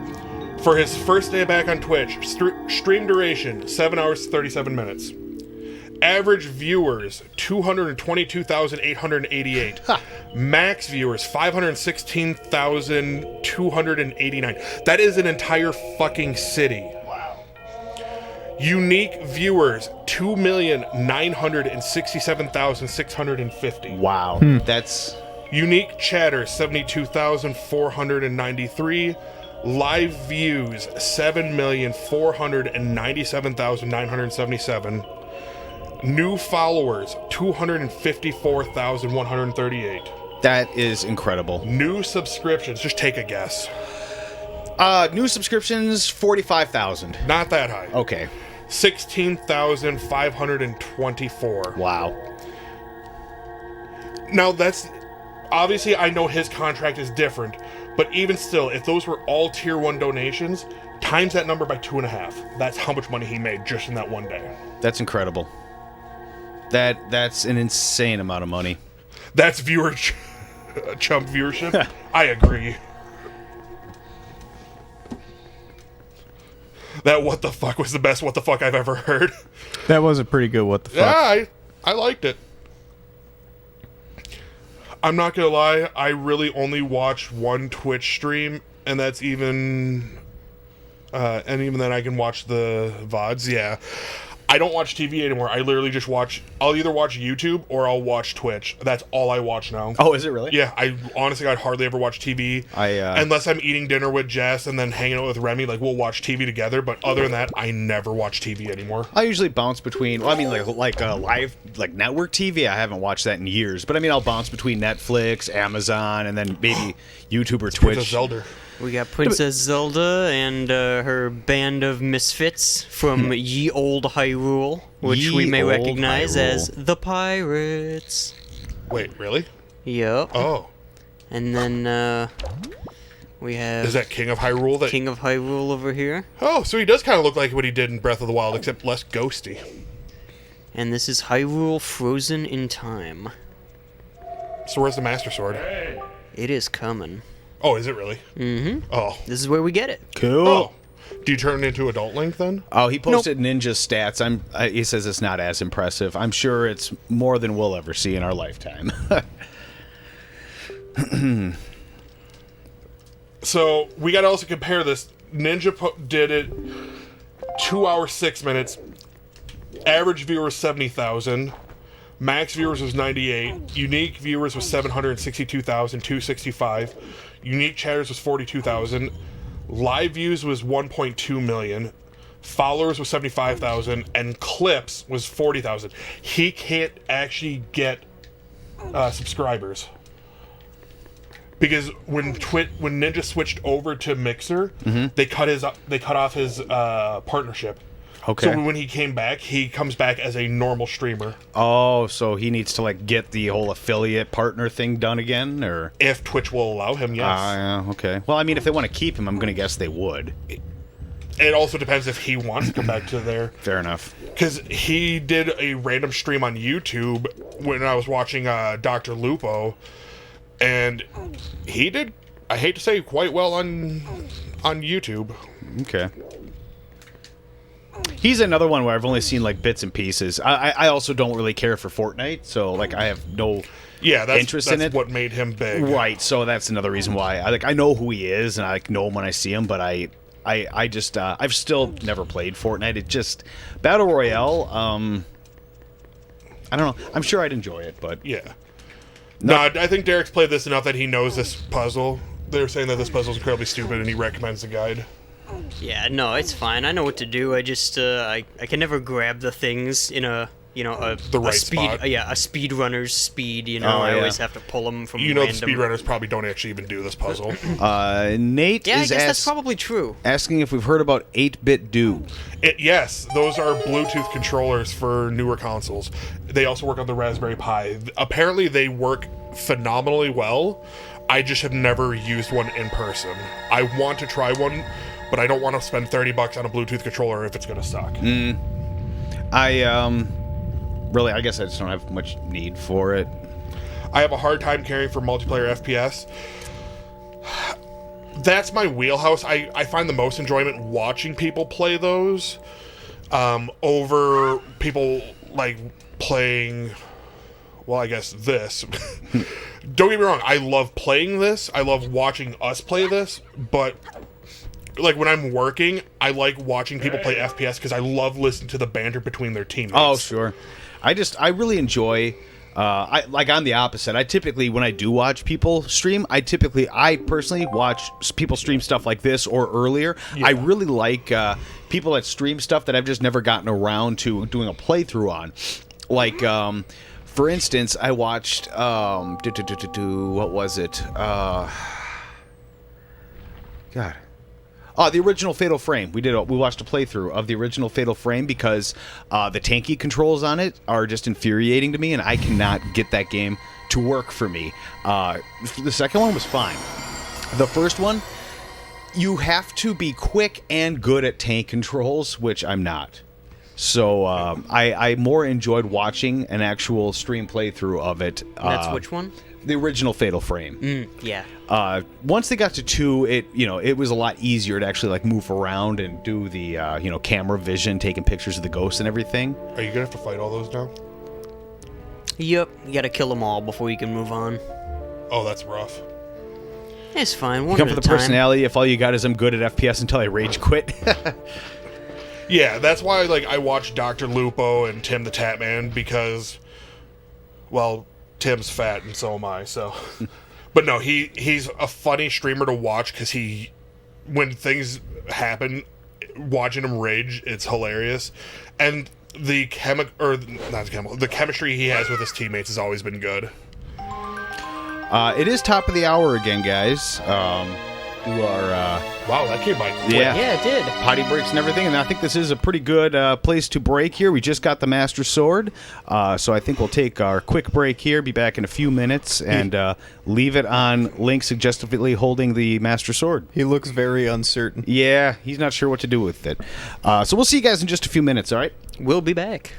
For his first day back on Twitch, stream duration, 7 hours, 37 minutes. Average viewers, 222,888. Max viewers, 516,289. That is an entire fucking city. Wow. Unique viewers, 2,967,650. Wow. That's... Unique chatters, 72,493. Live views, 7,497,977. New followers, 254,138. That is incredible. New subscriptions, just take a guess. New subscriptions, 45,000. Not that high. Okay. 16,524. Wow. Now that's... Obviously, I know his contract is different, but even still, if those were all Tier 1 donations, times that number by 2.5. That's how much money he made just in that one day. That's incredible. That's an insane amount of money. That's chump viewership? I agree. That what the fuck was the best what the fuck I've ever heard. That was a pretty good what the fuck. Yeah, I liked it. I'm not gonna lie, I really only watch one Twitch stream, and that's even even then I can watch the VODs, yeah. I don't watch TV anymore. I literally just I'll either watch YouTube or I'll watch Twitch. That's all I watch now. Oh, is it really? Yeah, I hardly ever watch TV. Unless I'm eating dinner with Jess and then hanging out with Remy, we'll watch TV together, but other than that, I never watch TV anymore. I usually bounce between, live, network TV, I haven't watched that in years, but I'll bounce between Netflix, Amazon, and then maybe YouTube or Twitch. Princess Zelda. We got Princess Zelda and her band of misfits from Ye Old Hyrule, which we may recognize as the Pirates. Wait, really? Yep. Oh. And then we have... Is that King of Hyrule? King of Hyrule over here. Oh, so he does kind of look like what he did in Breath of the Wild, except less ghosty. And this is Hyrule Frozen in Time. So where's the Master Sword? It is coming. Oh, is it really? Mm-hmm. Oh. This is where we get it. Cool. Oh. Do you turn it into Adult Link then? Oh, he posted Ninja stats. He says it's not as impressive. I'm sure it's more than we'll ever see in our lifetime. So we got to also compare this. Ninja did it 2 hours 6 minutes. Average viewers 70,000. Max viewers was 98. Unique viewers was 762,265. Unique chatters was 42,000. Live views was 1.2 million. Followers was 75,000. And clips was 40,000. He can't actually get subscribers. Because when Ninja switched over to Mixer, they cut off his partnership. Okay. So when he came back, he comes back as a normal streamer. Oh, so he needs to get the whole affiliate partner thing done again, or if Twitch will allow him, yes. Yeah, okay. Well, if they want to keep him, I'm going to guess they would. It also depends if he wants to come back to there. Fair enough. Because he did a random stream on YouTube when I was watching Dr. Lupo, and he did, I hate to say, quite well on YouTube. Okay. He's another one where I've only seen like bits and pieces. I also don't really care for Fortnite, so like I have no interest in it. That's what made him big, right? So that's another reason why I know who he is and I like know him when I see him, but I just I've still never played Fortnite. It just Battle Royale. I don't know. I'm sure I'd enjoy it, but yeah. No, I think Derek's played this enough that he knows this puzzle. They're saying that this puzzle is incredibly stupid, and he recommends the guide. Yeah, no, it's fine. I know what to do. I just I can never grab the things in a the right speed spot. a speedrunner's speed. Oh, I yeah. always have to pull them from. The random... speedrunners probably don't actually even do this puzzle. Nate Yeah, I is guess that's probably true. asking if we've heard about 8-bit Do. Yes, those are Bluetooth controllers for newer consoles. They also work on the Raspberry Pi. Apparently, they work phenomenally well. I just have never used one in person. I want to try one, but I don't want to spend $30 on a Bluetooth controller if it's going to suck. Really, I guess I just don't have much need for it. I have a hard time caring for multiplayer FPS. That's my wheelhouse. I find the most enjoyment watching people play those over people like playing, well, I guess this. Don't get me wrong, I love playing this. I love watching us play this, but like when I'm working, I like watching people play FPS because I love listening to the banter between their teammates. Oh, sure. I really enjoy. I'm the opposite. I typically, when I do watch people stream, I personally watch people stream stuff like this or earlier. Yeah. I really like people that stream stuff that I've just never gotten around to doing a playthrough on. Like, for instance, I watched what was it? God. The original Fatal Frame. We watched a playthrough of the original Fatal Frame because the tanky controls on it are just infuriating to me, and I cannot get that game to work for me. The second one was fine. The first one, you have to be quick and good at tank controls, which I'm not. So I more enjoyed watching an actual stream playthrough of it. That's which one? The original Fatal Frame. Yeah. Once they got to 2, it was a lot easier to actually like move around and do the camera vision, taking pictures of the ghosts and everything. Are you gonna have to fight all those now? Yep. You gotta kill them all before you can move on. Oh, that's rough. It's fine. One Come at for a the time. personality. If all you got is I'm good at FPS until I rage quit. Yeah, that's why I watch Dr. Lupo and Tim the Tatman because, well, Tim's fat and so am I. So, but no, he's a funny streamer to watch because when things happen, watching him rage, it's hilarious, and the chemistry he has with his teammates has always been good. It is top of the hour again, guys. You are wow, that came by quick. Yeah, it did. Potty breaks and everything, and I think this is a pretty good place to break here. We just got the Master Sword, so I think we'll take our quick break here, be back in a few minutes, and leave it on Link suggestively holding the Master Sword. He looks very uncertain. Yeah, he's not sure what to do with it. So we'll see you guys in just a few minutes, all right? We'll be back.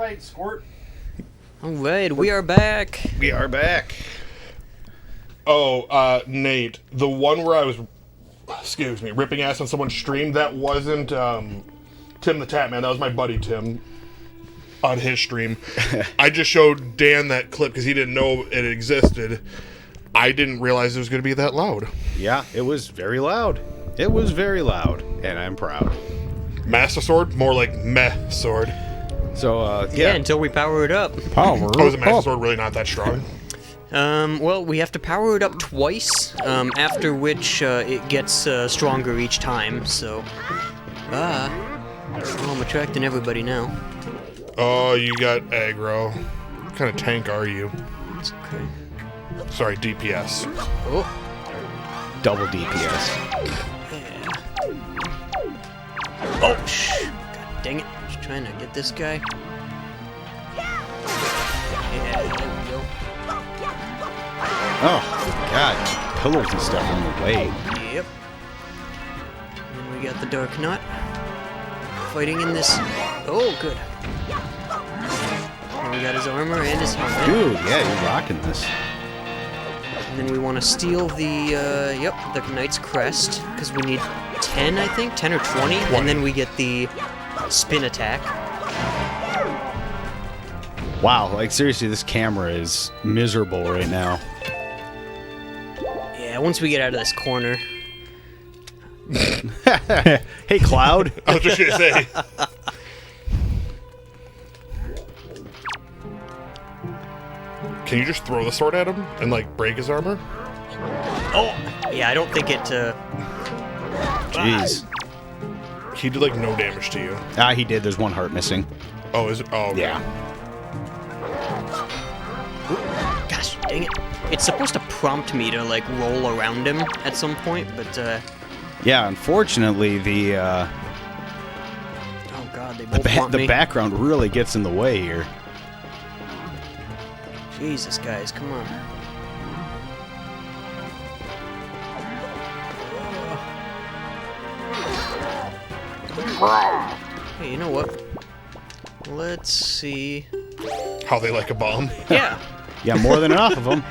right, Squirt. All right, we are back. We are back. Oh, Nate, the one where I was, ripping ass on someone's stream, that wasn't Tim the Tap Man. That was my buddy Tim on his stream. I just showed Dan that clip because he didn't know it existed. I didn't realize it was going to be that loud. Yeah, it was very loud. It was very loud, and I'm proud. Master Sword? More like meh sword. So, Yeah, until we power it up. Power. Oh, is a Master Sword really not that strong? Well, we have to power it up twice, after which it gets stronger each time, so... Oh, I'm attracting everybody now. Oh, you got aggro. What kind of tank are you? It's okay. Sorry, DPS. Oh, double DPS. yeah. Oh, God dang it. Just trying to get this guy. Yeah, there we go. Oh, God. Pillars and stuff in the way. Yep. And we got the Dark Knot. Fighting in this... Oh, good. And we got his armor and his helmet. Dude, yeah, you're rocking this. And then we want to steal the, the Knight's Crest, because we need 10, I think? 10 or 20? And then we get the spin attack. Wow, like seriously, this camera is miserable right now. Yeah, once we get out of this corner. Hey, Cloud. I was just going to say. Can you just throw the sword at him and, like, break his armor? Oh! Yeah, I don't think it, Jeez. He did, like, no damage to you. Ah, he did. There's one heart missing. Oh, is it? Oh, okay. Yeah. Gosh, dang it. It's supposed to prompt me to, like, roll around him at some point, but, Yeah, unfortunately, the oh god, they both want the me. background really gets in the way here. Jesus, guys, come on. Hey, you know what? Let's see. How they like a bomb. Yeah. Yeah, more than enough of them.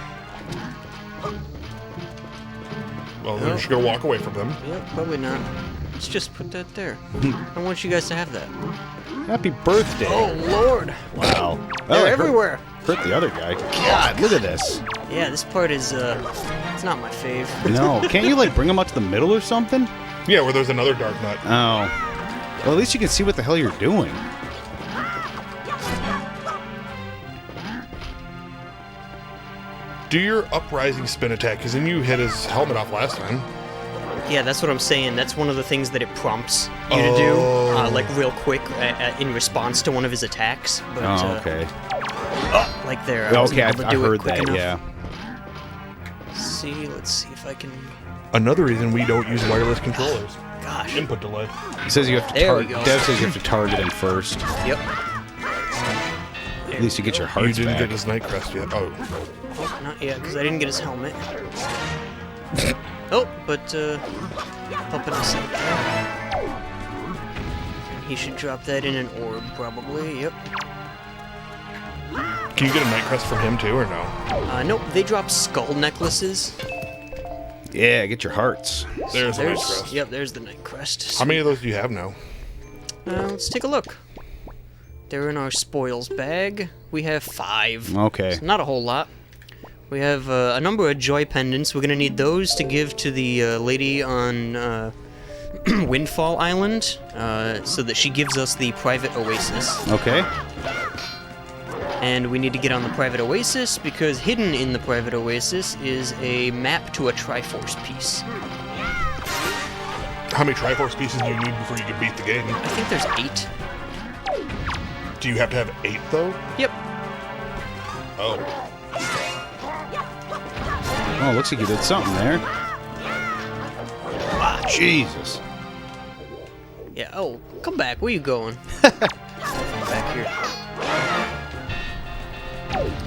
Well, you're just going to walk away from them. Yep, probably not. Let's just put that there. I want you guys to have that. Happy birthday. Oh, Lord. Wow. They're everywhere. Hurt the other guy. God, look at this. Yeah, this part is, it's not my fave. No, can't you, like, bring him up to the middle or something? Yeah, where there's another Dark Knight. Oh. Well, at least you can see what the hell you're doing. Do your uprising spin attack, because then you hit his helmet off last time. Yeah, that's what I'm saying. That's one of the things that it prompts you to do, like real quick, in response to one of his attacks. But, Oh, okay. like there. I wasn't Okay, able to I do it heard quick that, enough. yeah. Let's see if I can. Another reason we don't use wireless controllers. Gosh. Input delay. It says you have to There we target. go. Dev says you have to target him first. Yep. At least you get your You hearts didn't back. get his Night Crest yet. Oh. Oh, not yet, because I didn't get his helmet. Oh, but helping us out there. And he should drop that in an orb, probably. Yep. Can you get a Night Crest from him too, or no? Nope. They drop skull necklaces. Yeah, get your hearts. There's a Night Crest. Yep. There's the Night Crest. How many of those do you have now? Let's take a look. They're in our spoils bag. We have 5. Okay. It's not a whole lot. We have a number of joy pendants. We're gonna need those to give to the lady on Windfall Island, so that she gives us the private oasis. Okay. And we need to get on the private oasis because hidden in the private oasis is a map to a Triforce piece. How many Triforce pieces do you need before you can beat the game? I think there's 8. Do you have to have 8 though? Yep. Oh. Oh, looks like you did something there. Ah, Jesus. yeah. Oh, come back. Where you going? Back here.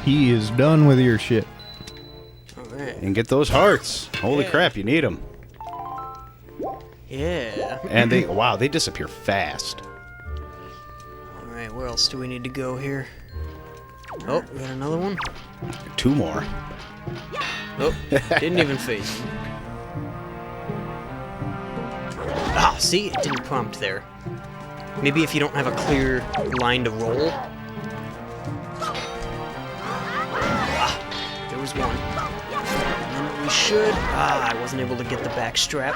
He is done with your shit. All right. And get those hearts. Holy Yeah. crap, you need them. Yeah. And they, wow, they disappear fast. All right. where else do we need to go here? Oh, we got another one. 2 more. Oh, didn't even phase me. Ah, see? It didn't prompt there. Maybe if you don't have a clear line to roll. Ah, there was one. And then we should... Ah, I wasn't able to get the back strap.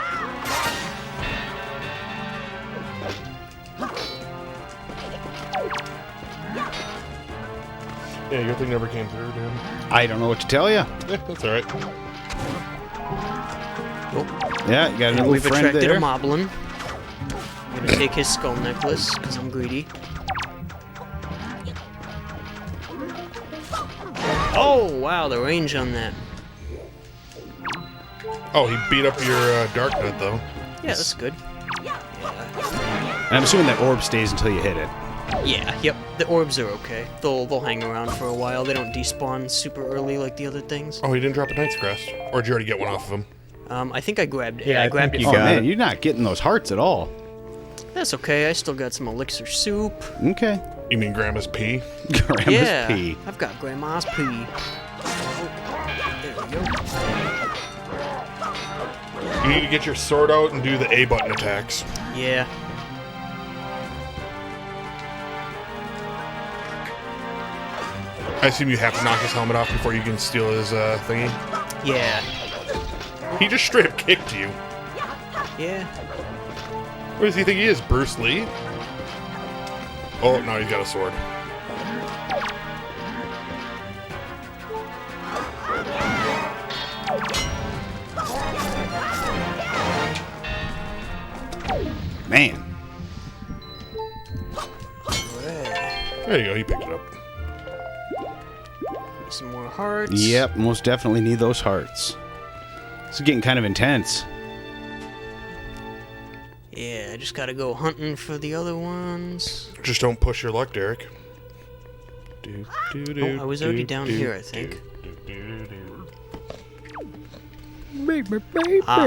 Yeah, your thing never came through, dude. I don't know what to tell you. Yeah, that's alright. Oh, Yeah, you got and another we've friend attracted there. a moblin. I'm gonna take his skull necklace, because I'm greedy. Oh, wow, the range on that. Oh, he beat up your Dark Nut, though. Yeah, that's good. And I'm assuming that orb stays until you hit it. Yeah, yep. The orbs are okay. They'll hang around for a while. They don't despawn super early like the other things. Oh, he didn't drop a Knight's Crest. Or did you already get one off of him? I think I grabbed it. Yeah, I I grabbed think it. you Oh got man, it. you're not getting those hearts at all. That's okay. I still got some elixir soup. Okay. You mean Grandma's pee? Grandma's Yeah, pee. I've got grandma's pee. Oh, there we go. You need to get your sword out and do the A button attacks. Yeah. I assume you have to knock his helmet off before you can steal his thingy. Yeah. He just straight up kicked you. Yeah. What does he think he is, Bruce Lee? Oh, no, he's got a sword. Man. Alright. There you go, he picked it up. Some more hearts. Yep, most definitely need those hearts. This is getting kind of intense. Yeah, I just gotta go hunting for the other ones. Just don't push your luck, Derek. Oh, I was already down here, I think. Baby, baby. Ah.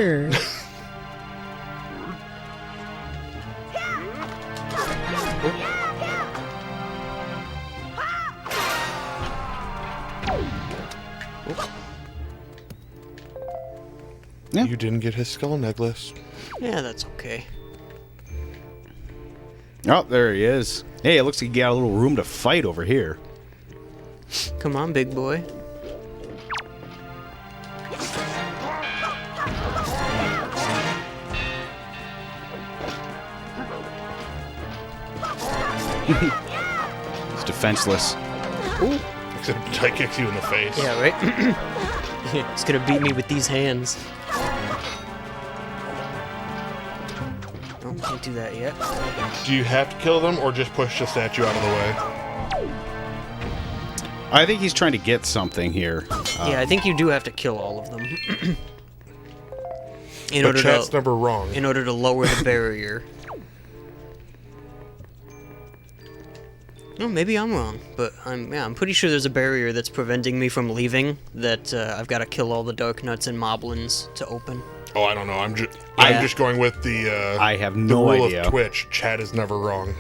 Yeah. You didn't get his skull necklace. Yeah, that's okay. Oh, there he is. Hey, it looks like you got a little room to fight over here. Come on, big boy. He's defenseless. Ooh. Except I kicks you in the face. Yeah, right? It's gonna beat me with these hands. Oh, can't do that yet. Do you have to kill them or just push the statue out of the way? I think he's trying to get something here. Yeah, I think you do have to kill all of them. in But order chat's to never wrong. in order to lower the barrier. No, maybe I'm wrong, but I'm pretty sure there's a barrier that's preventing me from leaving. That I've got to kill all the dark nuts and moblins to open. Oh, I don't know. I'm Yeah. just going with the I have the no rule idea. of Twitch. Chat is never wrong.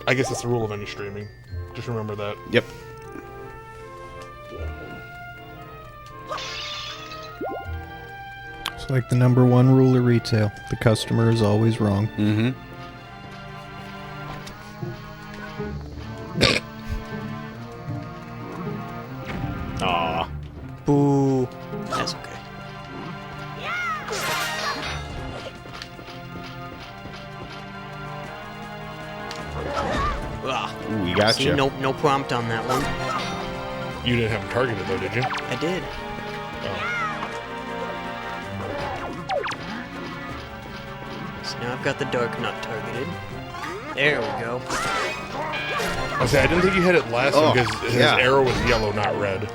I guess it's the rule of any streaming. Just remember that. Yep. It's like the #1 rule of retail. The customer is always wrong. Mm-hmm. Aw. Boo. That's okay. Ah, Ooh, you got see, you. no prompt on that one. You didn't have him targeted though, did you? I did. So now I've got the dark nut targeted. There we go. I didn't think you hit it last Oh, time because his yeah. arrow was yellow, not red.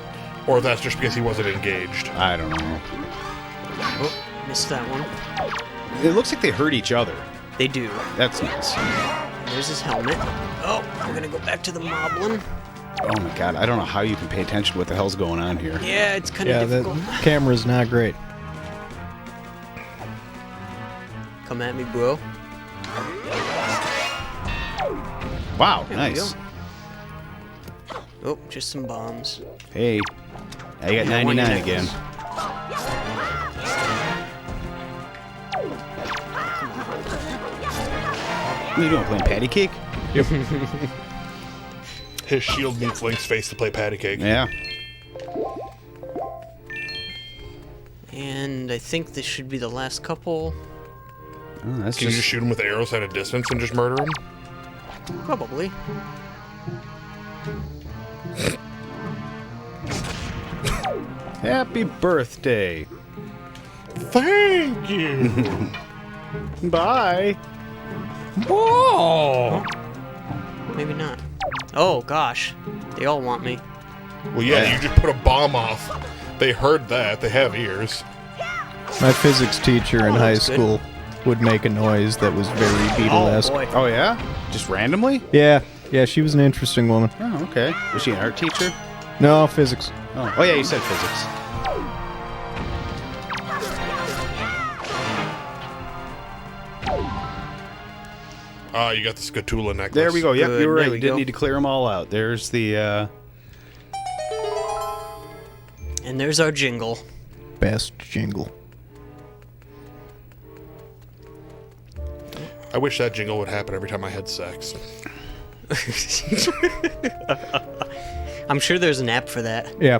Or that's just because he wasn't engaged. I don't know. Oh, missed that one. It looks like they hurt each other. They do. That's nice. There's his helmet. Oh, we're gonna go back to the moblin. Oh my god, I don't know how you can pay attention to what the hell's going on here. Yeah, it's kind Yeah, of the difficult. camera's not great. Come at me, bro. Wow, There we nice. go. Oh, just some bombs. Hey, I got Yeah, 99 one again. What are you doing, playing patty cake? His shield meets Link's face to play patty cake. Yeah. And I think this should be the last couple. Oh, that's Can you just shoot him with arrows at a distance and just murder him? Probably. Happy birthday. Thank you. Bye. Whoa! Maybe not. Oh, gosh. They all want me. Well, yeah, you just put a bomb off. They heard that. They have ears. My physics teacher in high that's good. school would make a noise that was very Oh, Beatlesque. boy. Oh, yeah? Just randomly? Yeah, she was an interesting woman. Oh, okay. Was she an art teacher? No, physics. Oh yeah, you said physics. Ah, you got the Scatula necklace. There we go. Yep, Good, you were there right. we You didn't go. need to clear them all out. There's the, And there's our jingle. Best jingle. I wish that jingle would happen every time I had sex. I'm sure there's an app for that. Yeah.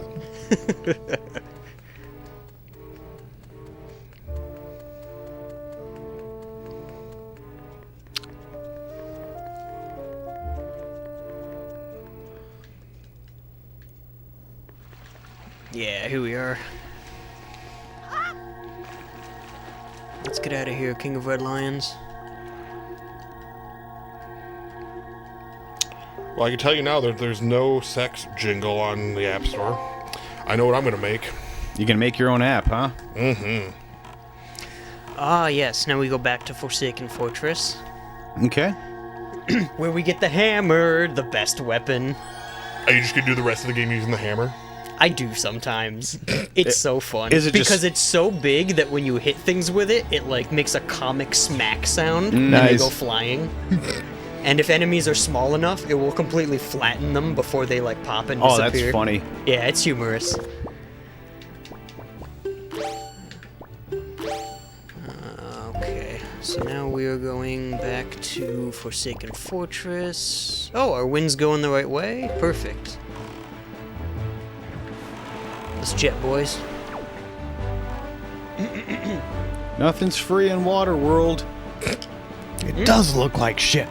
Yeah, here we are. Let's get out of here, King of Red Lions. Well, I can tell you now that there's no sex jingle on the App Store. I know what I'm going to make. you can make your own app, huh? Ah, yes, now we go back to Forsaken Fortress, Okay. where we get the hammer, the best weapon. Are you just going to do the rest of the game using the hammer? I do sometimes. It's so fun. is it because just- it's so big that when you hit things with it, it like makes a comic smack sound and they Nice. go flying. And if enemies are small enough, it will completely flatten them before they like pop and Oh, disappear. that's funny. Yeah, it's humorous. Okay, so now we are going back to Forsaken Fortress. Oh, our wind's going the right way? Perfect. Let's jet, boys. Nothing's free in Waterworld. It does look like shit.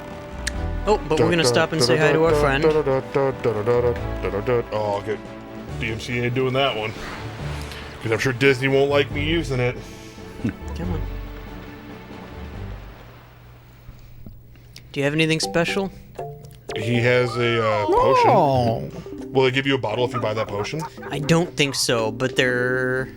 Oh, but we're gonna stop and say hi to our friend. Oh, I'll get DMCA doing that one. Because I'm sure Disney won't like me using it. Come on. Do you have anything special? He has a potion. Oh. Will they give you a bottle if you buy that potion? I don't think so, but they're...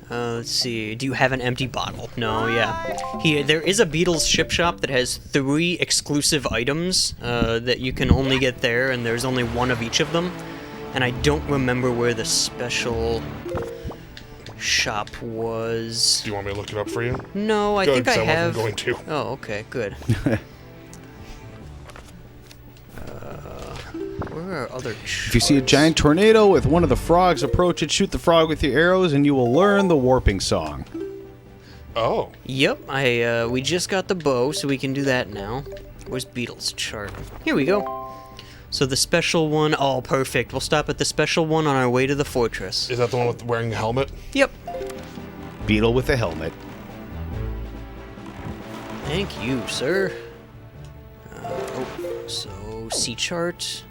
let's see. Do you have an empty bottle? No, yeah. There is a Beatles ship shop that has 3 exclusive items that you can only get there, and there's only one of each of them. And I don't remember where the special shop was. Do you want me to look it up for you? No, I Good, think I 'cause have... wasn't going to. Oh, okay, good. Where are other If you see a giant tornado with one of the frogs, approach it, shoot the frog with your arrows, and you will learn the warping song. Oh. Yep, we just got the bow, so we can do that now. Where's Beetle's chart? Here we go. So the special one, oh, perfect. We'll stop at the special one on our way to the fortress. Is that the one with wearing the helmet? Yep. Beetle with a helmet. Thank you, sir. So C chart.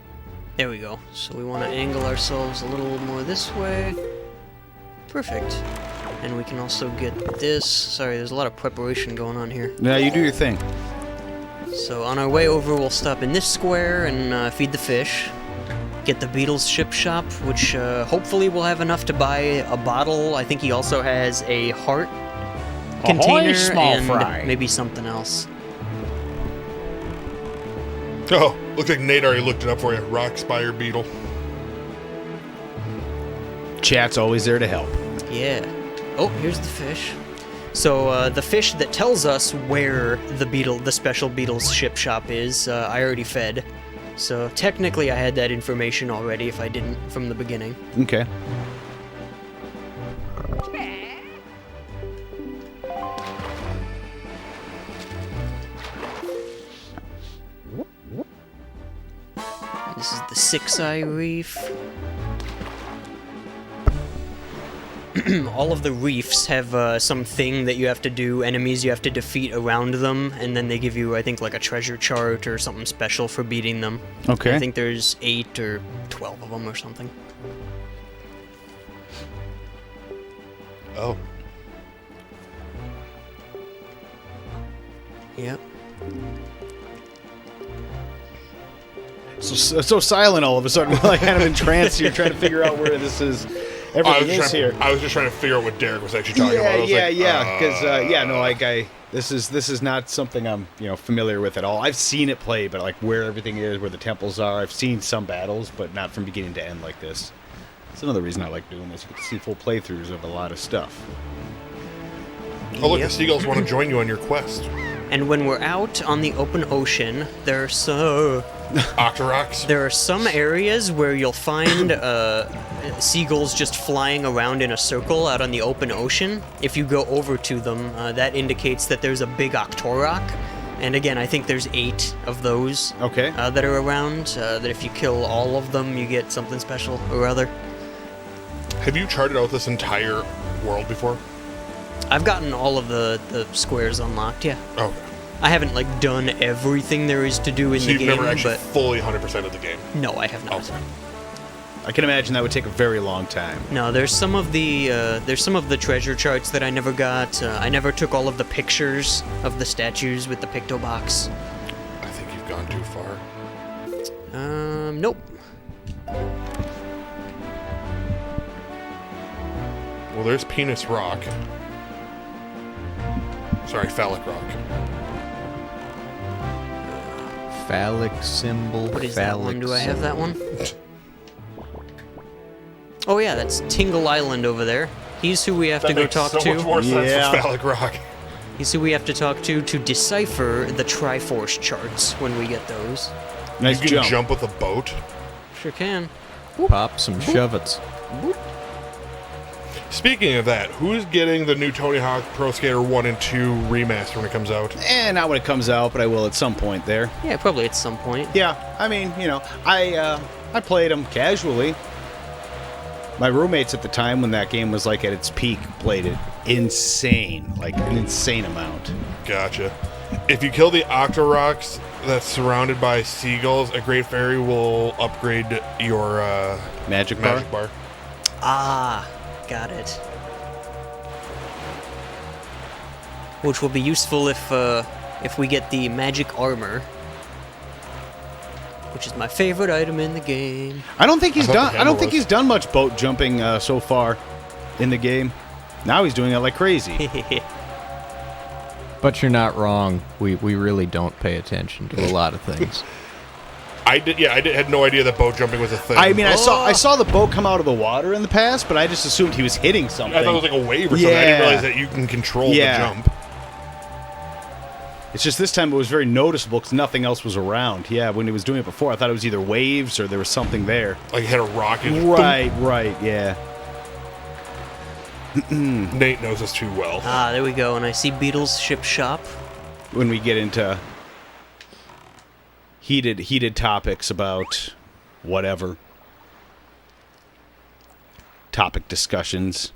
There we go. So we want to angle ourselves a little more this way. Perfect. And we can also get this. Sorry, there's a lot of preparation going on here. Now you do your thing. So on our way over, we'll stop in this square and feed the fish. Get the Beatles ship shop, which hopefully we'll have enough to buy a bottle. I think he also has a heart container small and fry. maybe something else. Oh, looks like Nate already looked it up for you. Rock Spire Beetle. Chat's always there to help. Yeah. Oh, here's the fish. So the fish that tells us where the special beetle's ship shop is, I already fed. So technically I had that information already if I didn't from the beginning. Okay. This is the Six-Eye Reef. All of the reefs have something that you have to do, enemies you have to defeat around them, and then they give you, I think, like a treasure chart or something special for beating them. Okay. I think there's 8 or 12 of them or something. Oh. Yep. So silent all of a sudden. We're like kind of entranced here, trying to figure out where this is. Everything is here. I was just trying to figure out what Derek was actually talking about. I was this is not something I'm familiar with at all. I've seen it play, but like where everything is, where the temples are. I've seen some battles, but not from beginning to end like this. That's another reason I like doing this. You get to see full playthroughs of a lot of stuff. Oh, look, Yep. the seagulls want to join you on your quest. And when we're out on the open ocean, there are some areas where you'll find seagulls just flying around in a circle out on the open ocean. If you go over to them, that indicates that there's a big Octorok. And again, I think there's 8 of those that are around. That if you kill all of them, you get something special or other. Have you charted out this entire world before? I've gotten all of the squares unlocked, yeah. Okay. I haven't done everything there is to do in So the you've game, never actually but fully 100% of the game? no, I have not. Okay. I can imagine that would take a very long time. No, there's some of the treasure charts that I never got. I never took all of the pictures of the statues with the picto box. I think you've gone too far. Nope. Well, there's Penis Rock. Sorry, Phallic Rock. Phallic symbol. What is phallic that one? Do I have that symbol. one? Oh yeah, that's Tingle Island over there. He's who we have to go talk so to. much more sense Yeah. for Phallic Rock. He's who we have to talk to decipher the Triforce charts when we get those. Nice You can jump. jump with a boat. Sure can. Pop some shove-its. Speaking of that, who's getting the new Tony Hawk Pro Skater 1 and 2 remaster when it comes out? Not when it comes out, but I will at some point there. Yeah, probably at some point. Yeah, I mean, I played them casually. My roommates at the time when that game was at its peak played it insane, an insane amount. Gotcha. If you kill the Octoroks that's surrounded by seagulls, a Great Fairy will upgrade your Magic bar. Ah, got it. Which will be useful if we get the magic armor, which is my favorite item in the game. I don't think he's I thought done. the I don't hammer think was. he's done much boat jumping so far in the game. Now he's doing it like crazy. But you're not wrong. We really don't pay attention to a lot of things. I had no idea that boat jumping was a thing. I mean, I saw the boat come out of the water in the past, but I just assumed he was hitting something. I thought it was like a wave or something. I Yeah. didn't realize that you can control the jump. It's just this time it was very noticeable because nothing else was around. Yeah, when he was doing it before, I thought it was either waves or there was something there. Like hit a rock and Right, yeah. Nate knows us too well. Ah, there we go. And I see Beetle's ship shop. When we get into heated topics about whatever. Topic discussions.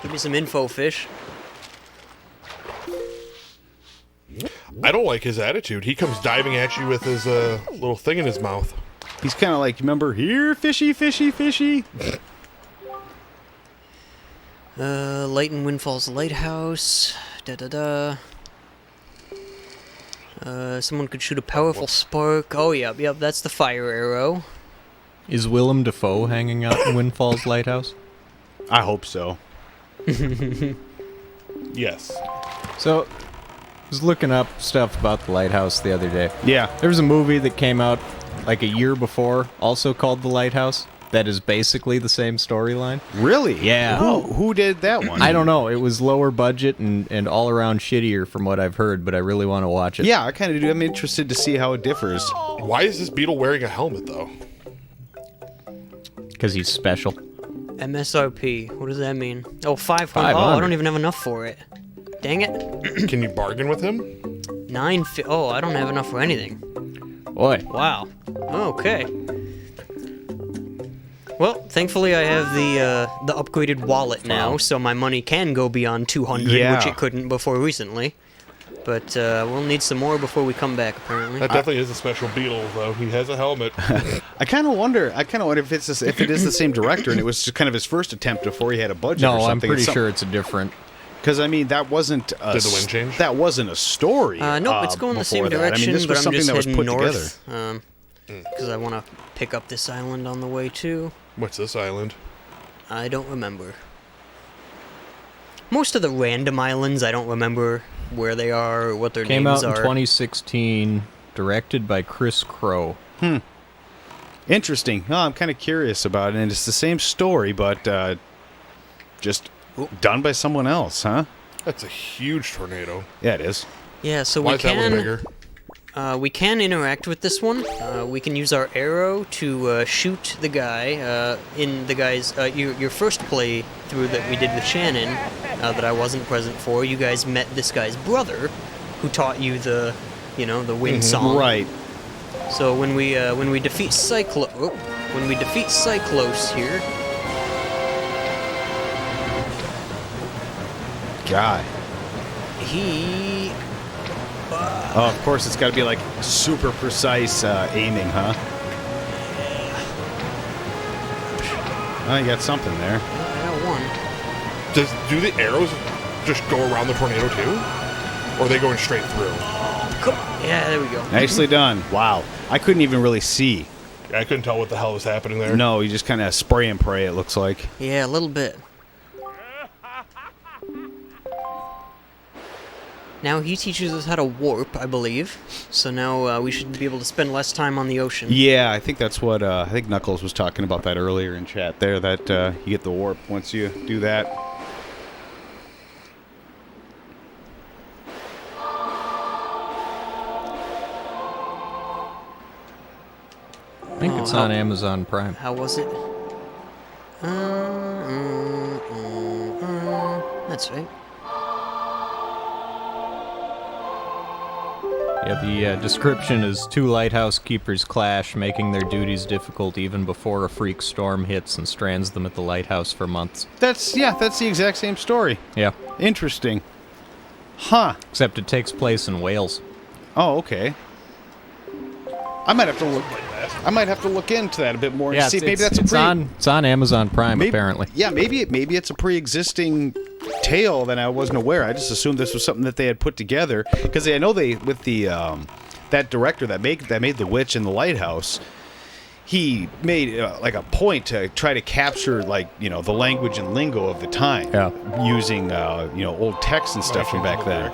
Give me some info, fish. I don't like his attitude. He comes diving at you with his little thing in his mouth. He's kind of like, remember here, fishy, fishy, fishy? Light and Windfall's Lighthouse. Someone could shoot a powerful spark. Oh, yep, that's the fire arrow. Is Willem Dafoe hanging out in Windfall's Lighthouse? I hope so. Yes. So, I was looking up stuff about the lighthouse the other day. Yeah. There was a movie that came out like a year before, also called The Lighthouse. That is basically the same storyline. Really? Yeah. Who did that one? I don't know. It was lower budget and all around shittier from what I've heard, but I really want to watch it. Yeah, I kind of do. I'm interested to see how it differs. Why is this beetle wearing a helmet, though? Because he's special. MSRP. What does that mean? Oh, 500. Oh, 500. I don't even have enough for it. Dang it. Can you bargain with him? 950. Oh, I don't have enough for anything. Boy. Wow. Okay. Well, thankfully I have the upgraded wallet now, so my money can go beyond 200, Yeah. which it couldn't before recently. But we'll need some more before we come back, apparently. That definitely is a special beetle, though. He has a helmet. I kind of wonder. If if it is the same director and it was just kind of his first attempt before he had a budget. No, or I'm something. pretty sure it's a different. Because I mean, that wasn't. Did the wind change? That wasn't a story. Nope, it's going the same before that. direction, I mean, this but was I'm something just that was heading put north. together. Because I want to pick up this island on the way, too. What's this island? I don't remember. Most of the random islands, I don't remember where they are or what their Came out names in are. 2016, directed by Chris Crow. Interesting. Oh, I'm kind of curious about it, and it's the same story, but just done by someone else, huh? That's a huge tornado. Yeah, it is. Yeah, so Why we is that one can bigger? we can interact with this one. We can use our arrow to shoot the guy. In the guy's your first playthrough that we did with Shannon, that I wasn't present for. You guys met this guy's brother, who taught you the wind song. Right. So when we defeat Cyclos here, God. he Oh, of course, it's got to be like super precise aiming, huh? Oh, you got something there. I got one. Do the arrows just go around the tornado, too? Or are they going straight through? Come on. Yeah, there we go. Nicely done. Wow. I couldn't even really see. I couldn't tell what the hell was happening there. No, you just kind of spray and pray, it looks like. Yeah, a little bit. Now he teaches us how to warp, I believe. So now we should be able to spend less time on the ocean. Yeah, I think that's what, I think Knuckles was talking about that earlier in chat there, that you get the warp once you do that. I think it's on Amazon Prime. How was it? That's right. Yeah, the description is two lighthouse keepers clash, making their duties difficult even before a freak storm hits and strands them at the lighthouse for months. That's the exact same story. Yeah, Interesting. Huh. except it takes place in Wales. Oh, okay. I might have to look into that a bit more and Yeah, see. Maybe that's it's on Amazon Prime, apparently. Yeah, maybe it's a pre-existing tale that I wasn't aware. I just assumed this was something that they had put together because I know they with the that director that made The Witch and the Lighthouse. He made like a point to try to capture the language and lingo of the time, using old texts and stuff from back then.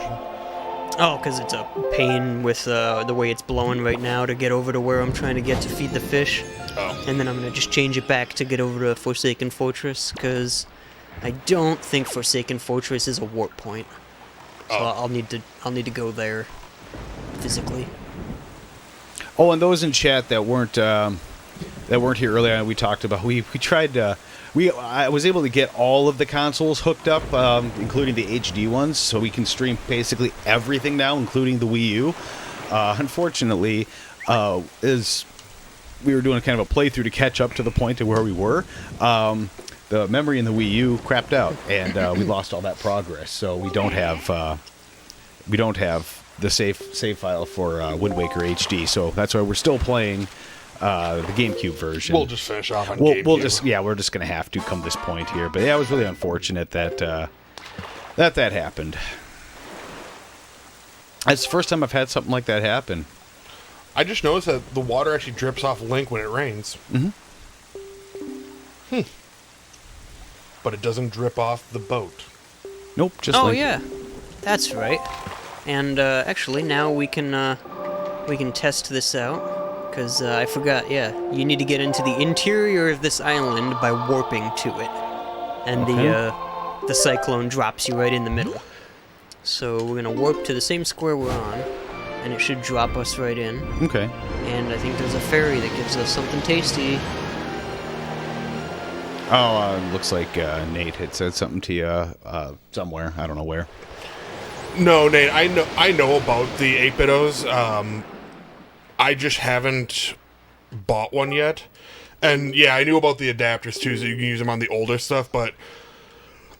Oh, because it's a pain with the way it's blowing right now to get over to where I'm trying to get to feed the fish. Oh. And then I'm going to just change it back to get over to Forsaken Fortress, because I don't think Forsaken Fortress is a warp point. So I'll need to go there physically. Oh, and those in chat that weren't here earlier, we talked about. We tried to. I was able to get all of the consoles hooked up, including the HD ones, so we can stream basically everything now, including the Wii U. Unfortunately, as we were doing kind of a playthrough to catch up to the point of where we were, the memory in the Wii U crapped out, and we lost all that progress. So we don't have the save file for Windwaker HD. So that's why we're still playing the GameCube version. We'll just finish off on GameCube. We're just gonna have to come this point here. But yeah, it was really unfortunate that that happened. It's the first time I've had something like that happen. I just noticed that the water actually drips off Link when it rains. But it doesn't drip off the boat. Nope, just Oh like yeah, that's right. And actually now we can test this out, Because I forgot, yeah. You need to get into the interior of this island by warping to it. And the cyclone drops you right in the middle. So we're going to warp to the same square we're on, and it should drop us right in. Okay. And I think there's a ferry that gives us something tasty. Oh, looks like Nate had said something to you somewhere. I don't know where. No, Nate, I know about the 8-bitos. I just haven't bought one yet. And yeah, I knew about the adapters too, so you can use them on the older stuff, but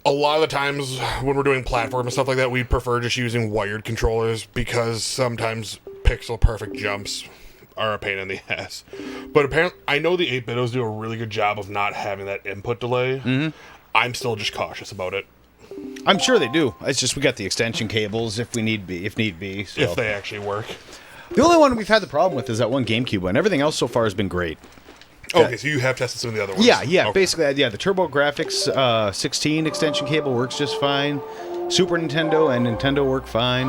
a lot of the times when we're doing platform and stuff like that, we prefer just using wired controllers because sometimes pixel perfect jumps are a pain in the ass. But apparently, I know the 8-bitos do a really good job of not having that input delay. Mm-hmm. I'm still just cautious about it. I'm sure they do. It's just we got the extension cables if need be. So. If they actually work. The only one we've had the problem with is that one GameCube one. Everything else so far has been great. Okay, so you have tested some of the other ones. Yeah. Okay. Basically, the TurboGrafx 16 extension cable works just fine. Super Nintendo and Nintendo work fine.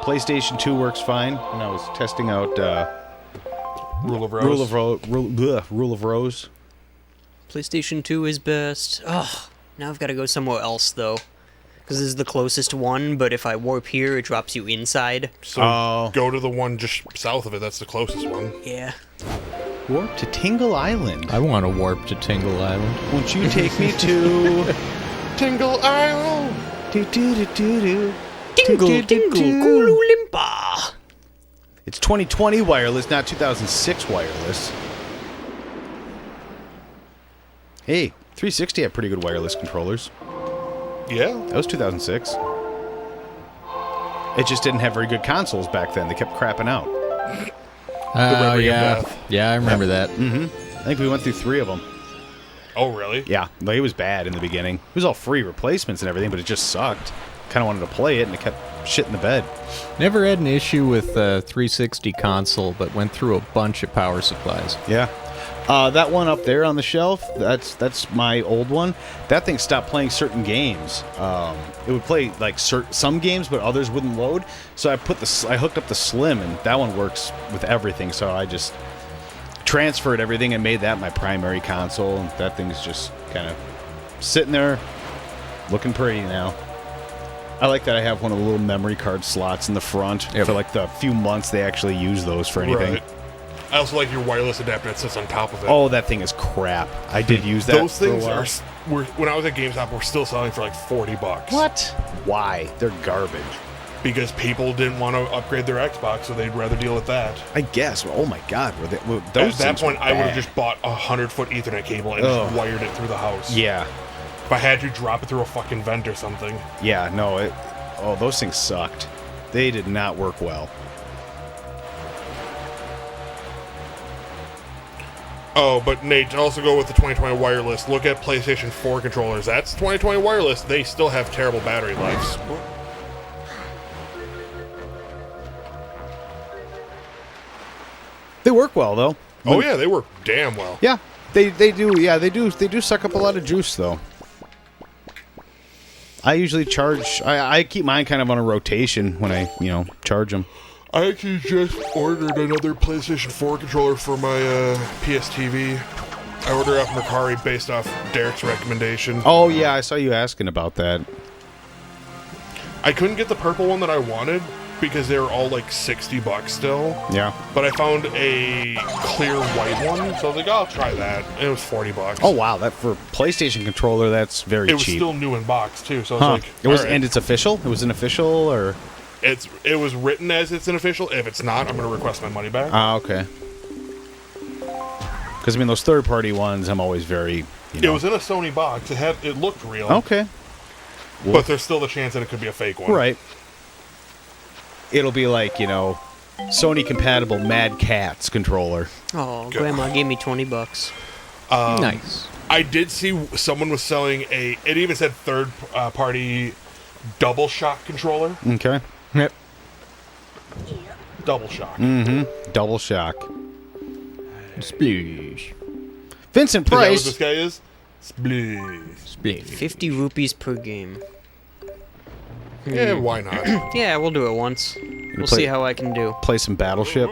PlayStation 2 works fine. And I was testing out Rule of Rose. Rule of Rose. PlayStation 2 is best. Oh, now I've got to go somewhere else, though. Because this is the closest one, but if I warp here, it drops you inside. So go to the one just south of it. That's the closest one. Yeah. Warp to Tingle Island. I want to warp to Tingle Island. Won't you take me to Tingle Island? do. Tingle, tingle, Kooloo-Limpa. It's 2020 wireless, not 2006 wireless. Hey, 360 had pretty good wireless controllers. Yeah. That was 2006. It just didn't have very good consoles back then. They kept crapping out. Oh, Memory of yeah. Death. Yeah, I remember that. I think we went through 3 of them. Oh, really? Yeah, like it was bad in the beginning. It was all free replacements and everything, but it just sucked. Kind of wanted to play it, and it kept shit in the bed. Never had an issue with the 360 console, but went through a bunch of power supplies. Yeah. That one up there on the shelf, that's my old one. That thing stopped playing certain games. It would play like some games, but others wouldn't load. So I hooked up the Slim, and that one works with everything. So I just transferred everything and made that my primary console. And that thing's just kind of sitting there, looking pretty now. I like that I have one of the little memory card slots in the front for like the few months they actually use those for anything. Right. I also like your wireless adapter that sits on top of it. Oh, that thing is crap. I did use that. Those for a things while. when I was at GameStop, were still selling for like $40. What? Why? They're garbage. Because people didn't want to upgrade their Xbox, so they'd rather deal with that. I guess. Oh my God, those At that things point, were I would have bad. just bought a 100-foot Ethernet cable and just wired it through the house. Yeah, If I had to drop it through a fucking vent or something. yeah. No, those things sucked. They did not work well. Oh, but Nate, to also go with the 2020 wireless, look at PlayStation 4 controllers. That's 2020 wireless. They still have terrible battery lives. They work well though. Oh yeah, they work damn well. Yeah, they do. Yeah, they do. They do suck up a lot of juice though. I usually charge. I keep mine kind of on a rotation when I charge them. I actually just ordered another PlayStation 4 controller for my PS TV. I ordered off Mercari based off Derek's recommendation. Oh yeah, I saw you asking about that. I couldn't get the purple one that I wanted because they were all like $60 still. Yeah. But I found a clear white one, so I was like, I'll try that. And it was $40. Oh wow, that for PlayStation controller, that's very It was cheap. still new in box too, so I was Huh. like, It was, all right. and it's official. It was an official, or It was written as it's an official. If it's not, I'm going to request my money back. okay. Because I mean, those third-party ones, I'm always very. It was in a Sony box. It looked real. Okay. But there's still the chance that it could be a fake one. Right. It'll be like Sony compatible Mad Catz controller. Oh, Grandma gave me $20. Nice. I did see someone was selling it even said third party double shock controller. Okay. Yep. Double shock. Double shock. Sploosh. Vincent Is that what Price. this guy is? Spleef. Sploosh. 50 rupees per game. Yeah, why not? Yeah, we'll do it once. We'll play- see how I can do. Play some Battleship.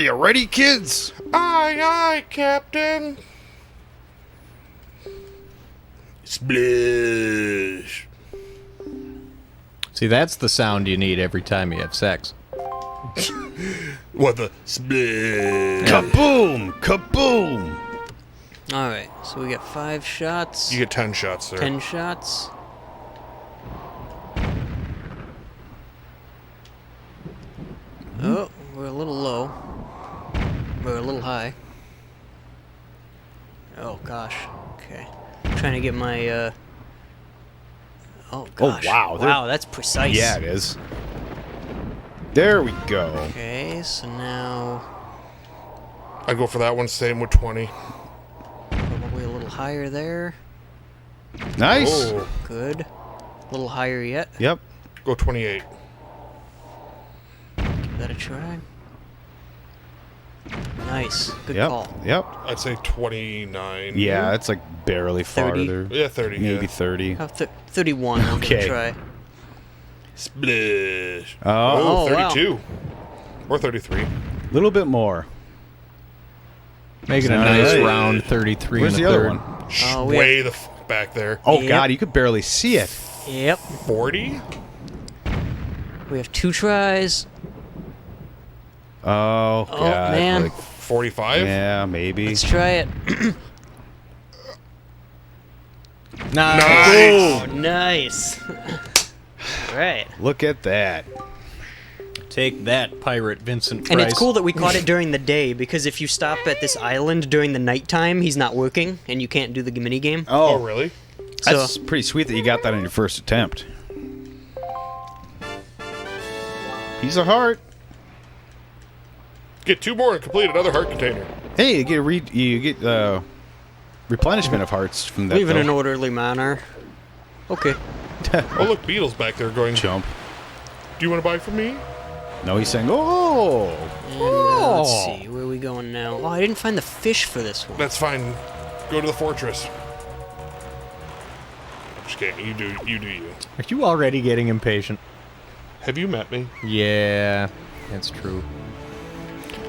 Are you ready, kids? Aye, aye, Captain. Splish. See, that's the sound you need every time you have sex. What the splish? Kaboom! Kaboom! All right, so we got 5 shots. You get 10 shots, sir. 10 shots. Oh, we're a little low. We're a little high. Oh gosh. Okay. Trying to get my Oh gosh. wow, they're- Wow, that's precise. Yeah, it is. There we go. Okay, so now I go for that one, same with 20. probably a little higher there. Nice. Oh, Good. A little higher yet. Yep. go 28. Give that a try. Nice. Good Yep. call. Yep. I'd say 29. Yeah, it's like barely 30. farther. Yeah, 30. Maybe yeah. 30. Oh, 31. I'm Okay. gonna try. Splish. Oh, Oh, wow. 32. Or 33. a little bit more. Making a Sounds nice right. round 33 Where's and the a other third. one? Oh, we Way the fuck back there. Oh Yep. God, you could barely see it. Yep. 40? We have 2 tries. Oh God. man. like, 45? yeah, maybe. Let's try it. Nice. Oh, nice. Right. Look at that. Take that, Pirate Vincent Price. And it's cool that we caught it during the day, because if you stop at this island during the nighttime, he's not working, and you can't do the mini game. Oh, Oh, really? that's So pretty sweet that you got that on your first attempt. Piece of heart. Get 2 more and complete another heart container. Hey, you get replenishment of hearts from that. leave in though. an orderly manner. Okay. Oh, look, Beetle's back there going, do Jump. you want to buy from me? No, he's saying, oh. And, let's see, where are we going now? Oh, I didn't find the fish for this one. That's fine. Go to the fortress. Just kidding. You do you. Are you already getting impatient? Have you met me? Yeah, that's true.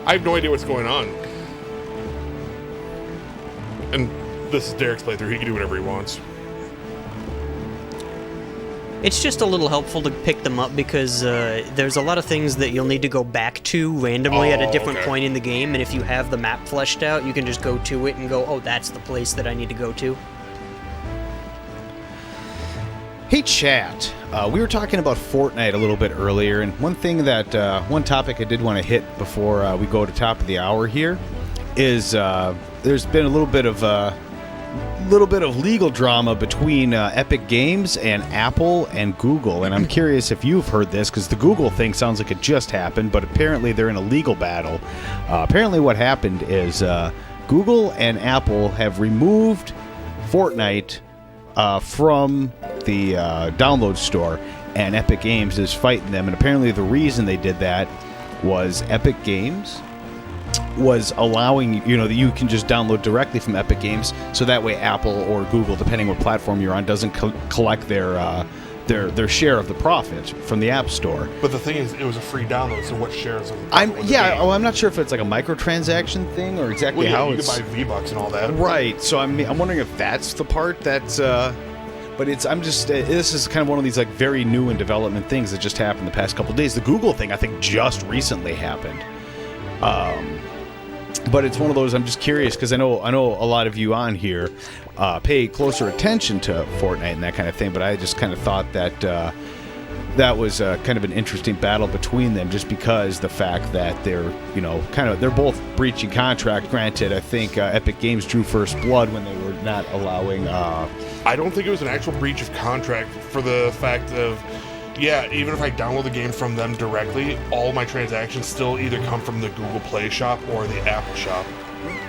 I have no idea what's going on. And this is Derek's playthrough. He can do whatever he wants. It's just a little helpful to pick them up, because there's a lot of things that you'll need to go back to randomly at a Oh, different okay. point in the game, and if you have the map fleshed out, you can just go to it and go, oh, that's the place that I need to go to. Hey, chat. We were talking about Fortnite a little bit earlier, and one thing that one topic I did want to hit before we go to top of the hour here is there's been a little bit of legal drama between Epic Games and Apple and Google, and I'm curious if you've heard this, because the Google thing sounds like it just happened, but apparently they're in a legal battle. Apparently what happened is Google and Apple have removed Fortnite from the download store, and Epic Games is fighting them, and apparently the reason they did that was Epic Games was allowing, that you can just download directly from Epic Games, so that way Apple or Google, depending what platform you're on, doesn't collect their share of the profit from the App Store. But the thing is, it was a free download, so what shares of the profit was it being? I'm not sure if it's like a microtransaction thing or exactly Well, yeah, how you it's can buy V-Bucks and all that. right. So I'm wondering if that's the part that's. But this is kind of one of these like very new in development things that just happened the past couple of days. The Google thing I think just recently happened. But it's one of those, I'm just curious, because I know a lot of you on here pay closer attention to Fortnite and that kind of thing, but I just kind of thought that that was kind of an interesting battle between them, just because the fact that they're they're both breaching contract. Granted, I think Epic Games drew first blood when they were not allowing I don't think it was an actual breach of contract, for the fact of, even if I download the game from them directly, all my transactions still either come from the Google Play Shop or the Apple Shop.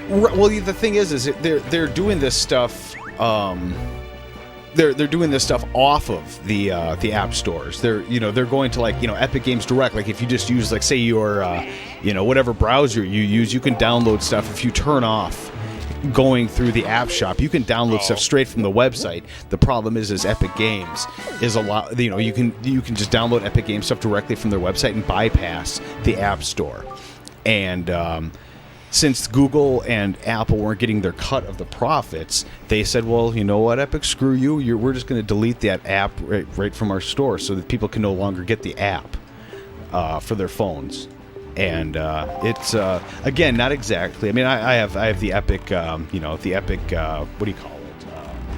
Well, the thing is they're doing this stuff. They're doing this stuff off of the app stores. They're going to Epic Games Direct. Like if you just use say your whatever browser you use, you can download stuff. If you turn off going through the app shop, you can download stuff straight from the website. The problem is Epic Games is a lot. You can just download Epic Games stuff directly from their website and bypass the app store. And since Google and Apple weren't getting their cut of the profits, they said, well, you know what, Epic, screw you. We're just going to delete that app right from our store so that people can no longer get the app for their phones. And it's, again, not exactly. I mean, I have the Epic, the Epic, what do you call it?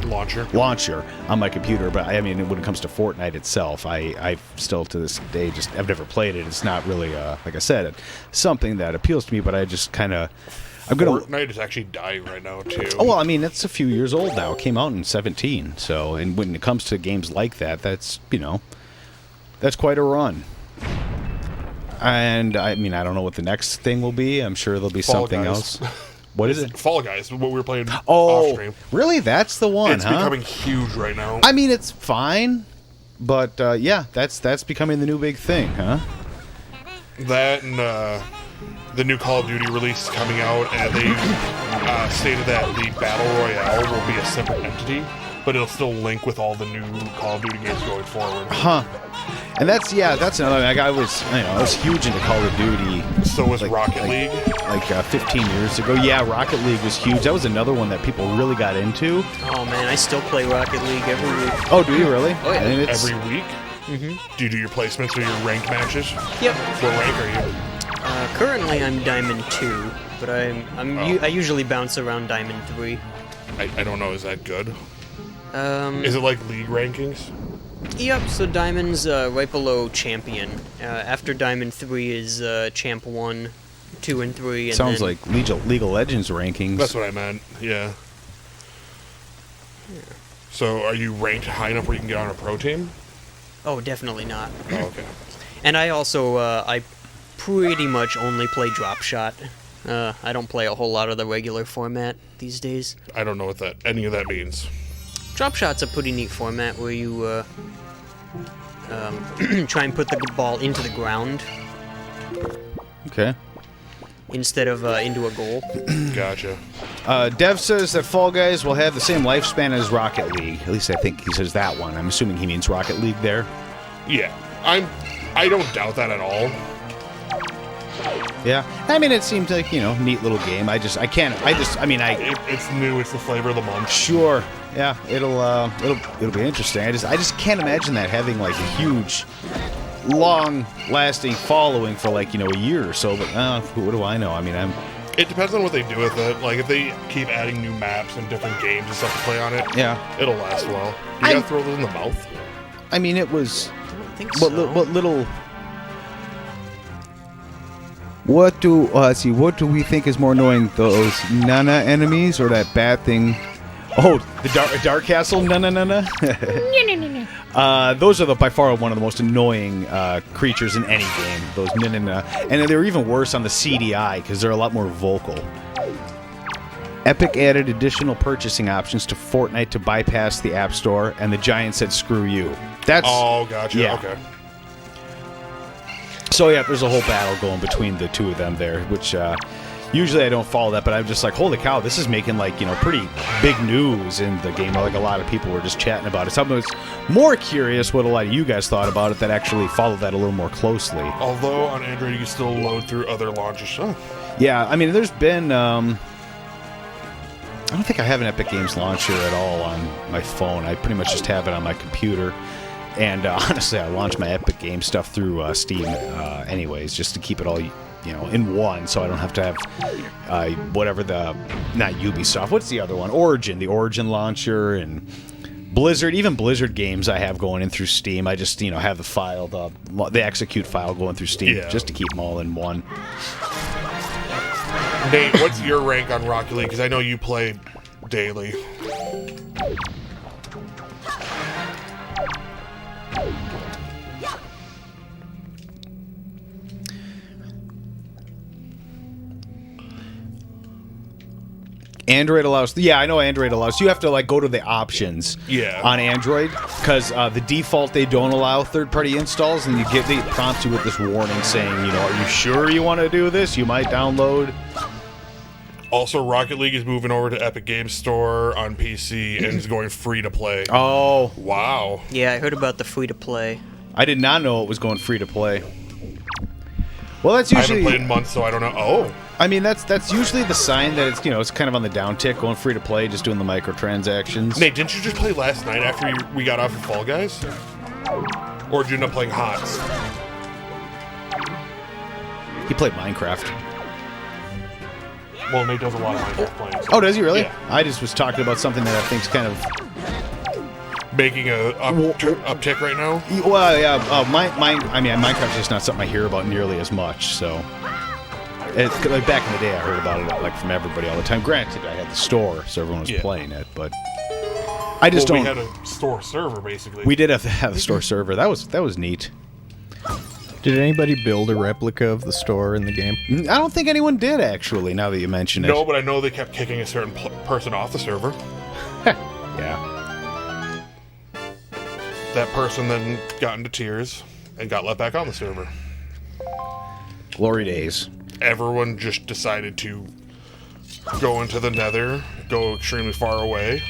Launcher on my computer, but I mean, when it comes to Fortnite itself, I still to this day I've never played it. It's not really, like I said, something that appeals to me. But I just kind of, Fortnite is actually dying right now too. Oh well, I mean, it's a few years old now. It came out in 2017, so and when it comes to games like that, that's that's quite a run. And I mean, I don't know what the next thing will be. I'm sure there'll be something else. What is it? Fall Guys, what we were playing off stream. Really? That's the one, It's becoming huge right now. I mean, it's fine, but yeah, that's becoming the new big thing, huh? That and the new Call of Duty release is coming out, and they stated that the Battle Royale will be a separate entity, but it'll still link with all the new Call of Duty games going forward. Huh. And that's another. Like I was huge into Call of Duty. So was Rocket League. Like 15 years ago. Yeah, Rocket League was huge. That was another one that people really got into. Oh man, I still play Rocket League every week. Oh, do you really? Oh yeah. And Every week? Mm-hmm. Do you do your placements or your ranked matches? Yep. What rank are you? Currently I'm Diamond 2, but I usually bounce around Diamond 3. I don't know. Is that good? Is it like league rankings? Yep, so Diamond's right below Champion. After Diamond 3 is Champ 1, 2, and 3. And sounds then, like League of Legends rankings. That's what I meant, yeah. So are you ranked high enough where you can get on a pro team? Oh, definitely not. Oh, okay. And I also, I pretty much only play Drop Shot. I don't play a whole lot of the regular format these days. I don't know what any of that means. Drop Shot's a pretty neat format where you try and put the ball into the ground Okay. instead of into a goal. Gotcha. Dev says that Fall Guys will have the same lifespan as Rocket League. At least I think he says that one. I'm assuming he means Rocket League there. Yeah, I don't doubt that at all. Yeah. I mean, it seems like, neat little game. It's new. It's the flavor of the month. Sure. Yeah, it'll be interesting. I just can't imagine that having like a huge, long-lasting following for like a year or so. But what do I know? I mean, It depends on what they do with it. Like if they keep adding new maps and different games and stuff to play on it, yeah, it'll last well. You gotta throw those in the mouth. I mean, it was. I don't think so. What little? What do we think is more annoying? Those Nana enemies or that bad thing? Oh, the Dark Castle Nana. Those are by far one of the most annoying creatures in any game. Those Nana, and they're even worse on the CDI because they're a lot more vocal. Epic added additional purchasing options to Fortnite to bypass the App Store, and the Giant said, "Screw you." That's gotcha. Yeah. Okay. So yeah, there's a whole battle going between the two of them there, which usually I don't follow that, but I'm just like, holy cow, this is making like pretty big news in the game. Like a lot of people were just chatting about it. So I was more curious what a lot of you guys thought about it that actually followed that a little more closely. Although on Android you can still load through other launchers. Huh. Yeah, I mean, there's been. I don't think I have an Epic Games launcher at all on my phone. I pretty much just have it on my computer. And honestly, I launched my Epic Game stuff through Steam anyways, just to keep it all, in one, so I don't have to have whatever not Ubisoft, what's the other one? the Origin launcher, and Blizzard, even Blizzard games I have going in through Steam. I just, have the file, the execute file going through Steam, just to keep them all in one. Nate, what's your rank on Rocket League? Because I know you play daily. Android allows. Yeah, I know Android allows. You have to go to the options. Yeah. On Android, because the default they don't allow third-party installs, and they prompt you with this warning saying, are you sure you want to do this? You might download. Also, Rocket League is moving over to Epic Games Store on PC and is going free to play. Oh, Yeah, I heard about the free to play. I did not know it was going free to play. Well, that's I haven't usually. played in months, so I don't know. Oh, I mean, that's usually the sign that it's it's kind of on the downtick, going free to play, just doing the microtransactions. Nate, didn't you just play last night after we got off of Fall Guys? Or did you end up playing HOTS? He played Minecraft. Well, Nate does a lot of Minecraft playing. So Oh, does he really? Yeah. I just was talking about something that I think's kind of. Making a uptick right now. Well, yeah. I mean, Minecraft's just not something I hear about nearly as much. So, like back in the day, I heard about it like from everybody all the time. Granted, I had the store, so everyone was playing it, but I just We don't. had a store server basically. We did have the store server. That was neat. Did anybody build a replica of the store in the game? I don't think anyone did actually. Now that you mention it. No, but I know they kept kicking a certain person off the server. Yeah. That person then got into tears and got let back on the server. Glory days. Everyone just decided to go into the nether, go extremely far away,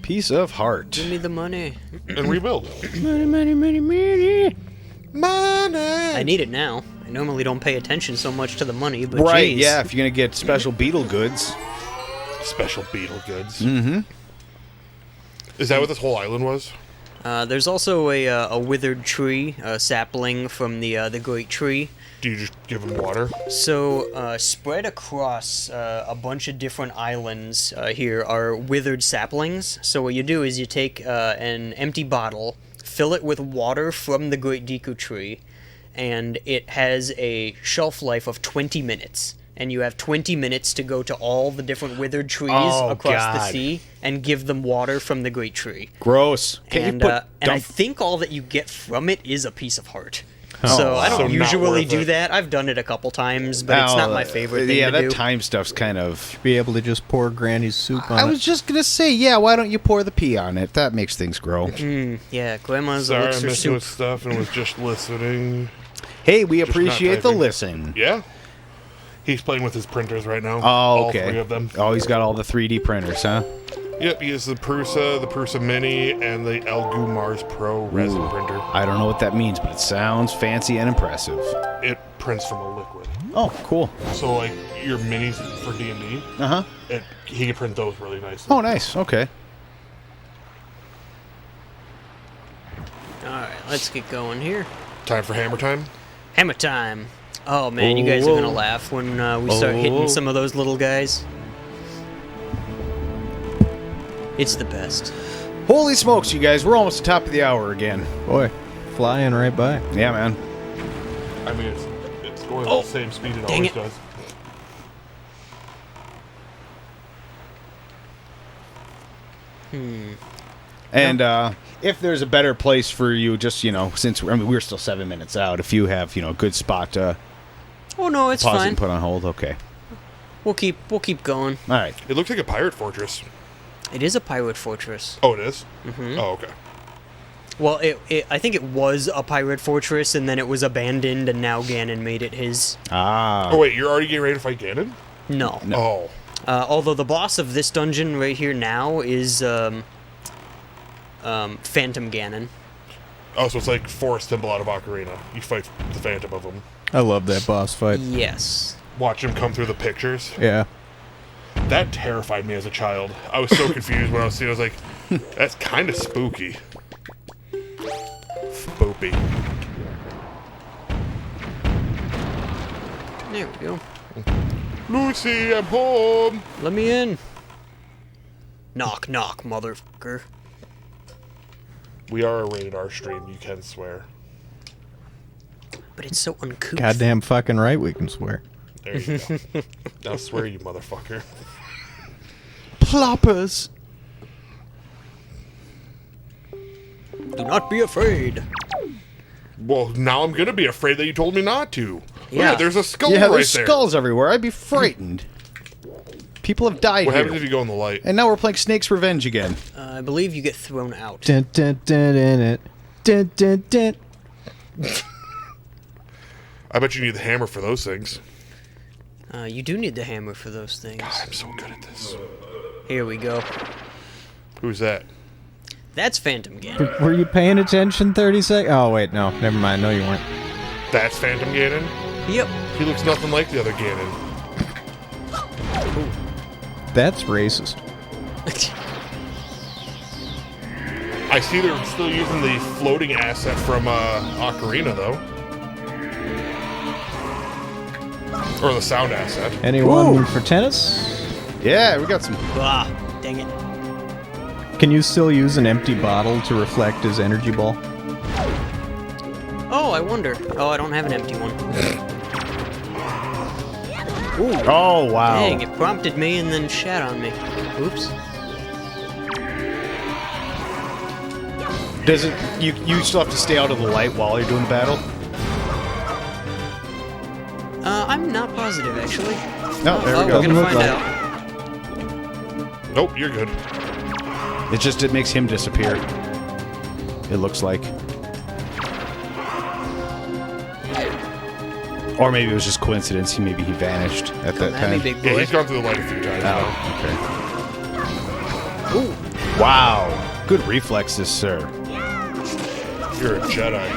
Piece of heart. Give me the money. and rebuild. Money. Money! I need it now. I normally don't pay attention so much to the money, but Right, geez. yeah, if you're going to get special beetle goods. Special beetle goods. Mm-hmm. Is that what this whole island was? There's also a withered tree, a sapling from the great tree. Do you just give them water? So, spread across a bunch of different islands here are withered saplings. So what you do is you take an empty bottle, fill it with water from the Great Deku Tree, and it has a shelf life of 20 minutes. And you have 20 minutes to go to all the different withered trees across the God. sea and give them water from the Great Tree. Gross. And I think all that you get from it is a piece of heart. Oh, So I so don't not usually worth do it. that. I've done it a couple times, but it's not my favorite thing Yeah, to that do. time stuff's kind of. Be able to just pour Granny's soup on I it. was just going to say, yeah, why don't you pour the pee on it? That makes things grow. Yeah, Grandma's Sorry, I'm elixir messing soup. with stuff and was just listening. Hey, we not appreciate the typing. listen. Yeah. He's playing with his printers right now. Oh, All okay. 3 of them. Oh, he's got all the 3D printers, huh? Yep, he has the Prusa Mini, and the Elgu Mars Pro resin Ooh. printer. I don't know what that means, but it sounds fancy and impressive. It prints from a liquid. Oh, cool. So, like, your minis for D&D, Uh-huh. he can print those really nicely. Oh, nice. Okay. Alright, let's get going here. Time for hammer time? Hammer time. Oh man, you guys are gonna Oh. laugh when we start hitting some of those little guys. It's the best. Holy smokes, you guys. We're almost at the top of the hour again. Boy, flying right by. Yeah, man. I mean, it's going at the same speed it dang always it. does. And if there's a better place for you, just, since we're still 7 minutes out, if you have, a good spot to Oh no, it's pause it fine. and put on hold, okay. We'll keep going. All right. It looks like a pirate fortress. It is a pirate fortress. Oh, it is? Mm-hmm. Oh, okay. Well, I think it was a pirate fortress, and then it was abandoned, and now Ganon made it his. Ah. Oh, wait, you're already getting ready to fight Ganon? No. Oh. Although the boss of this dungeon right here now is Phantom Ganon. Oh, so it's like Forest Temple out of Ocarina. You fight the Phantom of him. I love that boss fight. Yes. Watch him come through the pictures. Yeah. That terrified me as a child. I was so confused when I was seeing it. I was like, that's kind of spooky. Spoopy. There we go. Lucy, I'm home. Let me in. Knock, knock, motherfucker. We are a rated R stream, you can swear. But it's so uncouth. Goddamn fucking right we can swear. There you go. Now swear, you motherfucker. Ploppers. Do not be afraid. Well, now I'm gonna be afraid that you told me not to. Yeah. Look, there's a skull Yeah, right there's there. skulls everywhere. I'd be frightened. People have died What here. happens if you go in the light? And now we're playing Snake's Revenge again. I believe you get thrown out. Dun, dun, dun, dun, dun, dun, dun. I bet you need the hammer for those things. You do need the hammer for those things. I'm so good at this. Here we go. Who's that? That's Phantom Ganon. Were you paying attention 30 seconds? Oh, wait, no. Never mind. No, you weren't. That's Phantom Ganon? Yep. He looks nothing like the other Ganon. That's racist. I see they're still using the floating asset from Ocarina, though. Or the sound asset. Anyone for tennis? Yeah, we got some. Ah, dang it. Can you still use an empty bottle to reflect his energy ball? Oh, I wonder. Oh, I don't have an empty one. Oh, wow. Dang, it prompted me and then shat on me. Oops. Does it? You still have to stay out of the light while you're doing the battle? I'm not positive, actually. No, there we go. We're gonna Look find like- out. Nope, you're good. It makes him disappear. It looks like. Or maybe it was just coincidence. Maybe he vanished at that At me, time. big Yeah, boy. he's gone through the light a few times now. Oh, okay. Wow. Good reflexes, sir. You're a Jedi.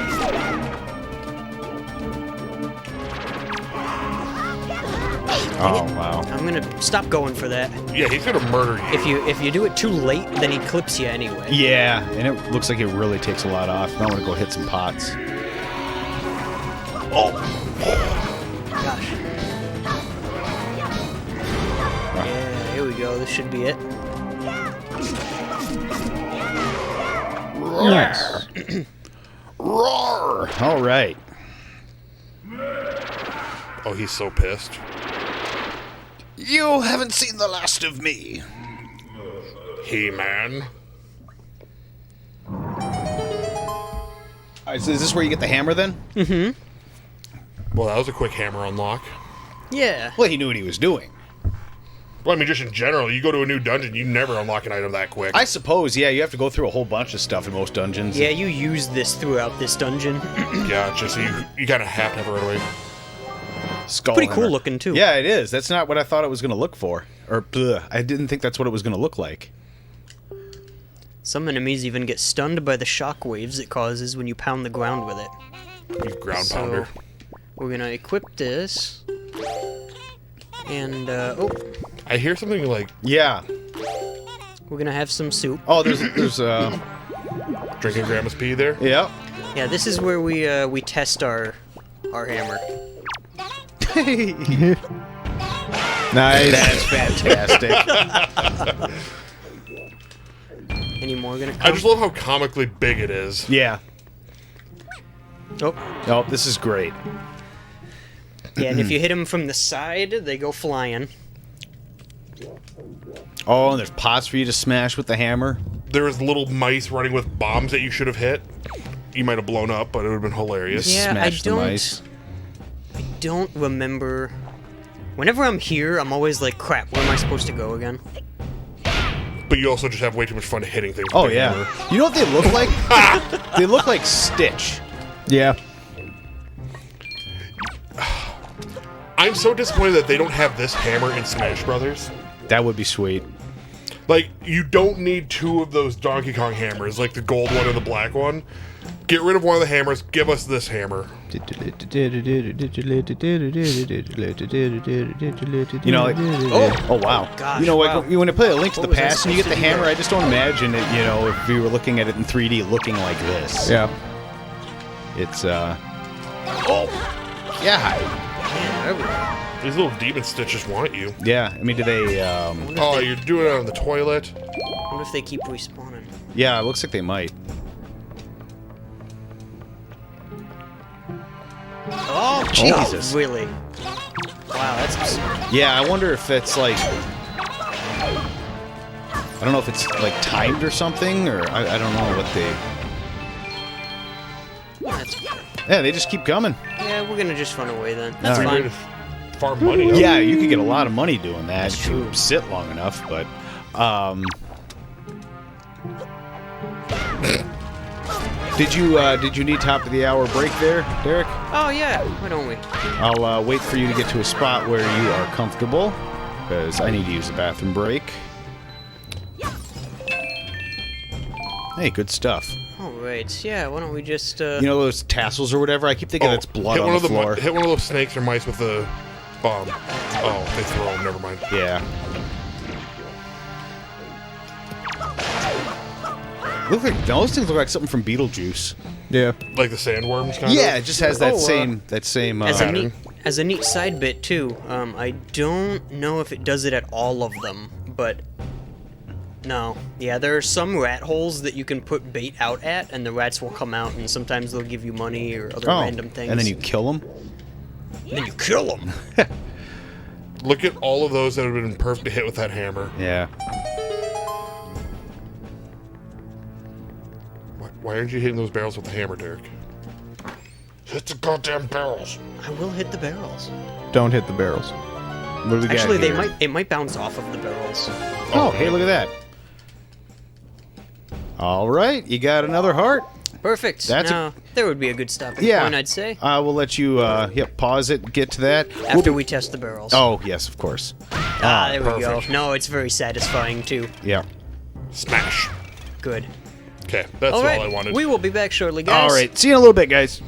Oh, wow. I'm gonna stop going for that. Yeah, he's gonna murder you. If you do it too late, then he clips you anyway. Yeah, and it looks like it really takes a lot off. Now I'm gonna go hit some pots. Gosh. Yeah, here we go. This should be it. Nice. Roar! All right. Oh, he's so pissed. You haven't seen the last of me. He-Man. All right, so is this where you get the hammer then? Well, that was a quick hammer unlock. Yeah. Well, he knew what he was doing. Well, I mean, just in general, you go to a new dungeon, you never unlock an item that quick. I suppose, yeah, you have to go through a whole bunch of stuff in most dungeons. Yeah, you use this throughout this dungeon. Gotcha, so you kind of have to have it right away. Skull Pretty hammer. cool looking, too. Yeah, it is. That's not what I thought it was going to look for. Or, I didn't think that's what it was going to look like. Some enemies even get stunned by the shock waves it causes when you pound the ground with it. You ground So, pounder. we're gonna equip this. And, oh, I hear something like Yeah. we're gonna have some soup. Oh, there's drinking Grandma's pee there. yeah. Yeah, this is where we test our hammer. Nice. That's fantastic. Any more gonna come? I just love how comically big it is. Yeah. Oh, Oh, this is great. yeah, and if you hit them from the side, they go flying. Oh, and there's pots for you to smash with the hammer. There was little mice running with bombs that you should have hit. You might have blown up, but it would have been hilarious. Yeah, Smash the I mice. don't remember. Whenever I'm here, I'm always like, crap, where am I supposed to go again? But you also just have way too much fun hitting things. with Oh, the yeah. hammer. You know what they look like? They look like Stitch. Yeah. I'm so disappointed that they don't have this hammer in Smash Brothers. That would be sweet. Like, you don't need two of those Donkey Kong hammers, like the gold one and the black one. Get rid of one of the hammers, give us this hammer. You know, like, oh wow. Gosh, you know, like, wow. when I play A Link to What the was I Past and you get the supposed to do hammer, there? I just don't imagine it, you know, if we were looking at it in 3D looking like this. Yeah. It's, oh, yeah. Man, there we go. These little demon stitches want you. Yeah, I mean, do they, Oh, you're doing it on the toilet? What if they keep respawning? yeah, it looks like they might. Oh, Jesus. really? Wow, that's absurd. Yeah, I wonder if it's like, I don't know if it's like timed or something, or I don't know what they, That's okay. yeah, they just keep coming. Yeah, we're gonna just run away then. That's All Way fine. to farm money. Up. Yeah, you could get a lot of money doing that That's if you true. sit long enough, but did you need top of the hour break there, Derek? Oh yeah, why don't we? I'll wait for you to get to a spot where you are comfortable, because I need to use the bathroom break. Hey, good stuff. All right. Yeah. Why don't we just? You know those tassels or whatever? I keep thinking that's blood on the floor. Hit one of those snakes or mice with the bomb. Oh, they throw them. Never mind. Yeah. Look like those things look like something from Beetlejuice. Yeah. Like the sandworms, kind of. Yeah, it just has that Oh, same. As a neat side bit too, I don't know if it does it at all of them, but no. Yeah, there are some rat holes that you can put bait out at, and the rats will come out, and sometimes they'll give you money or other random things. And then you kill them. Then you kill them. Look at all of those that have been perfect to hit with that hammer. Yeah. Why aren't you hitting those barrels with the hammer, Derek? Hit the goddamn barrels. I will hit the barrels. Don't hit the barrels. What do we Actually, got here? it might bounce off of the barrels. Oh, hey, look at that. All right, you got another heart. Perfect. That's now, there would be a good stopping Yeah. point, I'd say. We'll let you pause it, get to that. After we test the barrels. Oh, yes, of course. there we go. perfect. No, it's very satisfying too. Yeah. Smash. Good. Okay, that's all I wanted. We will be back shortly, guys. All right, see you in a little bit, guys.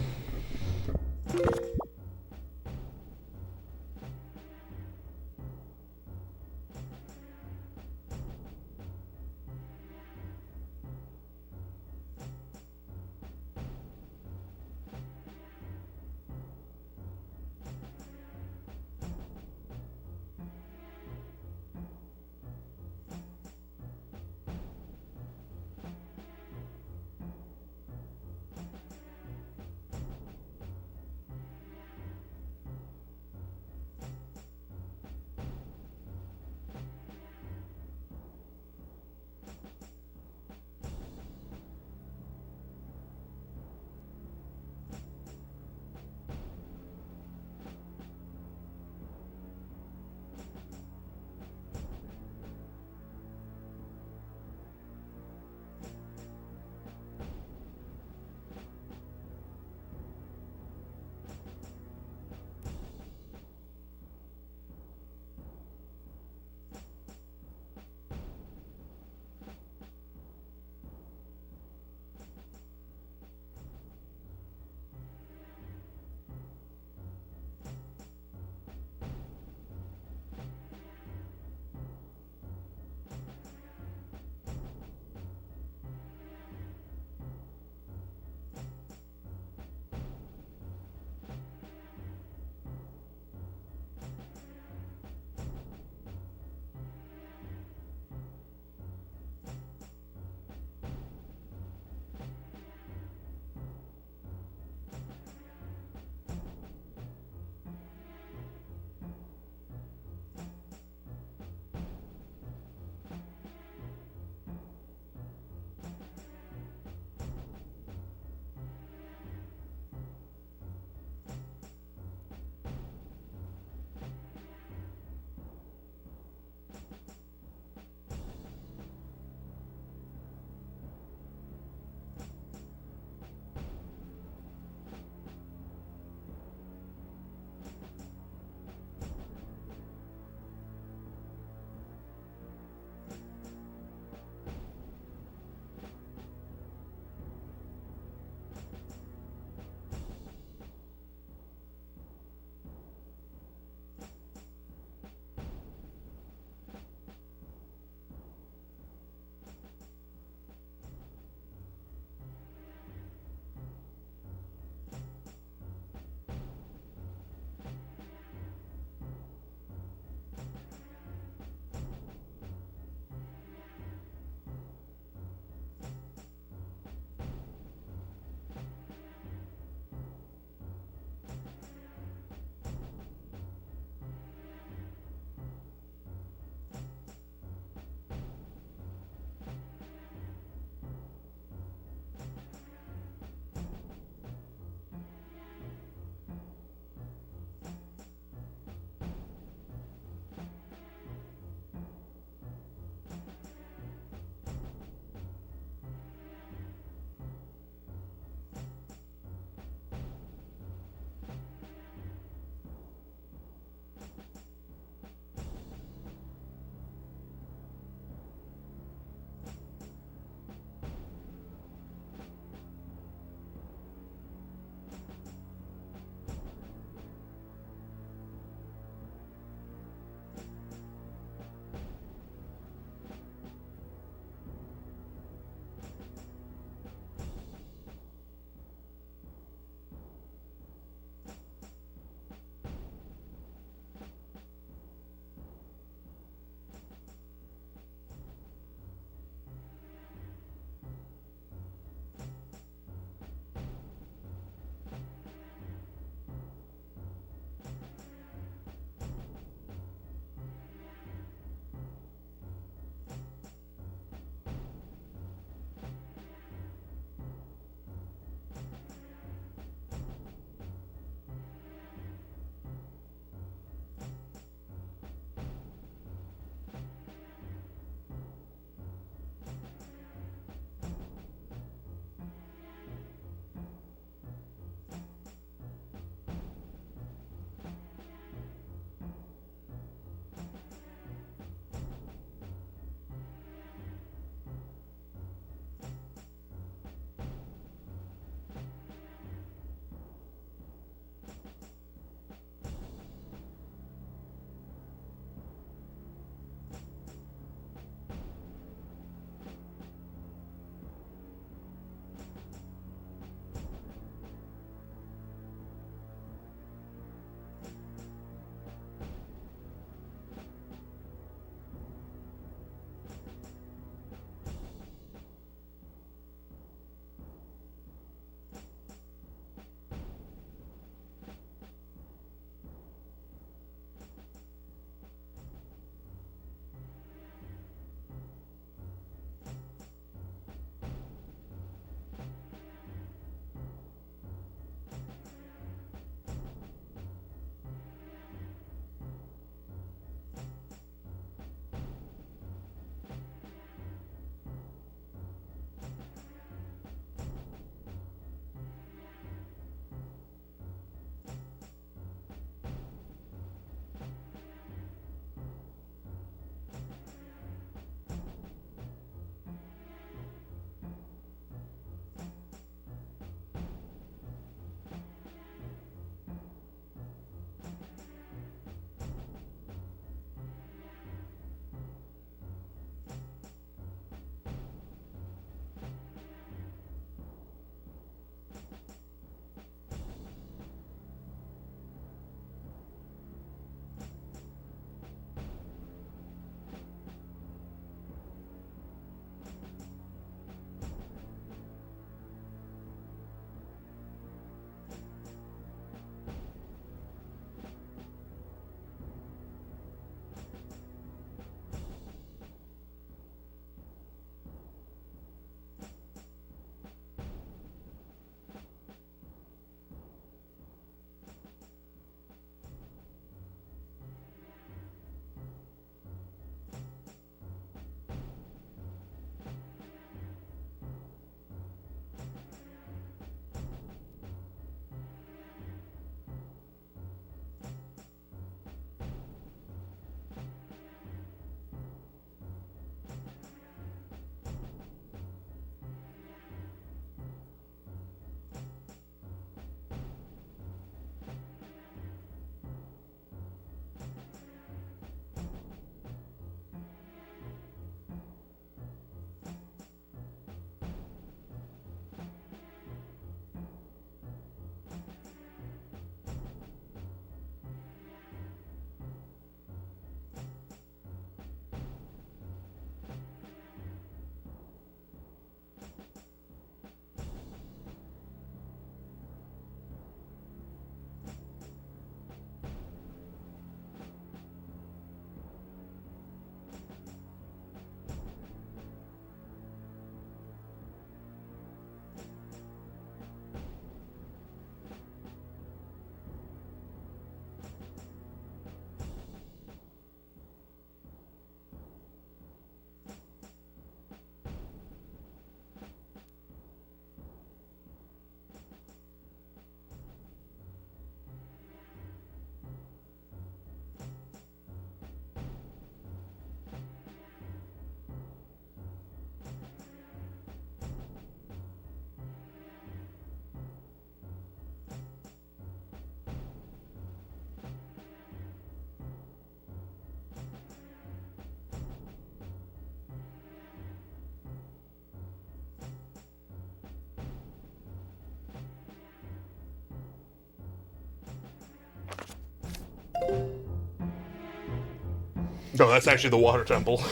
No, that's actually the water temple.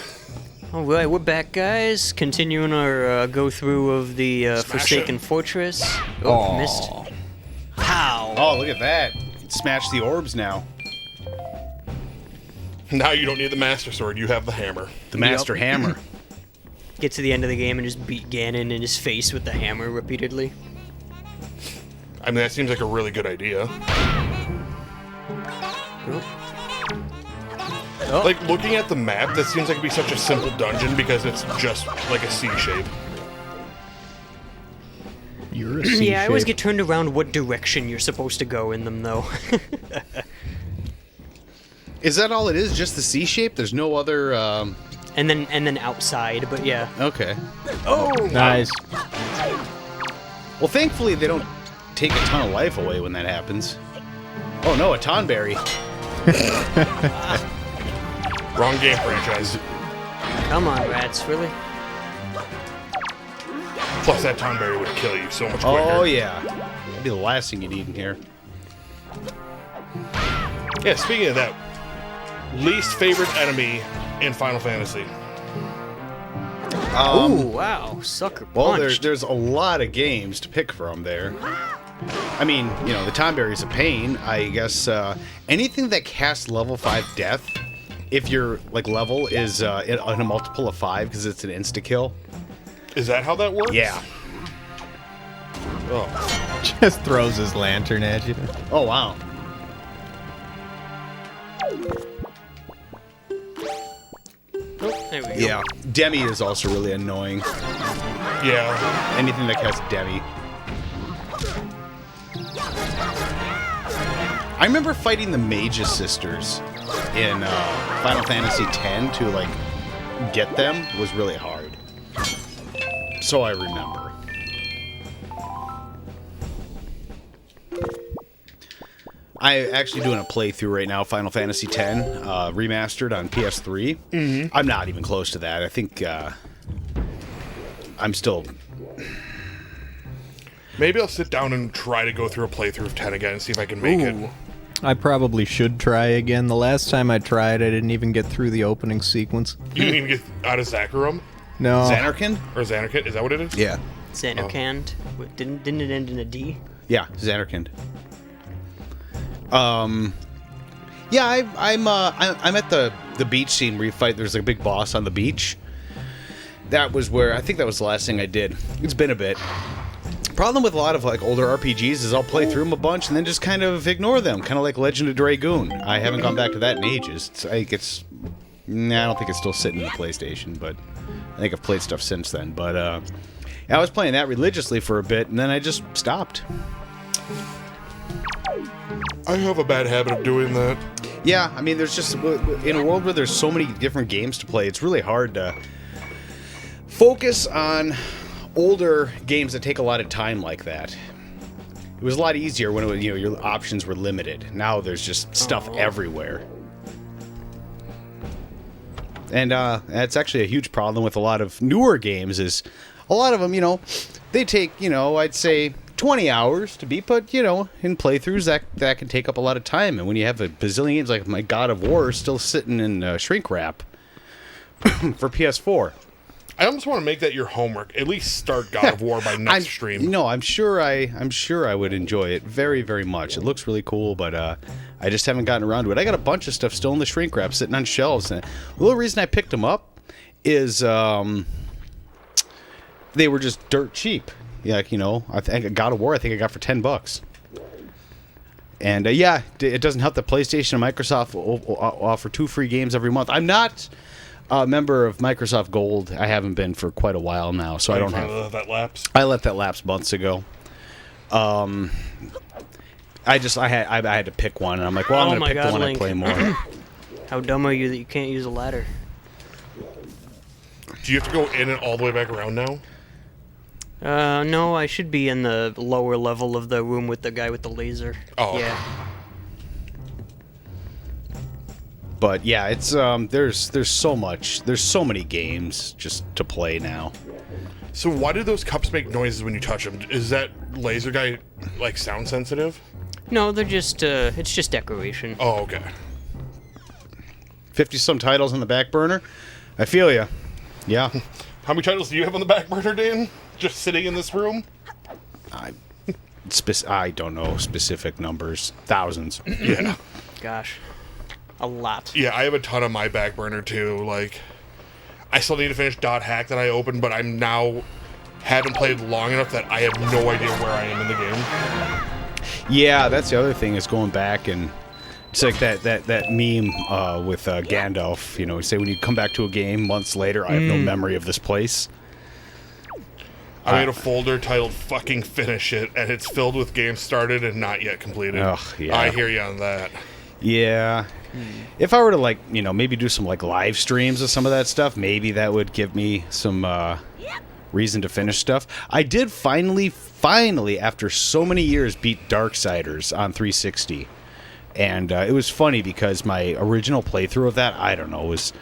All right, we're back, guys. Continuing our go-through of the Forsaken Fortress. Oh, missed. How? Oh, look at that. Smash the orbs now. Now you don't need the Master Sword, you have the hammer. The Master Hammer. Get to the end of the game and just beat Ganon in his face with the hammer repeatedly. I mean, that seems like a really good idea. Oh. Like, looking at the map, that seems like it'd be such a simple dungeon because it's just like a C shape. You're a C Yeah, I always get turned around what direction you're supposed to go in them, though. Is that all it is? Just the C shape? There's no other. and then outside, but yeah. Okay. Oh! Nice. Well, thankfully they don't take a ton of life away when that happens. Oh no, a Tonberry. Wrong game franchise. Come on, rats, really? Plus, that Tonberry would kill you so much quicker. Oh yeah. That'd be the last thing you need in here. Yeah, speaking of that, least favorite enemy in Final Fantasy. Ooh, wow. Sucker punch. Well, there's a lot of games to pick from there. I mean, you know, the Tonberry's a pain. I guess anything that casts level 5 death, if your like level is in a multiple of 5 because it's an insta-kill. Is that how that works? Yeah. Oh. Just throws his lantern at you. Oh, wow. Oh, there we go. Yeah. Demi is also really annoying. Yeah. Anything that casts Demi. I remember fighting the Mage's Sisters in Final Fantasy X to, like, get them was really hard. So I remember. I'm actually doing a playthrough right now, Final Fantasy X, remastered on PS3. Mm-hmm. I'm not even close to that. I think I'm still... Maybe I'll sit down and try to go through a playthrough of 10 again and see if I can make it. I probably should try again. The last time I tried, I didn't even get through the opening sequence. You didn't even get out of Zakharum? No. Xanarkand? Or Xanarkand? Is that what it is? Yeah. Xanarkand. Didn't it end in a D? Yeah, Xanarkand. Yeah, I'm at the beach scene where you fight. There's a big boss on the beach. That was where I think that was the last thing I did. It's been a bit. Problem with a lot of like older RPGs is I'll play through them a bunch and then just kind of ignore them, kind of like Legend of Dragoon. I haven't gone back to that in ages. I don't think it's still sitting in the PlayStation, but I think I've played stuff since then. But I was playing that religiously for a bit, and then I just stopped. I have a bad habit of doing that. Yeah, I mean, there's just, in a world where there's so many different games to play, it's really hard to focus on older games that take a lot of time like that. It was a lot easier when it was, your options were limited. Now there's just stuff everywhere. And that's actually a huge problem with a lot of newer games is a lot of them, they take, I'd say 20 hours to beat, but, in playthroughs, that can take up a lot of time. And when you have a bazillion games like my God of War still sitting in shrink wrap for PS4. I almost want to make that your homework. At least start God of War by next stream. I'm sure I would enjoy it very, very much. It looks really cool, but I just haven't gotten around to it. I got a bunch of stuff still in the shrink wrap sitting on shelves. And the little reason I picked them up is they were just dirt cheap. Yeah, I think God of War I got for $10. And it doesn't help that PlayStation and Microsoft will offer 2 free games every month. I'm not a member of Microsoft Gold. I haven't been for quite a while now, so I don't have. Let that lapse. I let that lapse months ago. I had to pick one, and I'm like, well, I'm going to pick the one Link. I play more. How dumb are you that you can't use a ladder? Do you have to go in and all the way back around now? No, I should be in the lower level of the room with the guy with the laser. Oh. Yeah. But yeah, it's there's so much. There's so many games just to play now. So why do those cups make noises when you touch them? Is that laser guy like sound sensitive? No, they're just it's just decoration. Oh, okay. 50-some titles on the back burner. I feel ya. Yeah. How many titles do you have on the back burner, Dan? Just sitting in this room? I don't know specific numbers. Thousands. Yeah. Gosh. A lot. Yeah, I have a ton on my back burner, too. Like, I still need to finish Dot Hack that I opened, but I'm now... haven't played long enough that I have no idea where I am in the game. Yeah, that's the other thing is going back and... It's like that meme with Gandalf. You know, say when you come back to a game months later, I have no memory of this place. I made a folder titled "Fucking Finish It," and it's filled with games started and not yet completed. Ugh, yeah. I hear you on that. Yeah. If I were to maybe do some live streams of some of that stuff, maybe that would give me some reason to finish stuff. I did finally, after so many years, beat Darksiders on 360. And it was funny because my original playthrough of that, I don't know, was...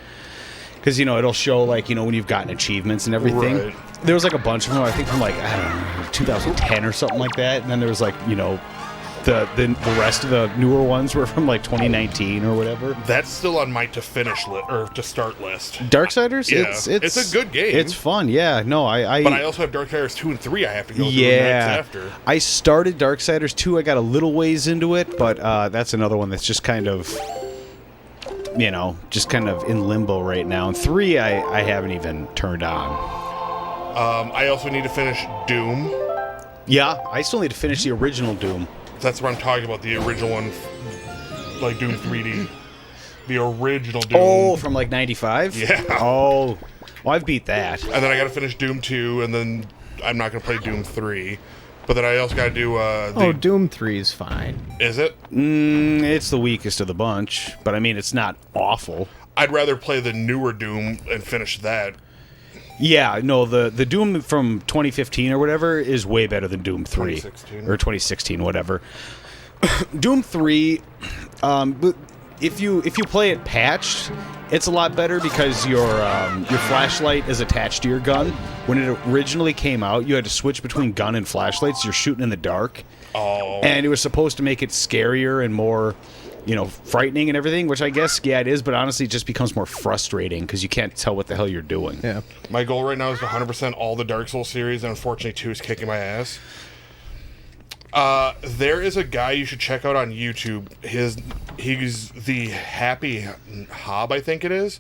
Because, it'll show, when you've gotten achievements and everything. Right. There was, a bunch of them, I think from, I don't know, 2010 or something like that. And then there was, the rest of the newer ones were from, 2019 or whatever. That's still on my to finish list, or to start list. Darksiders? Yeah. It's a good game. It's fun, yeah. No, But I also have Darksiders 2 and 3 I have to go through next after. I started Darksiders 2. I got a little ways into it, but that's another one that's just kind of... just kind of in limbo right now. And 3, I haven't even turned on. I also need to finish Doom. Yeah, I still need to finish the original Doom. That's what I'm talking about, the original one, like Doom 3D. The original Doom. Oh, from 95? Yeah. Oh, well, I've beat that. And then I gotta finish Doom 2, and then I'm not gonna play Doom 3. But then I also gotta do, Doom 3 is fine. Is it? It's the weakest of the bunch, but I mean, it's not awful. I'd rather play the newer Doom and finish that. Yeah, no, the Doom from 2015 or whatever is way better than Doom 3. 2016. Or 2016, whatever. Doom 3, if you play it patched, it's a lot better because your flashlight is attached to your gun. When it originally came out, you had to switch between gun and flashlights. You're shooting in the dark. Oh. And it was supposed to make it scarier and more... frightening and everything, which I guess, yeah, it is, but honestly, it just becomes more frustrating because you can't tell what the hell you're doing. Yeah. My goal right now is to 100% all the Dark Souls series, and unfortunately 2 is kicking my ass. There is a guy you should check out on YouTube. He's the Happy Hob, I think it is.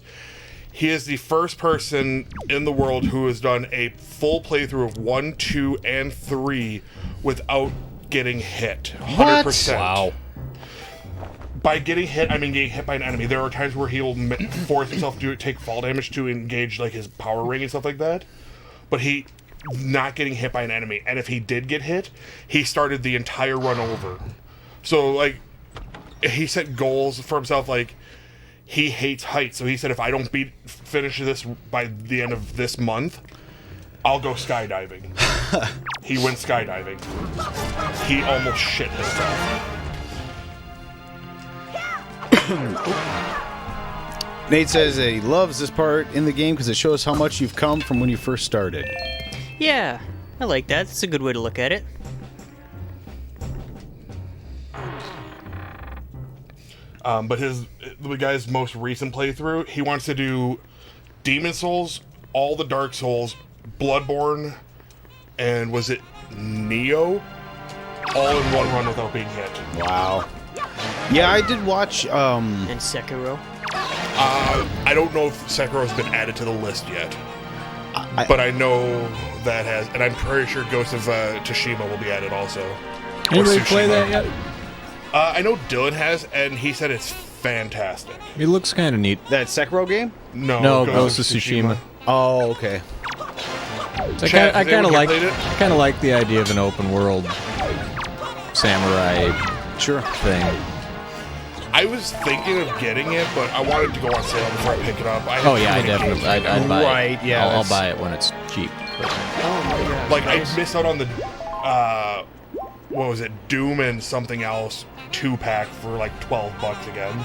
He is the first person in the world who has done a full playthrough of 1, 2, and 3 without getting hit. 100%. Wow. By getting hit, I mean getting hit by an enemy. There are times where he'll force himself to take fall damage to engage his power ring and stuff like that. But he not getting hit by an enemy. And if he did get hit, he started the entire run over. So he set goals for himself. He hates heights, so he said if I don't finish this by the end of this month, I'll go skydiving. He went skydiving. He almost shit himself. Nate says that he loves this part in the game because it shows how much you've come from when you first started. Yeah, I like that. It's a good way to look at it. But the guy's most recent playthrough, he wants to do Demon Souls, all the Dark Souls, Bloodborne, and was it Neo? All in one run without being hit. Wow. Yeah, I did watch, And Sekiro. I don't know if Sekiro's been added to the list yet. But I know that has, and I'm pretty sure Ghost of Tsushima will be added also. Anybody play that yet? I know Dylan has, and he said it's fantastic. It looks kind of neat. that Sekiro game? No, Ghost of Tsushima. Oh, okay. So Chad, I has kind of anyone like played it? kind of like the idea of an open world samurai thing. I was thinking of getting it, but I wanted to go on sale before I pick it up. I Definitely. I'd buy it. Right, yeah, I'll that's- buy it when it's cheap. But I missed out on the what was it, Doom and something else 2-pack for $12 again.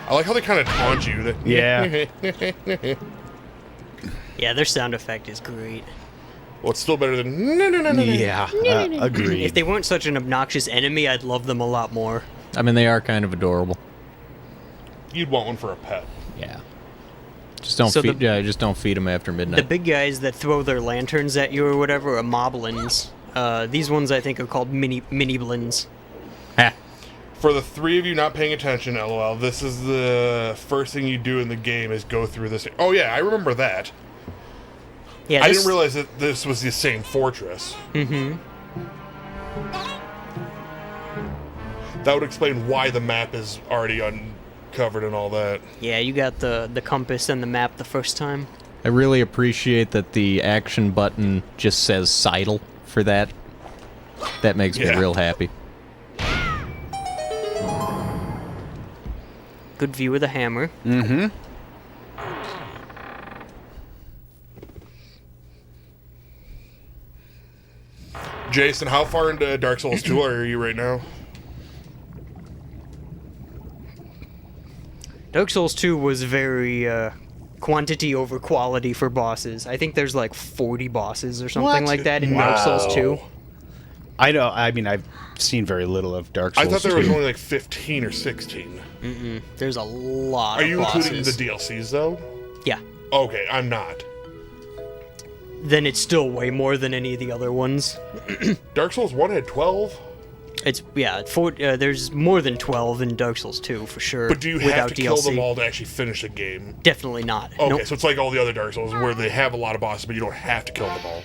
I like how they kind of taunt you. Yeah. Yeah, their sound effect is great. Well, it's still better than no. Yeah, agreed. If they weren't such an obnoxious enemy, I'd love them a lot more. I mean, they are kind of adorable. You'd want one for a pet. Yeah. Just don't So feed. Yeah, just don't feed them after The midnight. big guys that throw their lanterns at you or whatever are moblins. These ones I think are called mini-blins. Ha. For the three of you not paying attention, LOL, this is the first thing you do in the game is go through this. Oh yeah, I remember that. Yeah, I this- didn't realize that this was the same fortress. Mm-hmm. That would explain why the map is already uncovered and all that. Yeah, you got the compass and the map the first time. I really appreciate that the action button just says "Seidel" for that. That makes me Yeah. real happy. Good view of the hammer. Mm-hmm. Jason, how far into Dark Souls 2 are you right now? Dark Souls 2 was very quantity over quality for bosses. I think there's like 40 bosses or something What? like that in Dark Souls 2. I know. I mean, I've seen very little of Dark I Souls. thought there was 2. only like 15 or 16. There's a lot Are of you bosses. including the DLCs though? Yeah. Okay, I'm not. Then it's still way more than any of the other ones. Dark Souls 1 had 12, It's, yeah, there's more than 12 in Dark Souls 2 for sure. but do you without have to DLC. kill them all to actually finish the game? Definitely not. Okay, Nope. so it's like all the other Dark Souls where they have a lot of bosses, but you don't have to kill them all.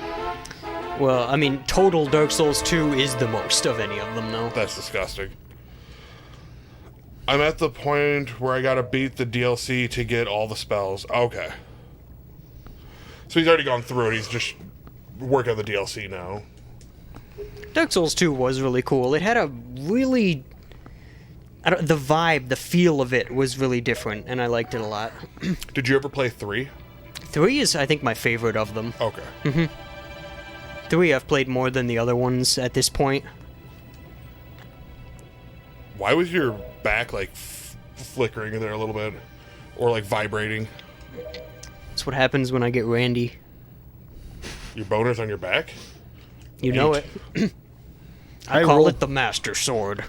Well, I mean, total Dark Souls 2 is the most of any of them, though. That's disgusting. I'm at the point where I gotta beat the DLC to get all the spells. Okay. So he's already gone through it, he's just working on the DLC now. Dark Souls 2 was really cool. It had a really... the vibe, the feel of it was really different, and I liked it a lot. Did you ever play 3? 3 is, I think, my favorite of them. Okay. 3 I've played more than the other ones at this point. Why was your back like flickering there a little bit? Or like vibrating? That's what happens when I get randy. Your boner's on your back? You know Neat. it. I I call roll- it the Master Sword.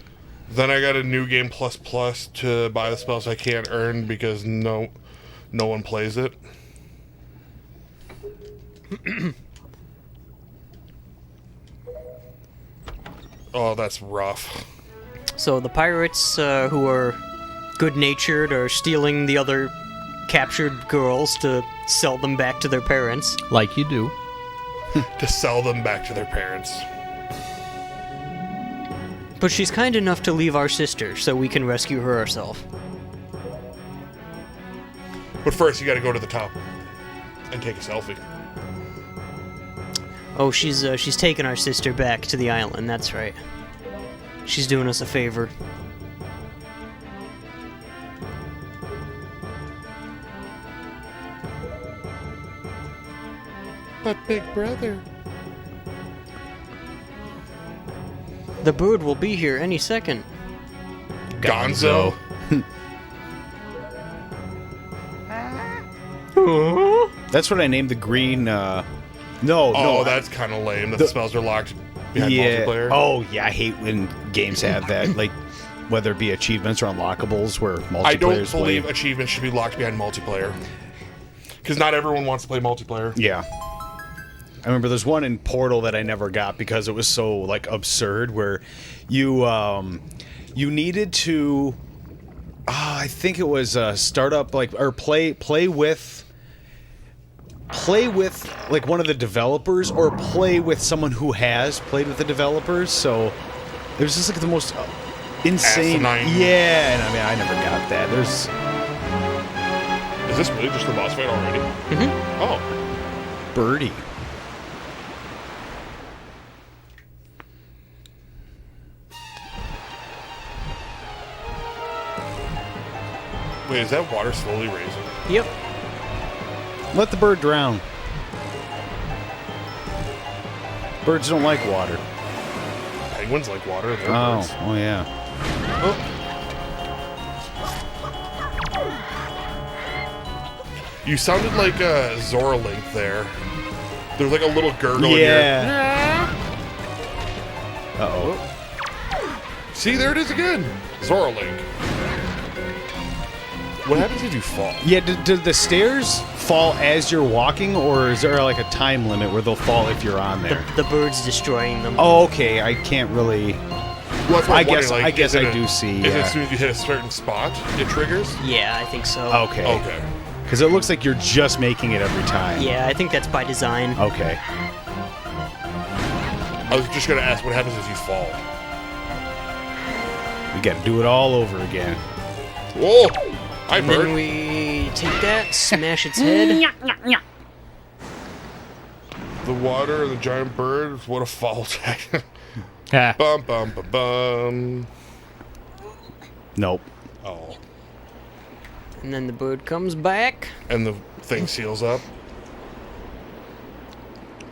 Then I got a new game plus to buy the spells I can't earn because no one plays it. Oh, that's rough. So the pirates who are good-natured are stealing the other captured girls to sell them back to their parents. Like you do. To sell them back to their parents. But she's kind enough to leave our sister so we can rescue her ourselves. But first, you gotta go to the top and take a selfie. Oh, she's taken our sister back to the island, that's right. She's doing us a favor. But big brother. The bird will be here any second. Gonzo. That's what I named the green. No, Oh, no. that's kind of lame that the spells are locked behind yeah. multiplayer. Oh, yeah. I hate when games have that. Like, whether it be achievements or unlockables where multiplayer I don't is believe lame. achievements should be locked behind multiplayer. Because not everyone wants to play multiplayer. Yeah. I remember there's one in Portal that I never got because it was so like absurd where you needed to I think it was start up like or play with like one of the developers or play with someone who has played with the developers. So it was just like the most insane. Asinine. Yeah, and I mean I never got that. There's Is this really just the boss fight already? Mm-hmm. Oh. Birdie. Wait, is that water slowly raising? Yep. Let the bird drown. Birds don't like water. Penguins like water. They're Oh, birds. oh yeah. You sounded like Zora Link there. There's like a little gurgle in here. Yeah. Uh-oh. See, there it is again. Zora Link. What happens if you fall? Yeah, do the stairs fall as you're walking, or is there like a time limit where they'll fall if you're on there? The bird's destroying them. Oh, okay. I can't really... Well, that's what I I'm wondering, guess is it I do see, Is it yeah. as soon as you hit a certain spot, it triggers? Yeah, I think so. Okay. Okay. Because it looks like you're just making it every time. Yeah, I think that's by design. Okay. I was just going to ask what happens if you fall. We got to do it all over again. Whoa! Hi, And then bird. we take that, smash its head. The water and the giant bird. What a fall attack. Ah. Bum, bum, bum, bum. Nope. Oh. And then the bird comes back. And the thing seals up.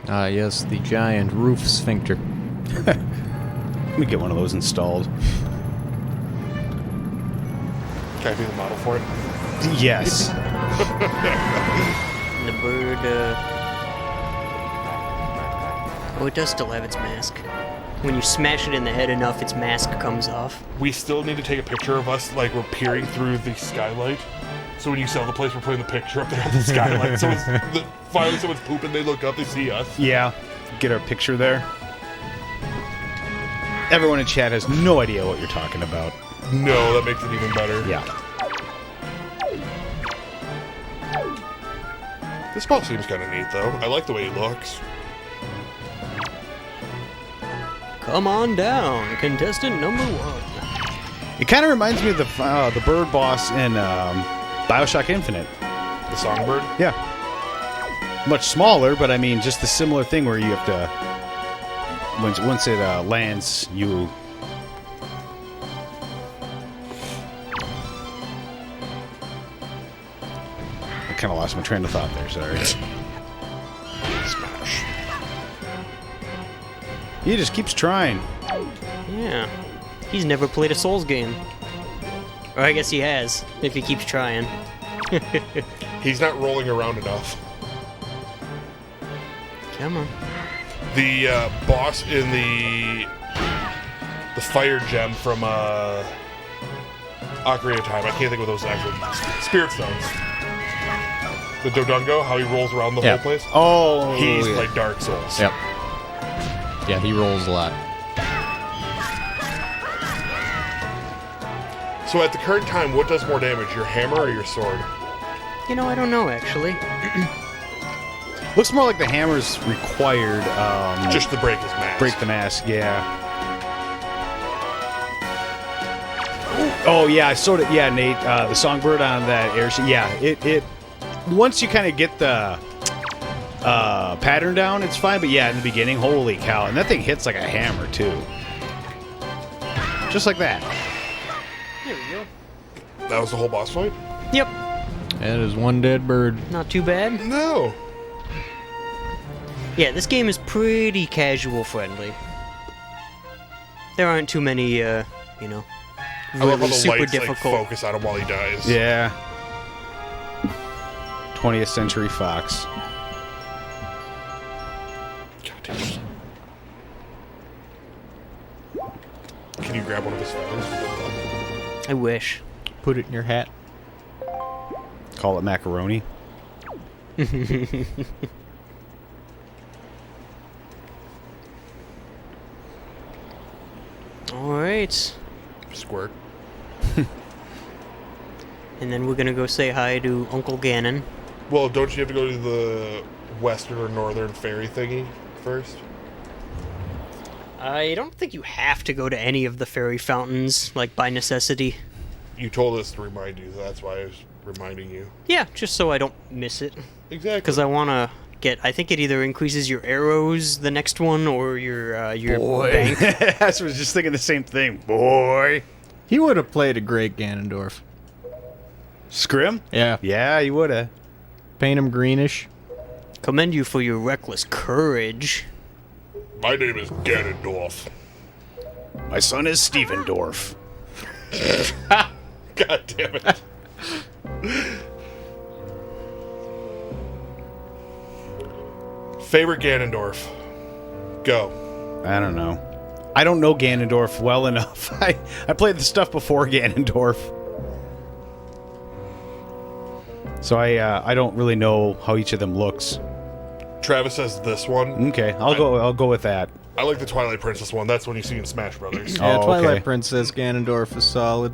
Ah, yes, the giant roof sphincter. Let me get one of those installed. Can I be the model for it? Yes. And the bird, oh, it does still have its mask. When you smash it in the head enough, its mask comes off. We still need to take a picture of us, like we're peering through the skylight. So when you sell the place, we're putting the picture up there on the skylight. So finally someone's pooping, they look up, they see us. Yeah. Get our picture there. Everyone in chat has no idea what you're talking about. No, that makes it even better. Yeah. This ball seems kind of neat, though. I like the way it looks. Come on down, contestant number 1. It kind of reminds me of the bird boss in BioShock Infinite. The songbird. Yeah. Much smaller, but I mean, just the similar thing where you have to... Once it lands, you... I kind of lost my train of thought there, sorry. Smash. He just keeps trying. Yeah. He's never played a Souls game. Or I guess he has, if he keeps trying. He's not rolling around enough. Come on. The boss in the fire gem from Ocarina of Time. I can't think of what those actually Spirit Stones. The Dodongo, how he rolls around the Yeah. whole place. Oh, He's yeah. like Dark Souls. Yep. Yeah, he rolls a lot. So at the current time, what does more damage, your hammer or your sword? You know, I don't know, actually. Looks more like the hammer's required. Just to break his mask. Break the mask, yeah. Oh yeah, I sort of yeah, Nate. The songbird on that airship. Yeah, it once you kind of get the pattern down, it's fine. But yeah, in the beginning, holy cow! And that thing hits like a hammer too, just like that. There we go. That was the whole boss fight? Yep. That is one dead bird. Not too bad. No. Yeah, this game is pretty casual friendly. There aren't too many, you know, I love how really the super lights difficult. like focus on him while he dies. Yeah. 20th Century Fox. God damn it. Can you grab one of his feathers? I wish. Put it in your hat. Call it macaroni. Alright. Squirt. And then we're gonna go say hi to Uncle Ganon. Well, don't you have to go to the western or northern fairy thingy first? I don't think you have to go to any of the fairy fountains, like, by necessity. You told us to remind you, so that's why I was reminding you. Yeah, just so I don't miss it. Exactly. Because I want to get... I think it either increases your arrows, the next one, or your bank. I was just thinking the same thing, boy. He would have played a great Ganondorf. Scrim? Yeah. Yeah, you woulda. Paint him greenish. Commend you for your reckless courage. My name is Ganondorf. My son is Stevendorf. God damn it. Favorite Ganondorf? Go. I don't know. I don't know Ganondorf well enough. I played the stuff before Ganondorf. So I don't really know how each of them looks. Travis says this one. Okay, I'll go with that. I like the Twilight Princess one. That's one you see in Smash Brothers. Yeah, Oh, Twilight okay. Princess Ganondorf is solid.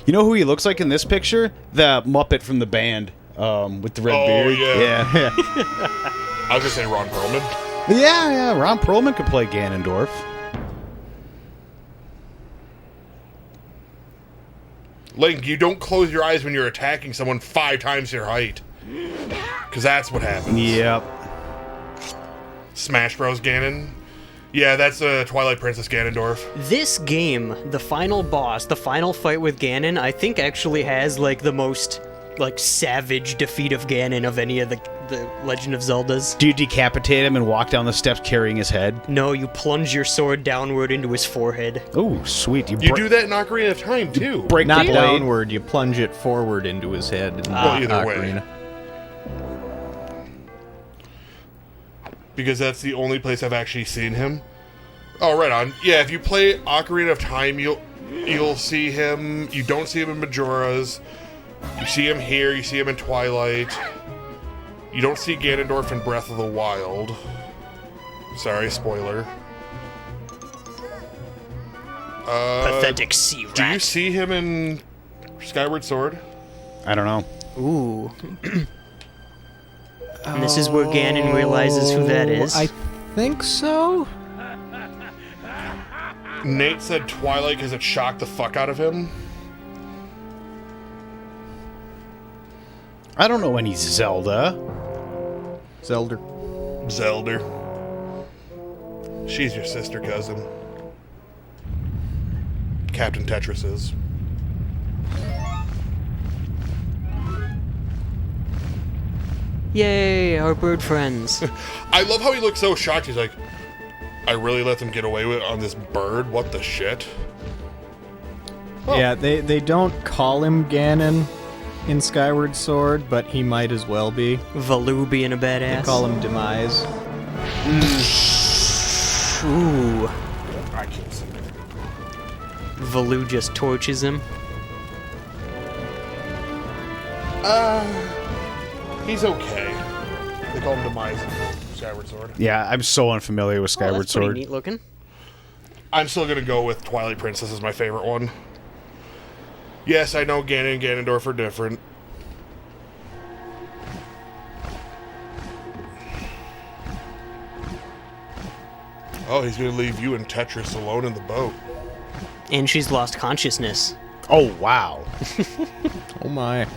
You know who he looks like in this picture? The Muppet from the band with the red beard. Yeah. Yeah. I was gonna say Ron Perlman. Yeah. Ron Perlman could play Ganondorf. Link, you don't close your eyes when you're attacking someone 5 times your height. Because that's what happens. Yep. Smash Bros. Ganon. Yeah, that's Twilight Princess Ganondorf. This game, the final boss, the final fight with Ganon, I think actually has like the most like savage defeat of Ganon of any of the Legend of Zeldas. Do you decapitate him and walk down the steps carrying his head? No, you plunge your sword downward into his forehead. Oh, sweet. You do that in Ocarina of Time, too. break Not the blade. downward, you plunge it forward into his head. In either way. Ocarina. Because that's the only place I've actually seen him. Oh, right on. Yeah, if you play Ocarina of Time, you'll see him. You don't see him in Majora's. You see him here. You see him in Twilight. You don't see Ganondorf in Breath of the Wild. Sorry, spoiler. Pathetic sea rat. Do you see him in Skyward Sword? I don't know. Ooh. And this is where Ganon realizes who that is. I think so. Nate said Twilight because it shocked the fuck out of him. I don't know any Zelda. Zelda. She's your sister cousin. Captain Tetris is. Yay, our bird friends. I love how he looks so shocked. He's like, I really let them get away with it on this bird? What the shit? Oh. Yeah, they don't call him Ganon in Skyward Sword, but he might as well be. Valoo being a badass. They call him Demise. Ooh. I can't see. Valoo just torches him. He's okay. They call him Demise in Skyward Sword. Yeah, I'm so unfamiliar with Oh, Skyward that's pretty Sword. neat looking. I'm still gonna go with Twilight Princess as my favorite one. Yes, I know Ganon and Ganondorf are different. Oh, he's gonna leave you and Tetris alone in the boat. And she's lost consciousness. Oh, wow. Oh my.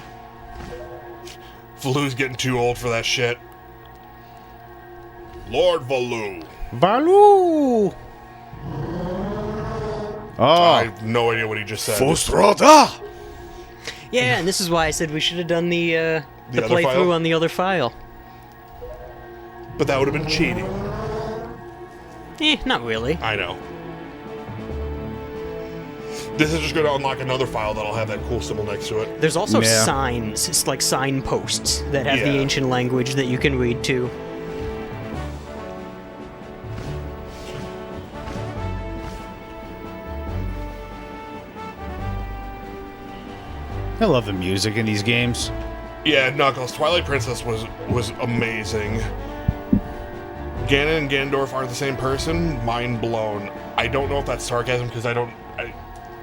Valu's getting too old for that shit. Lord Valu. Valoo! I Oh, have no idea what he just said. Frustrada! Yeah, and this is why I said we should have done the other playthrough file? on the other file. But that would have been cheating. Not really. I know. This is just going to unlock another file that'll have that cool symbol next to it. There's also Yeah. signs, it's like signposts that have the Yeah. ancient language that you can read too. I love the music in these games. Yeah, Knuckles, Twilight Princess was amazing. Ganon and Ganondorf aren't the same person. Mind blown. I don't know if that's sarcasm because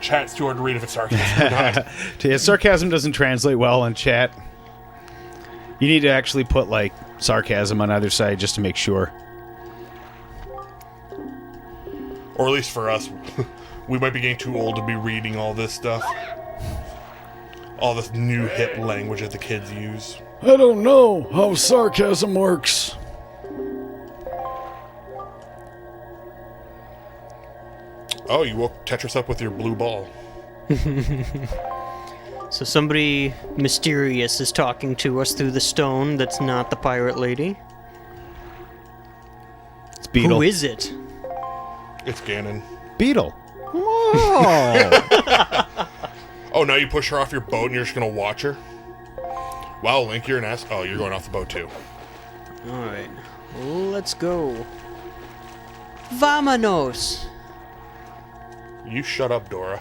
chat's too hard to read if it's sarcasm or not. Yeah, sarcasm doesn't translate well in chat. You need to actually put, like, sarcasm on either side just to make sure. Or at least for us. We might be getting too old to be reading all this stuff. All this new hip language that the kids use. I don't know how sarcasm works. Oh, you woke Tetris up with your blue ball. So somebody mysterious is talking to us through the stone that's not the pirate lady. It's Beetle. Who is it? It's Ganon. Beetle. Oh! Oh, now you push her off your boat and you're just gonna watch her? Wow, Link, you're an ass. Oh, you're going off the boat too. Alright. let's go. Vámonos! You shut up, Dora.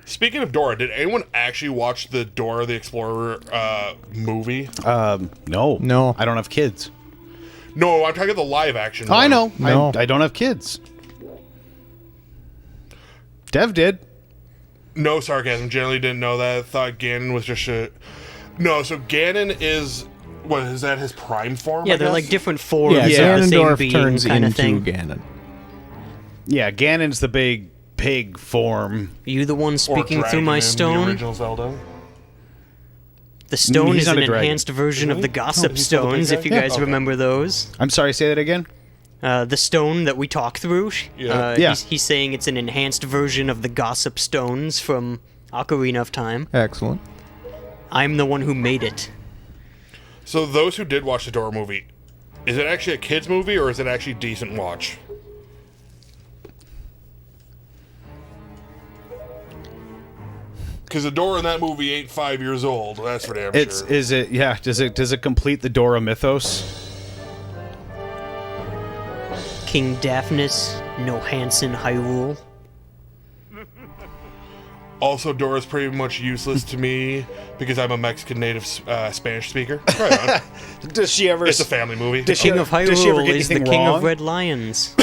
Speaking of Dora, did anyone actually watch the Dora the Explorer movie? No. No. I don't have kids. No, I'm talking about the live action Oh, I one. know. No. I don't have kids. Dev did. No sarcasm. Generally didn't know that. Thought Ganon was just a... No, so Ganon is... What, is that his prime form, Yeah, I they're guess? like different forms Yeah, of the same Ganondorf being turns kind of into thing. Ganon. Yeah, Ganon's the big pig form. You the one Or speaking through Dragon my in stone? The original Zelda. The stone He's is not an a dragon. enhanced version of the gossip he's still the big stones, if you guy? guys Okay. remember those. I'm sorry, say that again? The stone that we talk through. Yeah. Yeah. He's saying it's an enhanced version of the gossip stones from Ocarina of Time. Excellent. I'm the one who made it. So those who did watch the Dora movie, is it actually a kid's movie or is it actually decent watch? Because the Dora in that movie ain't 5 years old. That's for damn It's sure. is it yeah, does it complete the Dora mythos? King Daphnis, no Hansen Hyrule. Also, Dora's pretty much useless to me because I'm a Mexican native Spanish speaker. Right on. Does she ever It's a family movie. Does she, King of does she ever Hyrule get is the anything king wrong? of red lions.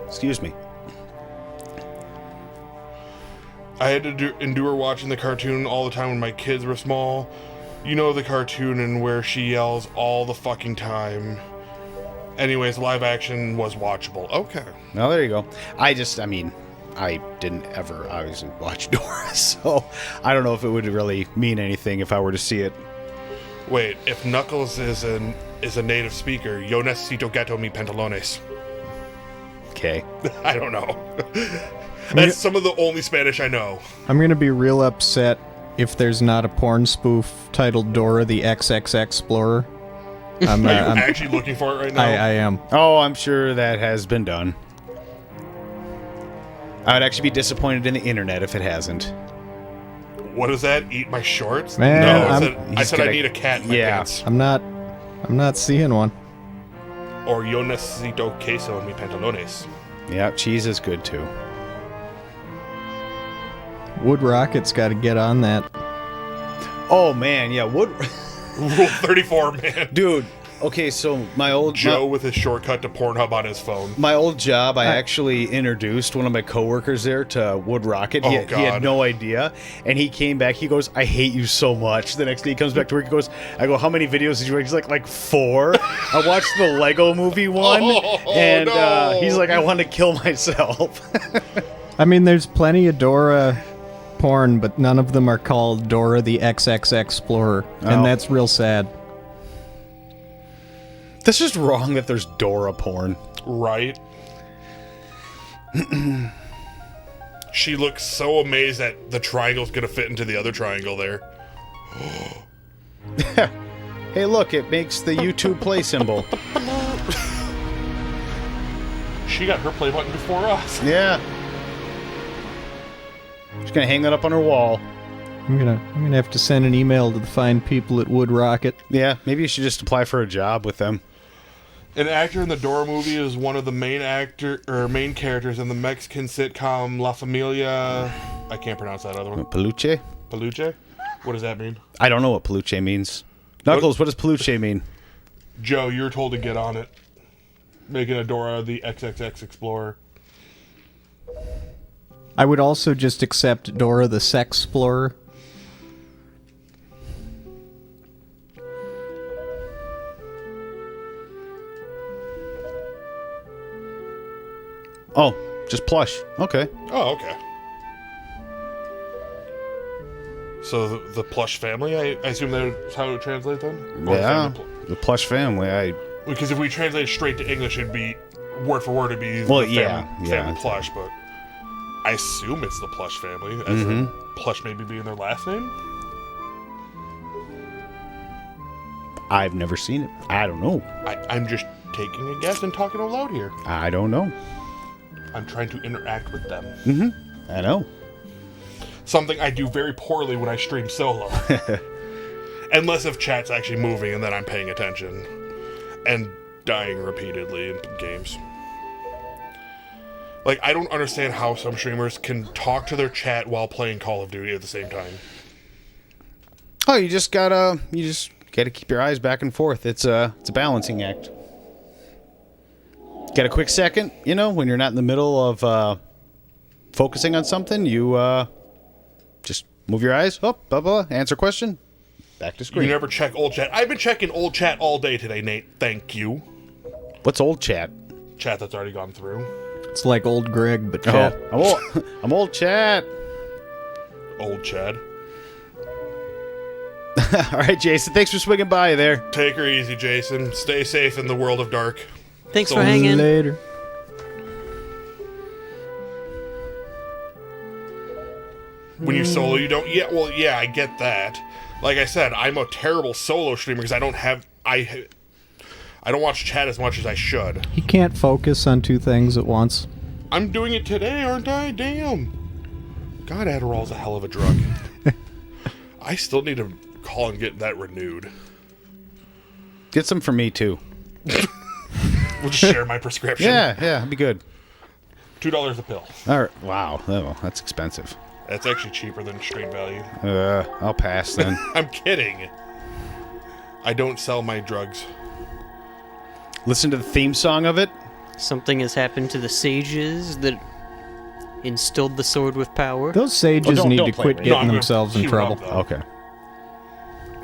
Excuse me. I had to endure watching the cartoon all the time when my kids were small. You know the cartoon and where she yells all the fucking time. Anyways, live action was watchable. Okay. Well, there you go. I mean, I didn't ever obviously watch Dora, so I don't know if it would really mean anything if I were to see it. Wait, if Knuckles is a native speaker, yo necesito gato mi pantalones. Okay. I don't know. That's some of the only Spanish I know. I'm gonna be real upset if there's not a porn spoof titled Dora the XXX Explorer. Are you actually looking for it right now? I am. Oh, I'm sure that has been done. I would actually be disappointed in the internet if it hasn't. What is that? Eat my shorts? Man, no, I He's said I gonna- need a cat in my yeah. pants. I'm not seeing one. Or yo necesito queso en mi pantalones. Yeah, cheese is good too. Wood Rocket's got to get on that. Oh man, yeah, wood. Rule 34, man. Dude, okay, so my old Joe with his shortcut to Pornhub on his phone. My old job, I actually introduced one of my coworkers there to Wood Rocket. Oh, He had God. no idea, and he came back. He goes, "I hate you so much." The next day, he comes back to work. He goes, "I go, how many videos did you make?" He's like 4. I watched the Lego Movie one, and no. he's like, "I want to kill myself." I mean, there's plenty of Dora porn, but none of them are called Dora the XXX Explorer, Oh. and that's real sad. That's just wrong that there's Dora porn. Right? She looks so amazed that the triangle's gonna fit into the other triangle there. Hey, look, it makes the YouTube play symbol. She got her play button before us. Yeah. She's gonna hang that up on her wall. I'm gonna have to send an email to the fine people at Wood Rocket. Yeah, maybe you should just apply for a job with them. An actor in the Dora movie is one of the main characters in the Mexican sitcom La Familia. I can't pronounce that other one. Peluche? Peluche? What does that mean? I don't know what peluche means. Knuckles, what does peluche mean? Joe, you're told to get on it. Making a Dora the XXX Explorer. I would also just accept Dora the Sex Explorer. Oh, just plush. Okay. Oh, okay. So the plush family, I assume that's how it would translate then? Or Yeah. family The plush family. because if we translate it straight to English, it'd be word for word. It'd be Well, the yeah, family yeah. plush, but I assume it's the plush family. As in plush maybe being their last name. I've never seen it. I don't know. I'm just taking a guess and talking out loud here. I don't know. I'm trying to interact with them. I know. Something I do very poorly when I stream solo. Unless if chat's actually moving and then I'm paying attention. and dying repeatedly in games. Like, I don't understand how some streamers can talk to their chat while playing Call of Duty at the same time. Oh, you just gotta keep your eyes back and forth. It's a balancing act. Get a quick second, when you're not in the middle of focusing on something, you just move your eyes, blah, blah, answer question, back to screen. You never check old chat. I've been checking old chat all day today, Nate. Thank you. What's old chat? Chat that's already gone through. It's like old Greg, but chat. Oh, I'm old chat. Old Chad. All right, Jason, thanks for swinging by there. Take her easy, Jason. Stay safe in the world of dark. Thanks for hanging. Later. When you solo, you don't... Yeah, well, yeah, I get that. Like I said, I'm a terrible solo streamer because I don't watch chat as much as I should. You can't focus on two things at once. I'm doing it today, aren't I? Damn. God, Adderall's a hell of a drug. I still need to call and get that renewed. Get some for me, too. We'll just share my prescription. Yeah, that'd be good. $2 a pill. All right, wow, that's expensive. That's actually cheaper than street value. I'll pass then. I'm kidding. I don't sell my drugs. Listen to the theme song of it. Something has happened to the sages that instilled the sword with power. Those sages don't need to play quit it. getting No, I'm gonna themselves in queue trouble. up, though. Okay.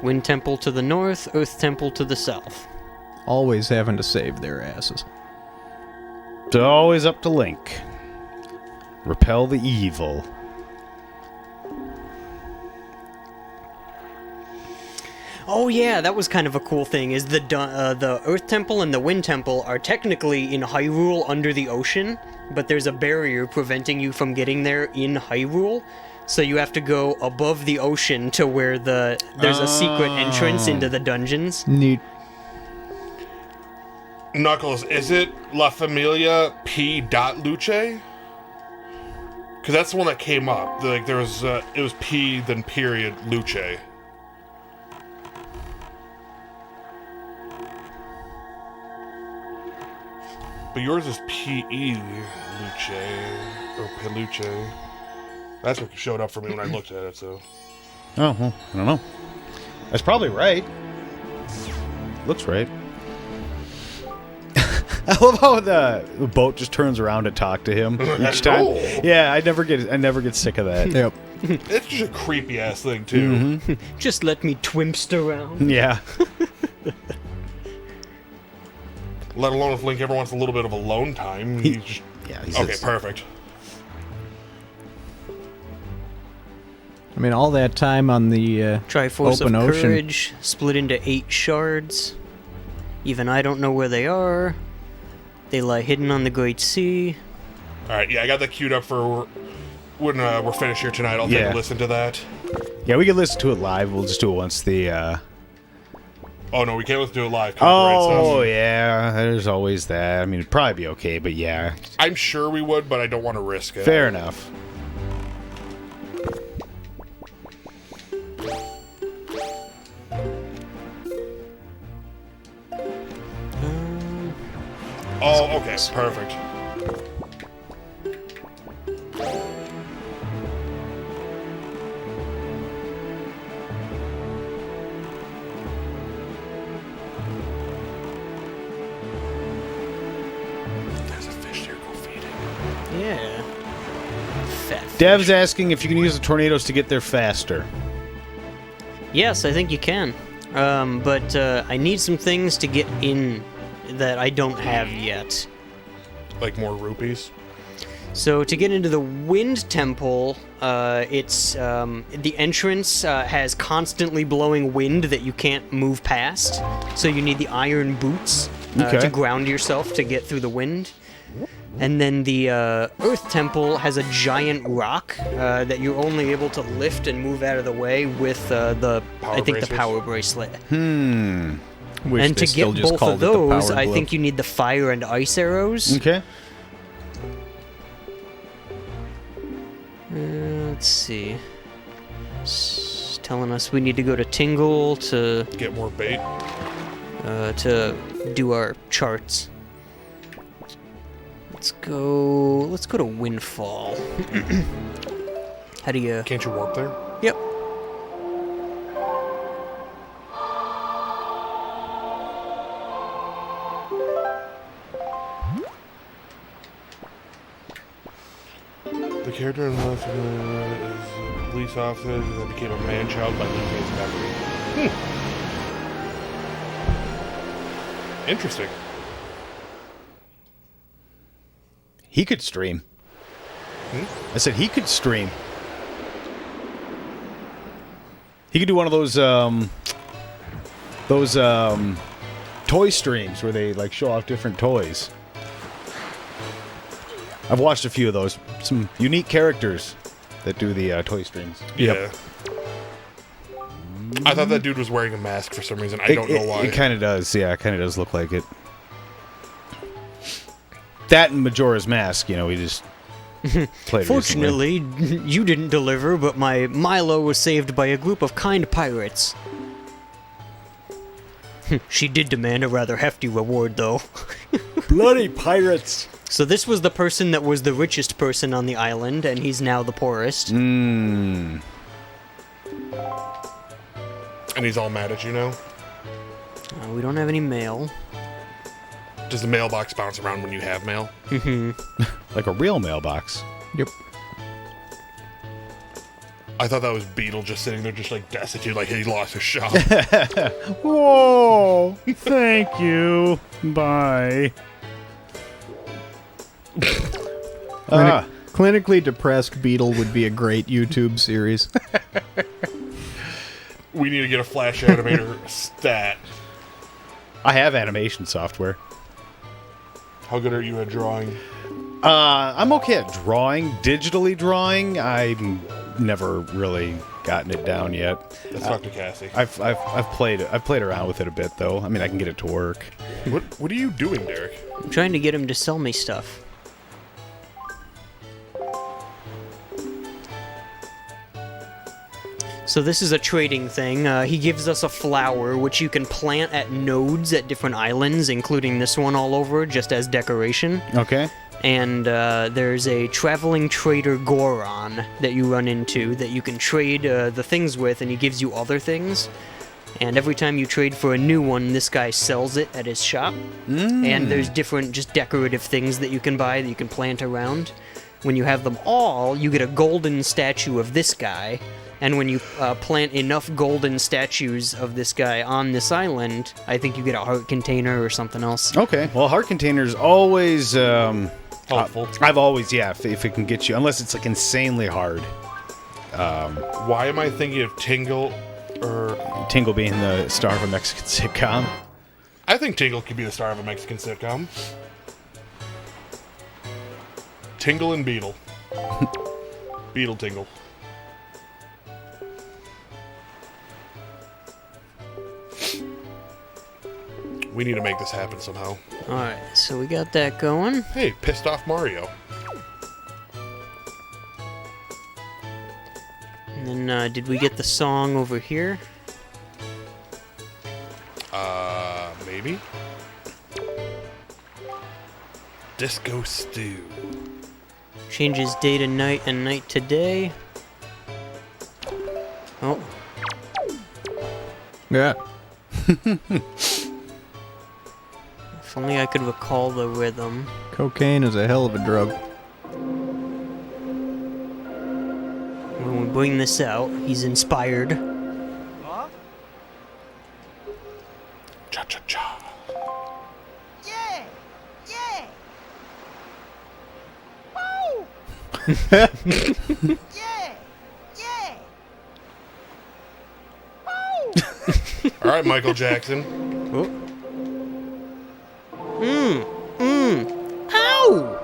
Wind Temple to the north, Earth Temple to the south. Always having to save their asses. It's always up to Link. Repel the evil. Oh yeah, that was kind of a cool thing. Is the Earth Temple and the Wind Temple are technically in Hyrule under the ocean, but there's a barrier preventing you from getting there in Hyrule. So you have to go above the ocean to where there's a secret entrance into the dungeons. Neat. Knuckles, is it La Familia P. Luce? Because that's the one that came up. Like there was, it was P then period Luce. But yours is P.E. Luce, or Peluche. That's what showed up for me when I looked at it, so. Oh, well, I don't know. That's probably right. Looks right. I love how the boat just turns around to talk to him each time. Oh. Yeah, I never get sick of that. Yep. It's just a creepy ass thing, too. Just let me twimst around. Yeah. Let alone if Link ever wants a little bit of alone time. He's just... He's Okay, perfect. I mean, all that time on the Triforce open of ocean. Courage, split into 8 shards. Even I don't know where they are. They lie hidden on the Great Sea. Alright, yeah, I got that queued up for when we're finished here tonight. I'll take Yeah. a listen to that. Yeah, we can listen to it live. We'll just do it once the... Oh, no, we can't listen to it live. Copyright Oh, stuff. yeah. There's always that. I mean, it'd probably be okay, but yeah. I'm sure we would, but I don't want to risk it. Fair enough. Oh, okay, perfect. There's a fish there, go feed it. Yeah. Fat Dev's asking if you can use the tornadoes to get there faster. Yes, I think you can. But I need some things to get in that I don't have yet. Like more rupees? So to get into the Wind Temple, it's the entrance has constantly blowing wind that you can't move past. So you need the iron boots Okay. to ground yourself to get through the wind. And then the Earth Temple has a giant rock that you're only able to lift and move out of the way with the Bracelets? power bracelet. Wish And they to still get just both called of it the those, power I glove. think you need the fire and ice arrows. Okay. Let's see. It's telling us we need to go to Tingle to Get more bait. to do our charts. Let's go to Windfall. How do you... Can't you warp there? Yep. The character in Left is a police officer that became a man-child by losing his memory. Interesting. He could stream. I said he could stream. He could do one of those toy streams where they like show off different toys. I've watched a few of those. Some unique characters that do the toy streams. Yeah. I thought that dude was wearing a mask for some reason. I don't know why. It kind of does. Yeah, it kind of does look like it. That and Majora's Mask, you know, we just played Fortunately, you didn't deliver, but my Milo was saved by a group of kind pirates. She did demand a rather hefty reward, though. Bloody pirates! So this was the person that was the richest person on the island, and he's now the poorest. And he's all mad at you now? We don't have any mail. Does the mailbox bounce around when you have mail? Like a real mailbox. Yep. I thought that was Beetle just sitting there just like destitute, like he lost his shop. Whoa! Thank you. Bye. Clinically depressed Beetle would be a great YouTube series. We need to get a Flash animator stat. I have animation software. How good are you at drawing? I'm okay at drawing. Digitally drawing, I've never really gotten it down yet. Let's talk to Cassie. I've played around with it a bit though. I mean, I can get it to work. What are you doing, Derek? I'm trying to get him to sell me stuff. So this is a trading thing. He gives us a flower, which you can plant at nodes at different islands, including this one all over, just as decoration. Okay. And there's a traveling trader Goron that you run into that you can trade the things with, and he gives you other things. And every time you trade for a new one, this guy sells it at his shop. And there's different just decorative things that you can buy that you can plant around. When you have them all, you get a golden statue of this guy. And when you plant enough golden statues of this guy on this island, I think you get a heart container or something else. Okay. Well, heart containers always Helpful. I've always, yeah, if it can get you, unless it's like insanely hard. Why am I thinking of Tingle or... Tingle being the star of a Mexican sitcom. I think Tingle could be the star of a Mexican sitcom. Tingle and Beetle. Beetle Tingle. We need to make this happen somehow. Alright, so we got that going. Hey, pissed off Mario. And then, did we get the song over here? Maybe? Disco Stew. Changes day to night and night to day. Oh. Yeah. If only I could recall the rhythm. Cocaine is a hell of a drug. When we bring this out, he's inspired. Cha-cha-cha. Yeah! Yeah! Woo! Yeah! Yeah! Woo! All right, Michael Jackson. Oh. Ow!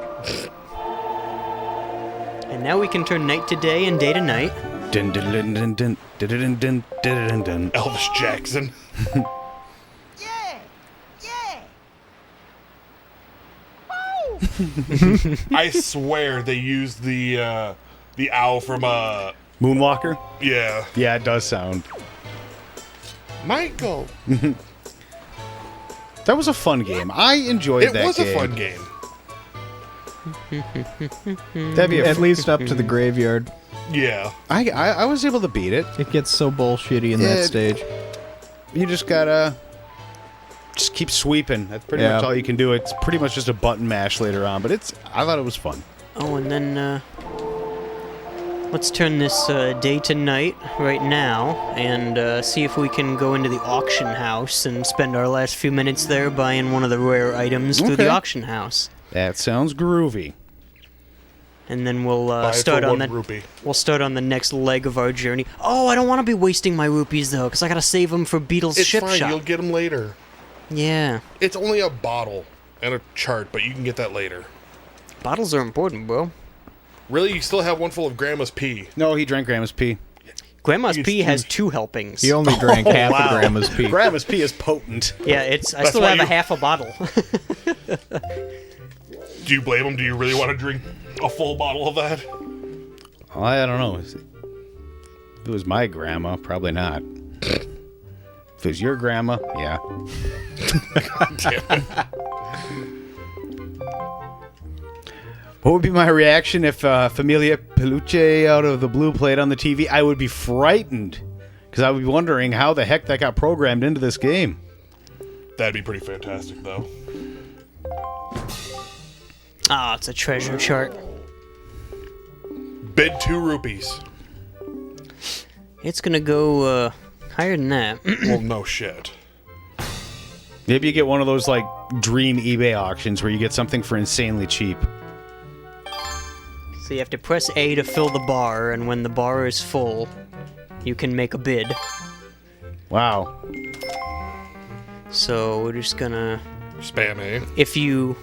And now we can turn night to day and day to night. Dun, dun, dun, dun, dun, dun, dun, dun, dun, dun, dun. Elvis Jackson. Yeah! Yeah! Woo! I swear they used the owl from Moonwalker? yeah. Yeah, it does sound. Michael. That was a fun game. I enjoyed It that was game. a fun game. That'd be At least up to the graveyard. Yeah. I was able to beat it. It gets so bullshitty in that It- stage. You just gotta just keep sweeping. That's pretty Yeah. much all you can do. It's pretty much just a button mash later on, but I thought it was fun. Oh, and then let's turn this day to night right now and see if we can go into the auction house and spend our last few minutes there buying one of the rare items through the Okay. auction house. That sounds groovy. And then we'll Buy it start for on 1 the rupee. we'll start on the next leg of our journey. Oh, I don't want to be wasting my rupees though, because I gotta save them for Beetle's It's ship fine. shop. You'll get them later. Yeah, It's only a bottle and a chart, but you can get that later. bottles are important, bro. Really, you still have one full of Grandma's pee. No, he drank Grandma's pee. Grandma's It's pee has huge. 2 helpings. He only drank half wow. of Grandma's pee. Grandma's pee is potent. Yeah, it's. I That's still why have a you- half a bottle. Do you blame him? Do you really want to drink a full bottle of that? Well, I don't know. If it was my grandma, probably not. If it was your grandma, yeah. Damn it. What would be my reaction if Familia Peluche out of the blue played on the TV? I would be frightened because I would be wondering how the heck that got programmed into this game. That'd be pretty fantastic, though. Ah, it's a treasure chart. Bid 2 rupees. It's gonna go higher than that. Well, no shit. Maybe you get one of those like dream eBay auctions where you get something for insanely cheap. So you have to press A to fill the bar, and when the bar is full, you can make a bid. Wow. So we're just gonna... Spam, eh? If you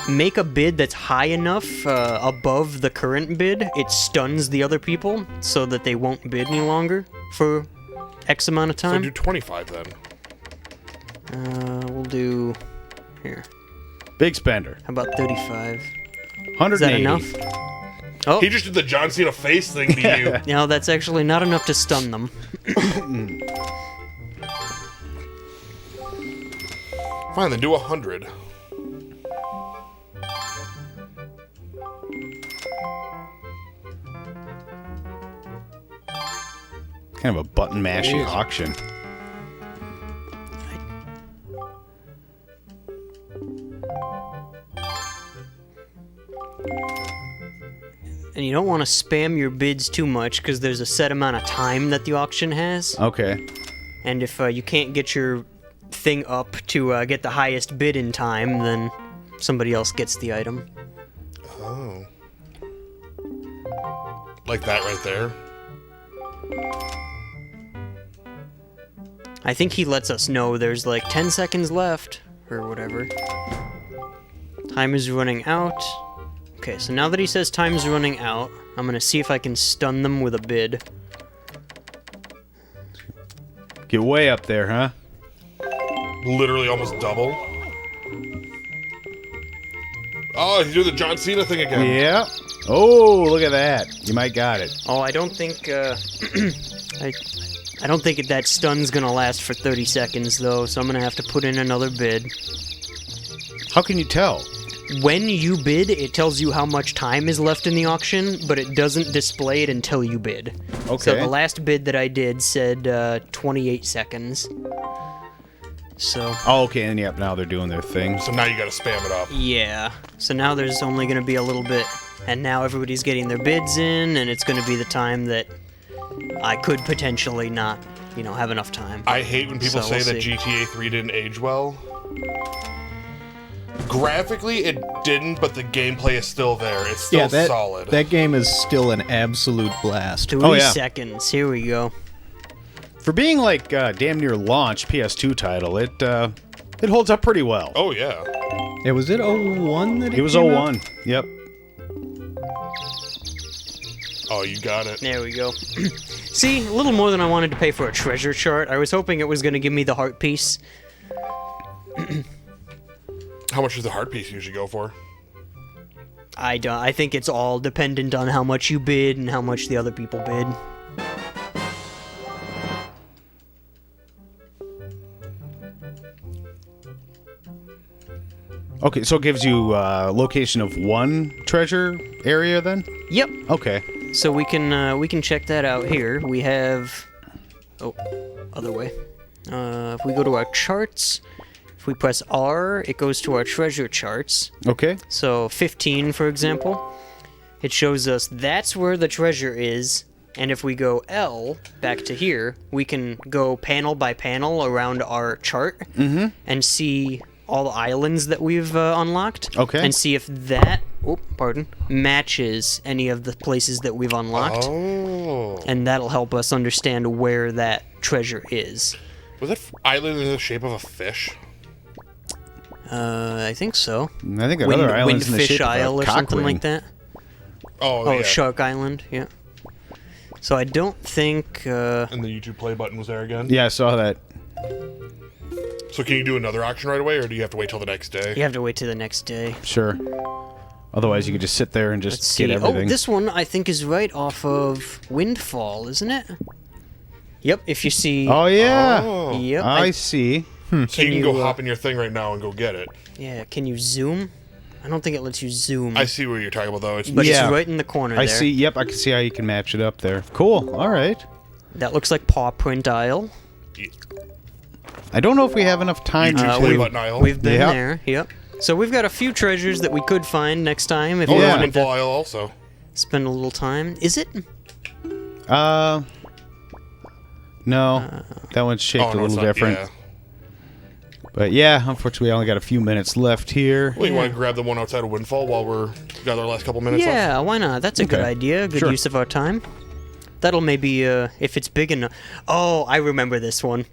make a bid that's high enough above the current bid, it stuns the other people so that they won't bid any longer for X amount of So time. do 25 then. We'll do... Here. Big spender. How about 35? 180. Is that enough? Oh, He just did the John Cena face thing to you. no, that's actually not enough to stun them. Fine, then do 100. Kind of a button mashy auction. And you don't want to spam your bids too much because there's a set amount of time that the auction has. Okay. And if you can't get your thing up to get the highest bid in time, then somebody else gets the item. Oh. Like that right there. I think he lets us know there's like 10 seconds left, or whatever. Time is running out. Okay, so now that he says time's running out, I'm gonna see if I can stun them with a bid. Get way up there, huh? Literally almost double. Oh, he's doing the John Cena thing again. Yeah. Oh, look at that. You might got it. Oh, I don't think I don't think that stun's gonna last for 30 seconds though, so I'm gonna have to put in another bid. How can you tell? When you bid, it tells you how much time is left in the auction, but it doesn't display it until you bid. Okay. So the last bid that I did said 28 seconds. So, Oh, okay, and yep, now they're doing their thing. So now you gotta spam it up. yeah. So now there's only going to be a little bit, and now everybody's getting their bids in, and it's going to be the time that I could potentially not, have enough time. I hate when people So say we'll that see. GTA 3 didn't age well. Graphically, it didn't, but the gameplay is still there. It's still solid. That game is still an absolute blast. 3 Oh, yeah. seconds. Here we go. For being like damn near launch PS2 title, it holds up pretty well. Oh, yeah. Yeah, was it 01 that It was came out? 01. Yep. Oh, you got it. There we go. See, a little more than I wanted to pay for a treasure chart. I was hoping it was going to give me the heart piece. How much does the heart piece usually go for? I don't. I think it's all dependent on how much you bid and how much the other people bid. Okay, so it gives you location of one treasure area then? Yep. Okay. So we can check that out here. We have, other way. If we go to our charts, if we press R, it goes to our treasure charts. Okay. So 15, for example, it shows us that's where the treasure is. And if we go L back to here, we can go panel by panel around our chart and see all the islands that we've unlocked. Okay. And see if that, matches any of the places that we've unlocked. Oh. And that'll help us understand where that treasure is. Was that island in the shape of a fish? I think so. I think another island's in the Windfish shape of a Isle or something cockling. like that. Oh, Oh, yeah. Shark Island, yeah. So I don't think... And the YouTube play button was there again? Yeah, I saw that. So can you do another auction right away, or do you have to wait till the next day? You have to wait till the next day. Sure. Otherwise, you could just sit there and just Let's get see. everything. Oh, this one I think is right off of Windfall, isn't it? Yep, if you see... Oh, yeah. Oh. Yep. I see. So you can go you, hop in your thing right now and go get it. Yeah, can you zoom? I don't think it lets you zoom. I see what you're talking about, though. It's But Yeah. it's right in the corner I there. see. Yep, I can see how you can match it up there. Cool. All right. That looks like Paw Print Isle. I don't know if we have enough time YouTube to. play button aisle. We've been Yeah. there, yep. So we've got a few treasures that we could find next time if Oh, we yeah. yeah. wanted to Windfall aisle also. spend a little time. Is it? No, that one's shaped Oh, a no, it's little not- different. yeah. But yeah, unfortunately, we only got a few minutes left here. Well, you want to grab the one outside of Windfall while we're got our last couple minutes left? Yeah, why not? That's a good Okay. idea. Good Sure. use of our time. That'll maybe, if it's big enough. Oh, I remember this one.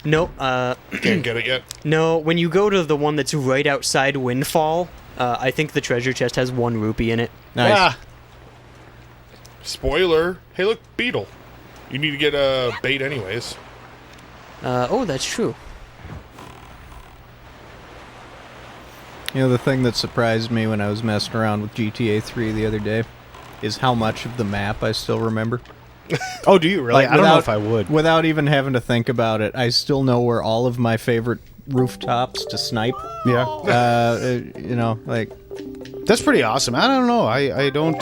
Nope. Can't get it yet? No. When you go to the one that's right outside Windfall, I think the treasure chest has 1 rupee in it. Nice. Ah, Spoiler. Hey, look, beetle. You need to get a bait anyways. Oh, that's true. You know, the thing that surprised me when I was messing around with GTA 3 the other day is how much of the map I still remember. oh, do you really? Like, I don't know without- if I would. Without even having to think about it, I still know where all of my favorite rooftops to snipe. Yeah, You know, like, that's pretty awesome. I don't know. I don't.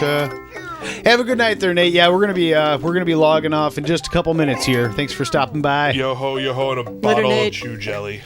Have a good night there, Nate. Yeah, we're gonna be logging off in just a couple minutes here. Thanks for stopping by. Yo ho, and a bottle of Nate. chew jelly.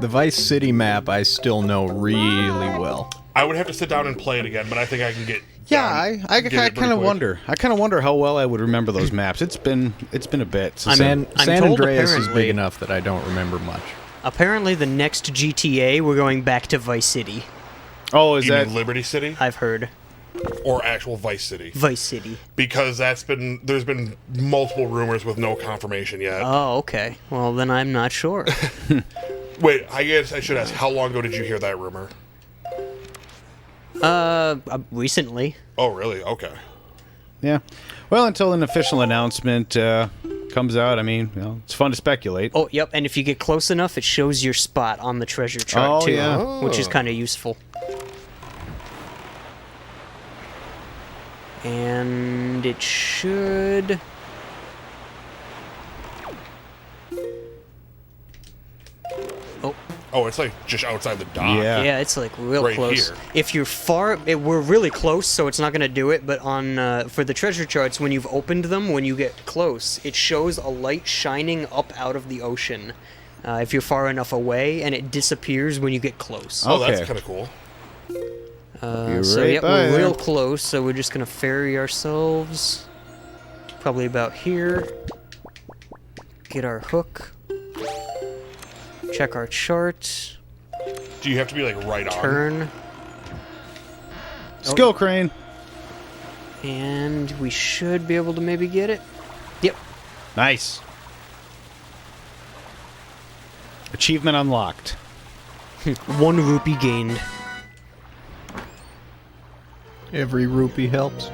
the Vice City map I still know really well. I would have to sit down and play it again, but I think I can get. Yeah, down- I get it kind pretty of quick. wonder. I kind of wonder how well I would remember those maps. It's been a bit. Since San I'm told Andreas is apparently- big enough that I don't remember much. Apparently, the next GTA, we're going back to Vice City. Oh, is You that? mean Liberty City I've heard. or actual Vice City? Vice City. Because there's been multiple rumors with no confirmation yet. Oh, okay. Well, then I'm not sure. Wait, I guess I should ask, how long ago did you hear that rumor? Recently. Oh, really? Okay. Yeah. Well, until an official announcement comes out, I mean, you know, it's fun to speculate. Oh, yep. And if you get close enough, it shows your spot on the treasure chart Oh, too, yeah. which is kind of useful. And it should. Oh, Oh, it's like just outside the dock. Yeah. yeah, it's like real Right close. here. If you're far, we're really close, so it's not going to do it. But on for the treasure charts, when you've opened them, when you get close, it shows a light shining up out of the ocean. If you're far enough away, and it disappears when you get close. Oh, that's Okay. kind of cool. You're So right yep, by we're there. real close. So we're just gonna ferry ourselves, probably about here. Get our hook. Check our chart. Do you have to be like right on? Turn, Skill crane. and we should be able to maybe get it. Yep. Nice. Achievement unlocked. 1 rupee gained. Every rupee helps.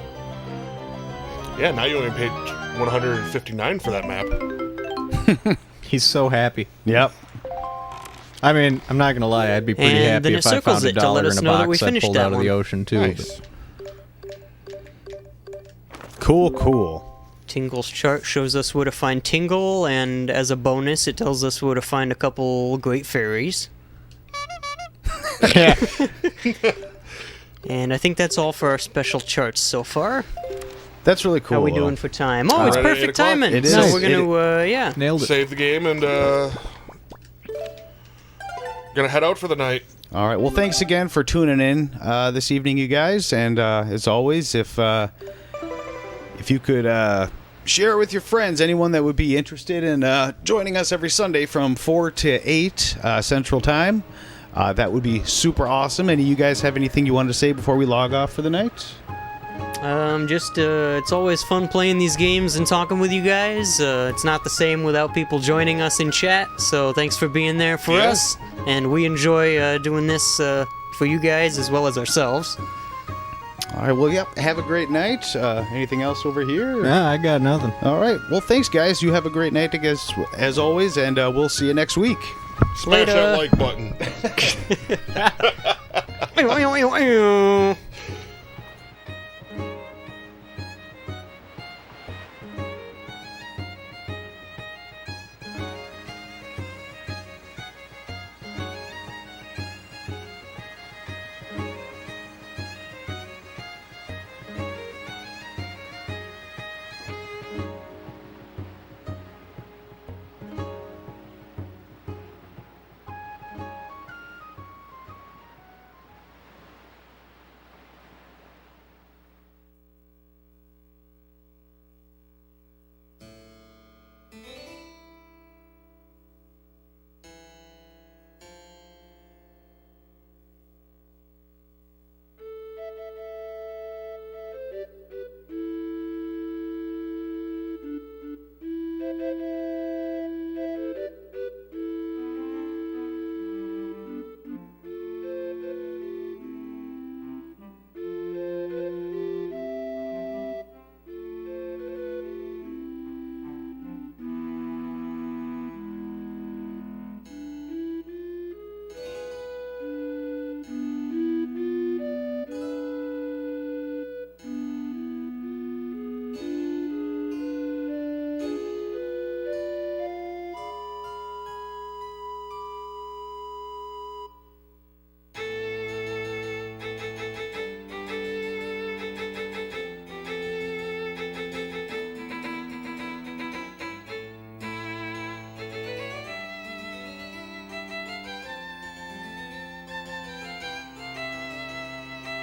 Yeah, now you only paid 159 for that map. He's so happy. Yep. I mean, I'm not gonna lie, I'd be pretty And happy then if it I found circles a it to let dollar us in a know that we box I finished pulled that out of the one. ocean too. Nice. Cool. Tingle's chart shows us where to find Tingle, and as a bonus, it tells us where to find a couple great fairies. Yeah. And I think that's all for our special charts so far. That's really cool. How we though. doing for time? Oh, it's Right at 8 perfect o'clock. timing. It So is. we're gonna, yeah. Nailed it. Save the game and gonna head out for the night. All right. Well, thanks again for tuning in this evening, you guys. And as always, if you could share it with your friends, anyone that would be interested in joining us every Sunday from 4 to 8 Central Time, that would be super awesome. And you guys have anything you wanted to say before we log off for the night? It's always fun playing these games and talking with you guys. It's not the same without people joining us in chat, so thanks for being there for Yeah. us. And we enjoy doing this for you guys as well as ourselves. All right. Well, yep. Have a great night. Anything else over here? Nah, I got nothing. All right. Well, thanks, guys. You have a great night, as always, and we'll see you next week. Smash Later. that like button.